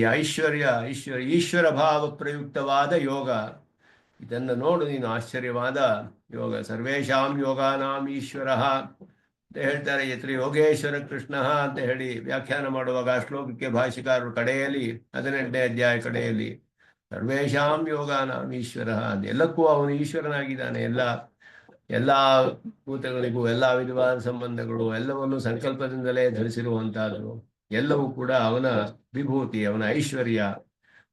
ಈಶ್ವರ ಭಾವ ಪ್ರಯುಕ್ತವಾದ ಯೋಗ, ಇದನ್ನು ನೋಡು ನೀನು, ಆಶ್ಚರ್ಯವಾದ ಯೋಗ. ಸರ್ವೇಷಾಂ ಯೋಗಾನಾಂ ಈಶ್ವರ ಅಂತ ಹೇಳ್ತಾರೆ. ಯತ್ರ ಯೋಗೇಶ್ವರ ಕೃಷ್ಣ ಅಂತ ಹೇಳಿ ವ್ಯಾಖ್ಯಾನ ಮಾಡುವಾಗ ಆ ಶ್ಲೋಕಕ್ಕೆ ಭಾಷಿಕಾರರು ಕಡೆಯಲ್ಲಿ 18ನೇ ಅಧ್ಯಾಯ ಕಡೆಯಲ್ಲಿ ಸರ್ವೇಷಾಂ ಯೋಗಾನಾಂ ಈಶ್ವರ, ಎಲ್ಲಕ್ಕೂ ಅವನು ಈಶ್ವರನಾಗಿದ್ದಾನೆ. ಎಲ್ಲ ಭೂತಗಳಿಗೂ ಎಲ್ಲ ವಿಧವಾದ ಸಂಬಂಧಗಳು ಎಲ್ಲವನ್ನು ಸಂಕಲ್ಪದಿಂದಲೇ ಧರಿಸಿರುವಂತಹದ್ದು ಎಲ್ಲವೂ ಕೂಡ ಅವನ ವಿಭೂತಿ, ಅವನ ಐಶ್ವರ್ಯ.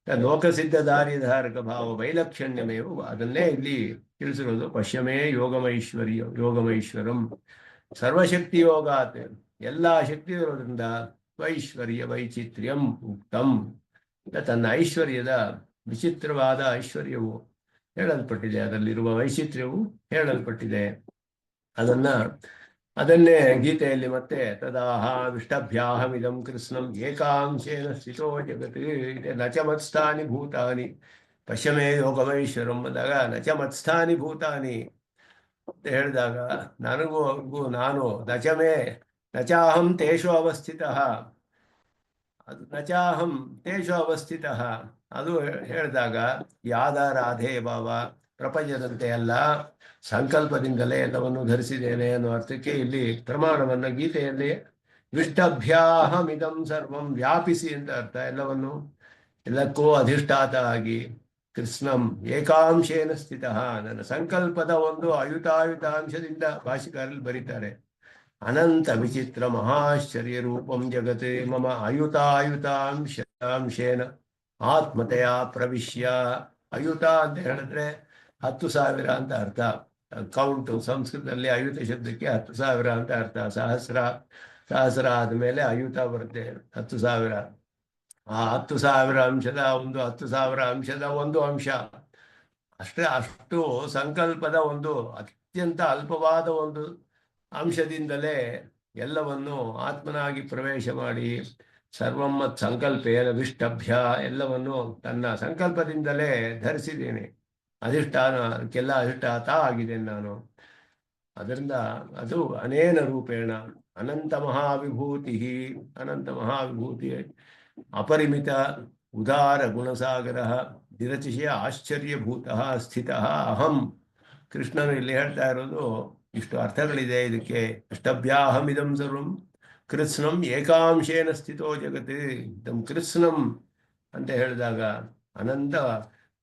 ಲೋಕಸಿದ್ಧ ಧಾರಕ ಭಾವ ವೈಲಕ್ಷಣ್ಯಮೇವು, ಅದನ್ನೇ ಇಲ್ಲಿ ತಿಳಿಸಿರೋದು. ಪಶ್ಯಮೇ ಯೋಗಮೈಶ್ವರಂ ಸರ್ವಶಕ್ತಿ ಯೋಗಾತ್, ಎಲ್ಲ ಶಕ್ತಿ ಇರೋದ್ರಿಂದ ವೈಶ್ವರ್ಯ ವೈಚಿತ್ರ್ಯಂ ಉಕ್ತಂ, ತನ್ನ ಐಶ್ವರ್ಯದ ವಿಚಿತ್ರವಾದ ಐಶ್ವರ್ಯವು ಹೇಳಲ್ಪಟ್ಟಿದೆ, ಅದರಲ್ಲಿರುವ ವೈಚಿತ್ರ್ಯವು ಹೇಳಲ್ಪಟ್ಟಿದೆ. ಅದನ್ನೇ ಗೀತೆಯಲ್ಲಿ ಮತ್ತೆ ತದಾಹ ವಿಷ್ಟಭ್ಯಾಹಮಿದಂ ಕೃಷ್ಣಂ ಏಕಾಂಶೇನ ಸ್ಥಿತೋ ಜಗತ್ ನಚ ಮತ್ಸ್ಥಾನಿ ಭೂತಾನಿ ಪಶ್ಯಮೇ ಯೋಗಮೈಶ್ವರಂ ಅಂದಾಗ ನಚ ಮತ್ಸ್ಥಾನಿ ಭೂತಾನಿ ಅಂತ ಹೇಳಿದಾಗ ನಾನು ನಚಾಹಂ ತೇಷು ಅವಸ್ಥಿತಃ, ಅದು ನಚಾಹಂ ತೇಷು ಅವಸ್ಥಿತಃ ಅದು ಹೇಳಿದಾಗ ಯಾದಾರಾಧೇ ಭಾವ, ಪ್ರಪಂಚದಂತೆ ಅಲ್ಲ ಸಂಕಲ್ಪದಿಂದಲೇ ಎಲ್ಲವನ್ನು ಧರಿಸಿದ್ದೇನೆ ಅನ್ನೋ ಅರ್ಥಕ್ಕೆ ಇಲ್ಲಿ ಪ್ರಮಾಣವನ್ನು ಗೀತೆಯಲ್ಲಿ ವಿಷ್ಟಭ್ಯಾಹಮಿದಂ ಸರ್ವಂ, ವ್ಯಾಪಿಸಿ ಅಂತ ಅರ್ಥ. ಎಲ್ಲಕ್ಕೂ ಅಧಿಷ್ಠಾತ ಆಗಿ ಕೃಷ್ಣಂ ಏಕಾಂಶೇನ ಸ್ಥಿತ, ನನ್ನ ಸಂಕಲ್ಪದ ಒಂದು ಅಯುತಾಯುತಾಂಶದಿಂದ ಭಾಷಿಕಾರಲ್ಲಿ ಬರೀತಾರೆ. ಅನಂತ ವಿಚಿತ್ರ ಮಹಾಶ್ಚರ್ಯ ರೂಪಂ ಜಗತ್ ಮಮ ಅಯುತಾಯುತಾಂಶೇನ ಆತ್ಮತೆಯ ಪ್ರವಿಶ್ಯ. ಅಯುತ ಅಂತ ಹೇಳಿದ್ರೆ 10,000 ಅಂತ ಅರ್ಥ. ಕೌಂಟು ಸಂಸ್ಕೃತದಲ್ಲಿ ಅಯುತ ಶಬ್ದಕ್ಕೆ 10,000 ಅಂತ ಅರ್ಥ. ಸಹಸ್ರ ಆದಮೇಲೆ ಅಯುತ ಬರುತ್ತೆ, 10,000. ಆ 10,000 ಅಂಶದ 10,000 ಅಂಶದ ಒಂದು ಅಂಶ ಅಷ್ಟು ಸಂಕಲ್ಪದ ಒಂದು ಅತ್ಯಂತ ಅಲ್ಪವಾದ ಒಂದು ಅಂಶದಿಂದಲೇ ಎಲ್ಲವನ್ನು ಆತ್ಮನಾಗಿ ಪ್ರವೇಶ ಮಾಡಿ ಸರ್ವಮ್ಮತ್ ಸಂಕಲ್ಪೇನ ವಿಷ್ಟಭ್ಯ, ಎಲ್ಲವನ್ನು ತನ್ನ ಸಂಕಲ್ಪದಿಂದಲೇ ಧರಿಸಿದ್ದೇನೆ. ಅದಕ್ಕೆಲ್ಲ ಅಧಿಷ್ಠಾತ ಆಗಿದ್ದೇನೆ ನಾನು. ಅದರಿಂದ ಅದು ಅನೇನ ರೂಪೇಣ ಅನಂತ ಮಹಾವಿಭೂತಿ ಅಪರಿಮಿತ ಉದಾರ ಗುಣಸಾಗರ ನಿರತಿಶಯ ಆಶ್ಚರ್ಯಭೂತ ಸ್ಥಿತ ಅಹಂ. ಕೃಷ್ಣನು ಇಲ್ಲಿ ಹೇಳ್ತಾ ಇರೋದು ಇಷ್ಟು ಅರ್ಥಗಳಿದೆ ಇದಕ್ಕೆ. ಇಷ್ಟಭ್ಯಾಹಮಿದಂ ಸರ್ವಂ ಕೃತ್ಸ್ನಂ ಏಕಾಂಶೇನ ಸ್ಥಿತೋ ಜಗತ್. ಕೃತ್ಸ್ನಂ ಅಂತ ಹೇಳಿದಾಗ ಅನಂತ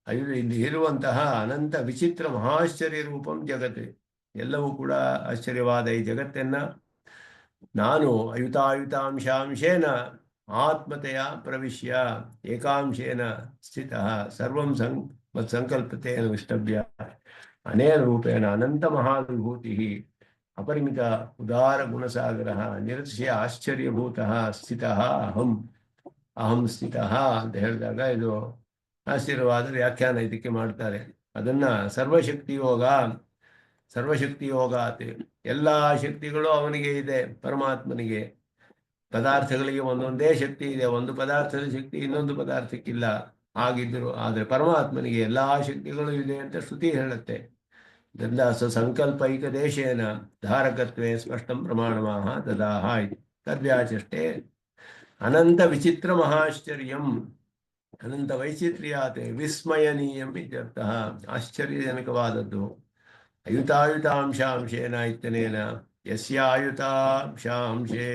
ಇಲ್ಲಿ ಇರುವಂತಹ ಅನಂತ ವಿಚಿತ್ರ ಮಹಾಶ್ಚರ್ಯ ರೂಪಂ ಜಗತ್, ಎಲ್ಲವೂ ಕೂಡ ಆಶ್ಚರ್ಯವಾದ ಈ ಜಗತ್ತನ್ನ ನಾನು ಅಯುತಾಯುತಾಂಶಾಂಶೇನ ಆತ್ಮತೆಯ ಪ್ರವಿಶ್ಯ ಏಕಾಂಶೇನ ಸ್ಥಿತ ಸರ್ವಂ ಸಂಕಲ್ಪತೆಯ ವಿಷ್ಟಭ್ಯ ಅನೇನ ರೂಪೇಣ ಅನಂತ ಮಹಾವಿಭೂತಿ ಅಪರಿಮಿತ ಉದಾರ ಗುಣಸಾಗರ ನಿರತಿಶಯ ಆಶ್ಚರ್ಯಭೂತ ಸ್ಥಿತ ಅಹಂ ಸ್ಥಿತ ಅಂತ ಹೇಳಿದಾಗ ಇದು ಆಶ್ಚರ್ಯವಾದ ವ್ಯಾಖ್ಯಾನ ಇದಕ್ಕೆ ಮಾಡ್ತಾರೆ. ಅದನ್ನ ಸರ್ವಶಕ್ತಿ ಯೋಗ ಎಲ್ಲ ಶಕ್ತಿಗಳು ಅವನಿಗೆ ಇದೆ, ಪರಮಾತ್ಮನಿಗೆ. ಪದಾರ್ಥಗಳಿಗೆ ಒಂದೊಂದೇ ಶಕ್ತಿ ಇದೆ, ಒಂದು ಪದಾರ್ಥದ ಶಕ್ತಿ ಇನ್ನೊಂದು ಪದಾರ್ಥಕ್ಕಿಲ್ಲ ಹಾಗಿದ್ರು. ಆದರೆ ಪರಮಾತ್ಮನಿಗೆ ಎಲ್ಲಾ ಶಕ್ತಿಗಳು ಇದೆ ಅಂತ ಶ್ರುತಿ ಹೇಳುತ್ತೆ. ಇದರಿಂದ ಸಂಕಲ್ಪೈಕ ದೇಶೇನ ಧಾರಕತ್ವೇ ಸ್ಪಷ್ಟಂ ಪ್ರಮಾಣಮಾಹ ದದಾಹ ತದ್ವ್ಯಾಚಷ್ಟೇ ಅನಂತ ವಿಚಿತ್ರ ಮಹಾಶ್ಚರ್ಯಂ ಅನಂತ ವೈಚಿತ್ರ್ಯಾತೆ ವಿಸ್ಮಯನೀಯಂ ಇತ್ಯರ್ಥ. ಆಶ್ಚರ್ಯಜನಕವಾದದ್ದು. ಅಯುತಾಯುತಾಂಶಾಂಶೇನ ಇತ್ಯನೇನ ಯಸ್ಯಾಯುತಾಂಶಾಂಶೇ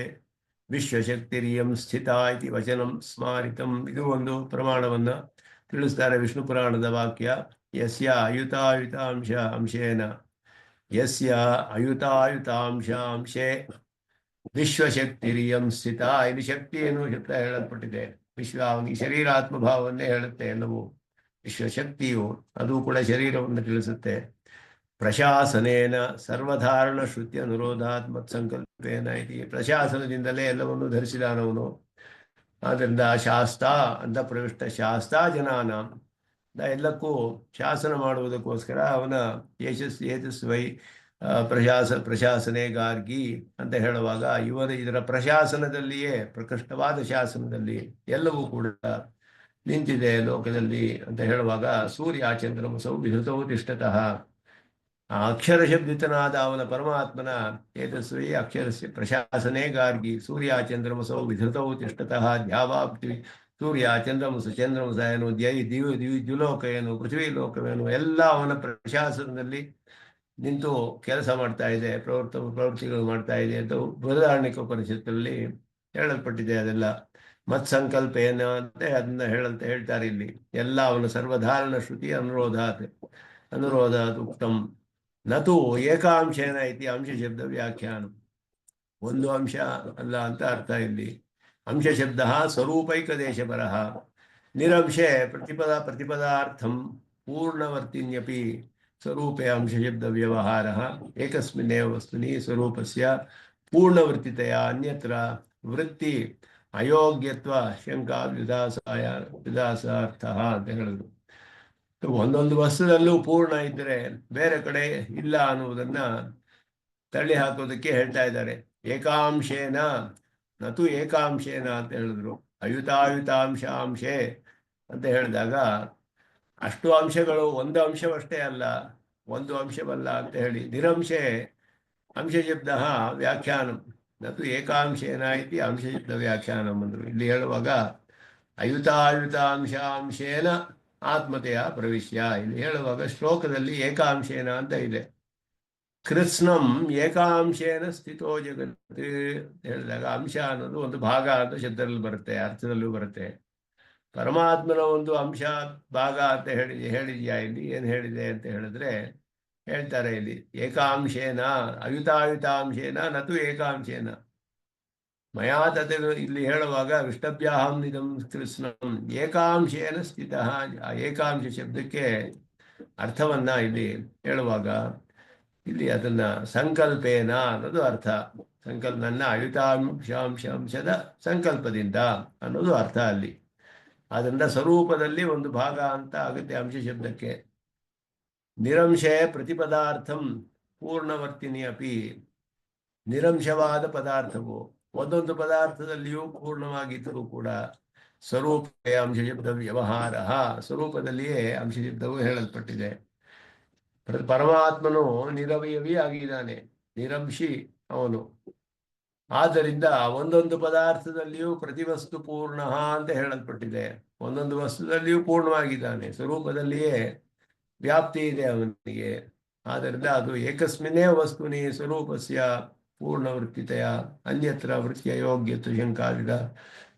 ವಿಶ್ವಶಕ್ತಿರಿಯಂ ಸ್ಥಿತ ಇತಿ ವಚನಂ ಸ್ಮಾರಿತಂ. ಇದು ಒಂದು ಪ್ರಮಾಣವನ್ನು ತಿಳಿಸ್ತಾರೆ ವಿಷ್ಣು ಪುರಾಣದ ವಾಕ್ಯ. ಯಸ್ಯ ಅಯುತಾಯುತಾಂಶಾಂಶೇ ವಿಶ್ವಶಕ್ತಿರಿಯಂ ಸ್ಥಿತ. ಇದು ಶಕ್ತಿಯನ್ನು ಶಬ್ದ ಹೇಳಲ್ಪಟ್ಟಿದೆ. ಅವನಿಗೆ ಶರೀರಾತ್ಮಭಾವವನ್ನೇ ಹೇಳುತ್ತೆ ಎಲ್ಲವೂ. ವಿಶ್ವಶಕ್ತಿಯು ಅದು ಕೂಡ ಶರೀರವನ್ನು ತಿಳಿಸುತ್ತೆ. ಪ್ರಶಾಸನೇನ ಸರ್ವಧಾರಣ ಶ್ರುತ್ಯ ಅನುರೋಧಾತ್ಮತ್ ಸಂಕಲ್ಪೇನ ಇದೆ. ಪ್ರಶಾಸನದಿಂದಲೇ ಎಲ್ಲವನ್ನು ಧರಿಸಿದಾನವನು. ಆದ್ದರಿಂದ ಶಾಸ್ತ ಅಂತ ಪ್ರವಿಷ್ಟ ಶಾಸ್ತ ಜನಾನ ಎಲ್ಲಕ್ಕೂ ಶಾಸನ ಮಾಡುವುದಕ್ಕೋಸ್ಕರ ಅವನ ಏತಸ್ವೈ ಪ್ರಶಾಸನೆ ಗಾರ್ಗಿ ಅಂತ ಹೇಳುವಾಗ ಇದರ ಪ್ರಶಾಸನದಲ್ಲಿಯೇ ಪ್ರಕೃಷ್ಟವಾದ ಶಾಸನದಲ್ಲಿ ಎಲ್ಲವೂ ಕೂಡ ನಿಂತಿದೆ ಲೋಕದಲ್ಲಿ ಅಂತ ಹೇಳುವಾಗ ಸೂರ್ಯ ಚಂದ್ರಮಸೌ ವಿಧೃತವು ತಿಷ್ಠತಃ ಆ ಅಕ್ಷರ ಶಬ್ದಿತನಾದ ಅವನ ಪರಮಾತ್ಮನ ಏತಸ್ವೈ ಅಕ್ಷರಸ್ಯ ಪ್ರಶಾಸನೆ ಗಾರ್ಗಿ ಸೂರ್ಯ ಚಂದ್ರಮಸೌ ವಿಧೃತವು ತಿಷ್ಠತಃ ದ್ಯಾವಾಪ್ತಿ ಸೂರ್ಯ ಚಂದ್ರಮಸ ಏನು ದ್ಯುಲೋಕ ಏನು ಪೃಥ್ವಿ ಲೋಕವೇನು ಎಲ್ಲ ಅವನ ಪ್ರಶಾಸನದಲ್ಲಿ ನಿಂತು ಕೆಲಸ ಮಾಡ್ತಾ ಇದೆ ಪ್ರವೃತ್ತಿಗಳು ಮಾಡ್ತಾ ಇದೆ ಅಂತ ಬೃಹದಾರಣ್ಯಕ ಉಪನಿಷತ್ತಲ್ಲಿ ಹೇಳಲ್ಪಟ್ಟಿದೆ. ಅದೆಲ್ಲ ಮತ್ಸಂಕಲ್ಪ ಏನು ಅಂತ ಅದನ್ನ ಹೇಳ್ತಾರೆ ಇಲ್ಲಿ ಎಲ್ಲ ಅವನ ಸರ್ವಧಾರಣ ಶ್ರುತಿ ಅನುರೋಧಾತ್ ಉಕ್ತಂ ನತು ಏಕಾಂಶೇನ ಇತಿ ಅಂಶ ಶಬ್ದ ವ್ಯಾಖ್ಯಾನ. ಒಂದು ಅಂಶ ಅಲ್ಲ ಅಂತ ಅರ್ಥ ಇಲ್ಲಿ. ಅಂಶ ಶಬ್ದ ಸ್ವರೂಪೈಕ ದೇಶಪರಃ ನಿರಂಶೆ ಪ್ರತಿಪದಾರ್ಥಂ ಪೂರ್ಣವರ್ತಿನ್ಯಪಿ ಸ್ವರೂಪೇ ಅಂಶಶಬ್ದ ವ್ಯವಹಾರ ಏಕಸ್ಮಿನ್ನೇವ ವಸ್ತುನಿ ಸ್ವರೂಪಸ್ಯ ಪೂರ್ಣವೃತ್ತಿತೆಯ ಅನ್ಯತ್ರ ವೃತ್ತಿ ಅಯೋಗ್ಯತ್ವ ಶಂಕಾ ವಿದಾಸಾರ್ಥ ಅಂತ ಹೇಳಿದ್ರು. ಒಂದೊಂದು ವಸ್ತುದಲ್ಲೂ ಪೂರ್ಣ ಇದ್ದರೆ ಬೇರೆ ಕಡೆ ಇಲ್ಲ ಅನ್ನುವುದನ್ನ ತಳ್ಳಿ ಹಾಕೋದಕ್ಕೆ ಹೇಳ್ತಾ ಇದ್ದಾರೆ. ಏಕಾಂಶೇನ ನತು ಏಕಾಂಶೇನ ಅಂತ ಹೇಳಿದ್ರು. ಅಯುತಾಂಶೆ ಅಂತ ಹೇಳಿದಾಗ ಅಷ್ಟು ಅಂಶಗಳು ಒಂದು ಅಂಶವಷ್ಟೇ ಅಲ್ಲ, ಒಂದು ಅಂಶವಲ್ಲ ಅಂತ ಹೇಳಿ ನಿರಂಶೆ ಅಂಶಶಬ್ದ ವ್ಯಾಖ್ಯಾನಂ ನತು ಏಕಾಂಶೇನ ಇತಿ ಅಂಶಶಬ್ದ ವ್ಯಾಖ್ಯಾನಂ ಅಂದರು. ಇಲ್ಲಿ ಹೇಳುವಾಗ ಅಯುತಾಂಶೇನ ಆತ್ಮತೆಯ ಪ್ರವಿಶ್ಯ ಇಲ್ಲಿ ಹೇಳುವಾಗ ಶ್ಲೋಕದಲ್ಲಿ ಏಕಾಂಶೇನ ಅಂತ ಇದೆ. ಕೃತ್ಸ್ನಂ ಏಕಾಂಶೇನ ಸ್ಥಿತೋ ಜಗತ್ ಹೇಳಿದಾಗ ಅಂಶ ಅನ್ನೋದು ಒಂದು ಭಾಗ ಅಂತ ಶಬ್ದದಲ್ಲಿ ಬರುತ್ತೆ, ಅರ್ಥದಲ್ಲೂ ಬರುತ್ತೆ. ಪರಮಾತ್ಮನ ಒಂದು ಅಂಶ ಭಾಗ ಅಂತ ಹೇಳಿದ್ಯಾ ಇಲ್ಲಿ ಏನು ಹೇಳಿದೆ ಅಂತ ಹೇಳಿದ್ರೆ ಹೇಳ್ತಾರೆ ಇಲ್ಲಿ ಏಕಾಂಶೇನ ಅಯುತಾಂಶೇನ ನತು ಏಕಾಂಶೇನ ಮಯಾ ತತೆ ಇಲ್ಲಿ ಹೇಳುವಾಗ ವಿಷ್ಟಭ್ಯಾಹಂ ನಿಧಂ ಕೃಷ್ಣಂ ಏಕಾಂಶೇನ ಸ್ಥಿತ. ಆ ಏಕಾಂಶ ಶಬ್ದಕ್ಕೆ ಅರ್ಥವನ್ನ ಇಲ್ಲಿ ಹೇಳುವಾಗ ಇಲ್ಲಿ ಅದನ್ನ ಸಂಕಲ್ಪೇನ ಅನ್ನೋದು ಅರ್ಥ. ನನ್ನ ಅಯುತಾಂಶದ ಸಂಕಲ್ಪದಿಂದ ಅನ್ನೋದು ಅರ್ಥ ಅಲ್ಲಿ. ಅದರಿಂದ ಸ್ವರೂಪದಲ್ಲಿ ಒಂದು ಭಾಗ ಅಂತ ಆಗುತ್ತೆ ಅಂಶ ಶಬ್ದಕ್ಕೆ. ನಿರಂಶೆ ಪ್ರತಿಪದಾರ್ಥಂ ಪೂರ್ಣವರ್ತಿನಿ ಅಪಿ ನಿರಂಶವಾದ ಪದಾರ್ಥವು ಒಂದೊಂದು ಪದಾರ್ಥದಲ್ಲಿಯೂ ಪೂರ್ಣವಾಗಿದ್ದರೂ ಕೂಡ ಸ್ವರೂಪ ಅಂಶಶಬ್ದ ವ್ಯವಹಾರ ಸ್ವರೂಪದಲ್ಲಿಯೇ ಅಂಶಶಬ್ದವು ಹೇಳಲ್ಪಟ್ಟಿದೆ. ಪರಮಾತ್ಮನು ನಿರವಯವೇ ಆಗಿದ್ದಾನೆ, ನಿರಂಶಿ ಅವನು. ಆದ್ದರಿಂದ ಒಂದೊಂದು ಪದಾರ್ಥದಲ್ಲಿಯೂ ಪ್ರತಿವಸ್ತು ಪೂರ್ಣ ಅಂತ ಹೇಳಲ್ಪಟ್ಟಿದೆ. ಒಂದೊಂದು ವಸ್ತುದಲ್ಲಿಯೂ ಪೂರ್ಣವಾಗಿದ್ದಾನೆ, ಸ್ವರೂಪದಲ್ಲಿಯೇ ವ್ಯಾಪ್ತಿ ಇದೆ ಅವನಿಗೆ. ಆದ್ದರಿಂದ ಅದು ಏಕಸ್ಮಿನ್ನೇ ವಸ್ತುನಿ ಸ್ವರೂಪಸ್ಯ ಪೂರ್ಣವೃತ್ತಿತೆಯ ಅನ್ಯತ್ರ ವೃತ್ತಿಯ ಯೋಗ್ಯತ್ವ ಶಂಕಾವಿದ.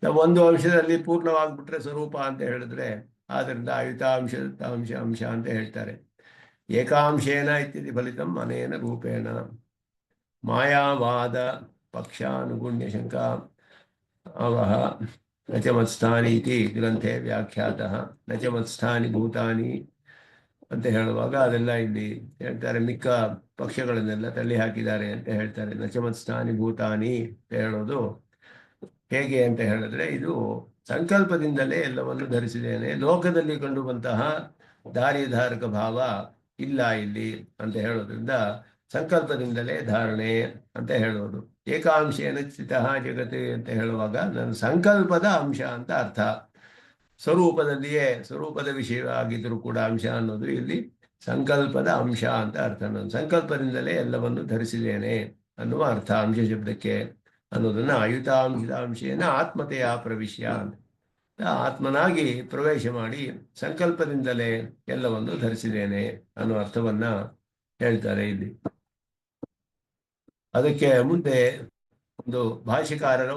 ನಾವು ಒಂದು ಅಂಶದಲ್ಲಿ ಪೂರ್ಣವಾಗಿಬಿಟ್ರೆ ಸ್ವರೂಪ ಅಂತ ಹೇಳಿದ್ರೆ ಆದ್ದರಿಂದ ಅಂಶ ಅಂತ ಹೇಳ್ತಾರೆ. ಏಕಾಂಶೇನ ಇತ್ಯದಿ ಫಲಿತಂ ಅನೇನ ರೂಪೇಣ ಮಾಯಾವಾದ ಪಕ್ಷಾನುಗುಣ್ಯ ಶಂಕಾ ಅವಹ ನಚಮತ್ಸ್ಥಾನಿ ಇತಿ ಗ್ರಂಥೆ ವ್ಯಾಖ್ಯಾತಃ. ನಚಮತ್ಸ್ಥಾನಿ ಭೂತಾನಿ ಅಂತ ಹೇಳುವಾಗ ಅದೆಲ್ಲ ಇಲ್ಲಿ ಹೇಳ್ತಾರೆ, ಮಿಕ್ಕ ಪಕ್ಷಗಳನ್ನೆಲ್ಲ ತಳ್ಳಿ ಹಾಕಿದ್ದಾರೆ ಅಂತ ಹೇಳ್ತಾರೆ. ನಚಮತ್ಸ್ಥಾನಿ ಭೂತಾನಿ ಅಂತ ಹೇಳೋದು ಹೇಗೆ ಅಂತ ಹೇಳಿದ್ರೆ ಇದು ಸಂಕಲ್ಪದಿಂದಲೇ ಎಲ್ಲವನ್ನು ಧರಿಸಿದ್ದೇನೆ. ಲೋಕದಲ್ಲಿ ಕಂಡುಬಂತಹ ದಾರಿಧಾರಕ ಭಾವ ಇಲ್ಲ ಇಲ್ಲಿ ಅಂತ ಹೇಳೋದ್ರಿಂದ ಸಂಕಲ್ಪದಿಂದಲೇ ಧಾರಣೆ ಅಂತ ಹೇಳೋದು. ಏಕಾಂಶೇನ ಸ್ಥಿತಃ ಜಗತ್ ಅಂತ ಹೇಳುವಾಗ ನನ್ನ ಸಂಕಲ್ಪದ ಅಂಶ ಅಂತ ಅರ್ಥ. ಸ್ವರೂಪದಲ್ಲಿಯೇ ಸ್ವರೂಪದ ವಿಷಯವಾಗಿದ್ದರೂ ಕೂಡ ಅಂಶ ಅನ್ನೋದು ಇಲ್ಲಿ ಸಂಕಲ್ಪದ ಅಂಶ ಅಂತ ಅರ್ಥ. ನಾನು ಸಂಕಲ್ಪದಿಂದಲೇ ಎಲ್ಲವನ್ನು ಧರಿಸಿದ್ದೇನೆ ಅನ್ನುವ ಅರ್ಥ ಅಂಶ ಶಬ್ದಕ್ಕೆ ಅನ್ನೋದನ್ನ ಅಯುತಾಂಶೇನ ಆತ್ಮತೆಯ ಪ್ರವಿಶ್ಯ ಅಂತ ಆತ್ಮನಾಗಿ ಪ್ರವೇಶ ಮಾಡಿ ಸಂಕಲ್ಪದಿಂದಲೇ ಎಲ್ಲವನ್ನು ಧರಿಸಿದ್ದೇನೆ ಅನ್ನೋ ಅರ್ಥವನ್ನ ಹೇಳ್ತಾರೆ ಇಲ್ಲಿ. ಅದಕ್ಕೆ ಮುಂದೆ ಒಂದು ಭಾಷಿಕಾರರ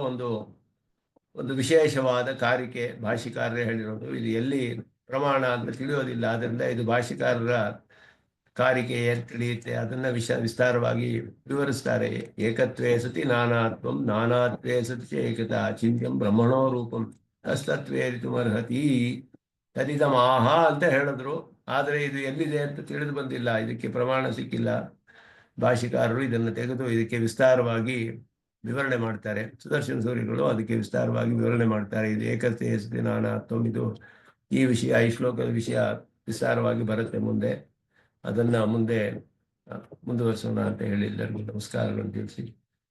ಒಂದು ವಿಶೇಷವಾದ ಕಾರಿಕೆ ಭಾಷಿಕಾರರೇ ಹೇಳಿರೋದು. ಇದು ಎಲ್ಲಿ ಪ್ರಮಾಣ ಅಂತ ತಿಳಿಯೋದಿಲ್ಲ, ಆದ್ದರಿಂದ ಇದು ಭಾಷಿಕಾರರ ಕಾರಿಕೆ ಏನು ತಿಳಿಯುತ್ತೆ ಅದನ್ನ ವಿಸ್ತಾರವಾಗಿ ವಿವರಿಸ್ತಾರೆ. ಏಕತ್ವೇ ಸತಿ ನಾನಾತ್ವಂ ನಾನಾತ್ವೇ ಸತಿ ಏಕತಾ ಚಿಂತ್ಯಂ ಬ್ರಹ್ಮಣೋ ರೂಪಂ ತಸ್ತತ್ವೇರಿತುಮರ್ಹತಿ ತದಿದಮಾಹ ಅಂತ ಹೇಳಿದ್ರು. ಆದರೆ ಇದು ಎಲ್ಲಿದೆ ಅಂತ ತಿಳಿದು ಬಂದಿಲ್ಲ, ಇದಕ್ಕೆ ಪ್ರಮಾಣ ಸಿಕ್ಕಿಲ್ಲ. ಭಾಷಿಕಾರರು ಇದನ್ನು ತೆಗೆದು ಇದಕ್ಕೆ ವಿಸ್ತಾರವಾಗಿ ವಿವರಣೆ ಮಾಡ್ತಾರೆ. ಸುದರ್ಶನ ಸೂರಿಗಳು ಅದಕ್ಕೆ ವಿಸ್ತಾರವಾಗಿ ವಿವರಣೆ ಮಾಡ್ತಾರೆ. ಇದು ಏಕತೆ ಎಸ್ತಿ ನಾನಾತ್ವಂ, ಇದು ಈ ವಿಷಯ, ಈ ಶ್ಲೋಕದ ವಿಷಯ ವಿಸ್ತಾರವಾಗಿ ಬರುತ್ತೆ ಮುಂದೆ. ಅದನ್ನ ಮುಂದೆ ಮುಂದುವರಿಸೋಣ ಅಂತ ಹೇಳಿ ಎಲ್ಲರಿಗೂ ನಮಸ್ಕಾರಗಳನ್ನು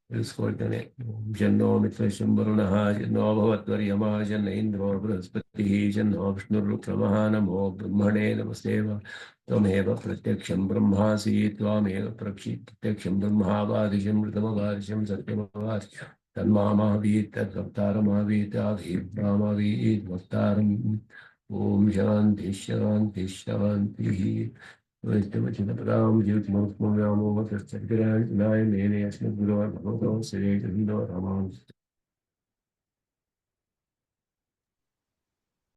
ತಿಳಿಸ್ಕೊಳ್ತೇನೆ. ಜನ್ನೋ ಮಿತ್ರ ಶಂಭರುಣಃ, ಜನ್ನೋ ಭವತ್ವರ್ಯಮ, ಜನ್ನ ಇಂದ್ರೋ ಬೃಹಸ್ಪತಿ, ಜನ್ನೋ ವಿಷ್ಣುರುಕ್ರಮಃ. ನಮೋ ಬ್ರಹ್ಮಣೇ ನಮಸ್ತೇವ. ತ್ವಮೇವ ಪ್ರತ್ಯಕ್ಷಂ ಬ್ರಹ್ಮಾಸಿ, ತ್ವಮೇವ ಪ್ರತ್ಯಕ್ಷಂ ಬ್ರಹ್ಮಾವಾದಿಶಂ ಋತಮವಾದಿಶಂ ಸತ್ಯಮವಾದಿಶಂ. ತನ್ಮಾಮಾವೀತ್ ತದ್ವಕ್ತಾರಮಾವೀತ್ ಆಧೀರ್ಭ್ರಾಮಾವೀತ್ ವಕ್ತಾರಂ. ಓಂ ಶಾಂತಿ ಶಾಂತಿ ಶಾಂತಿ. वैष्णवचितपदां जीवितमोक्ष्मव्यामोहतश्चर्यराय मेने अस्मद्गुरो भगवतो श्रीकृष्णो रामानुजस्य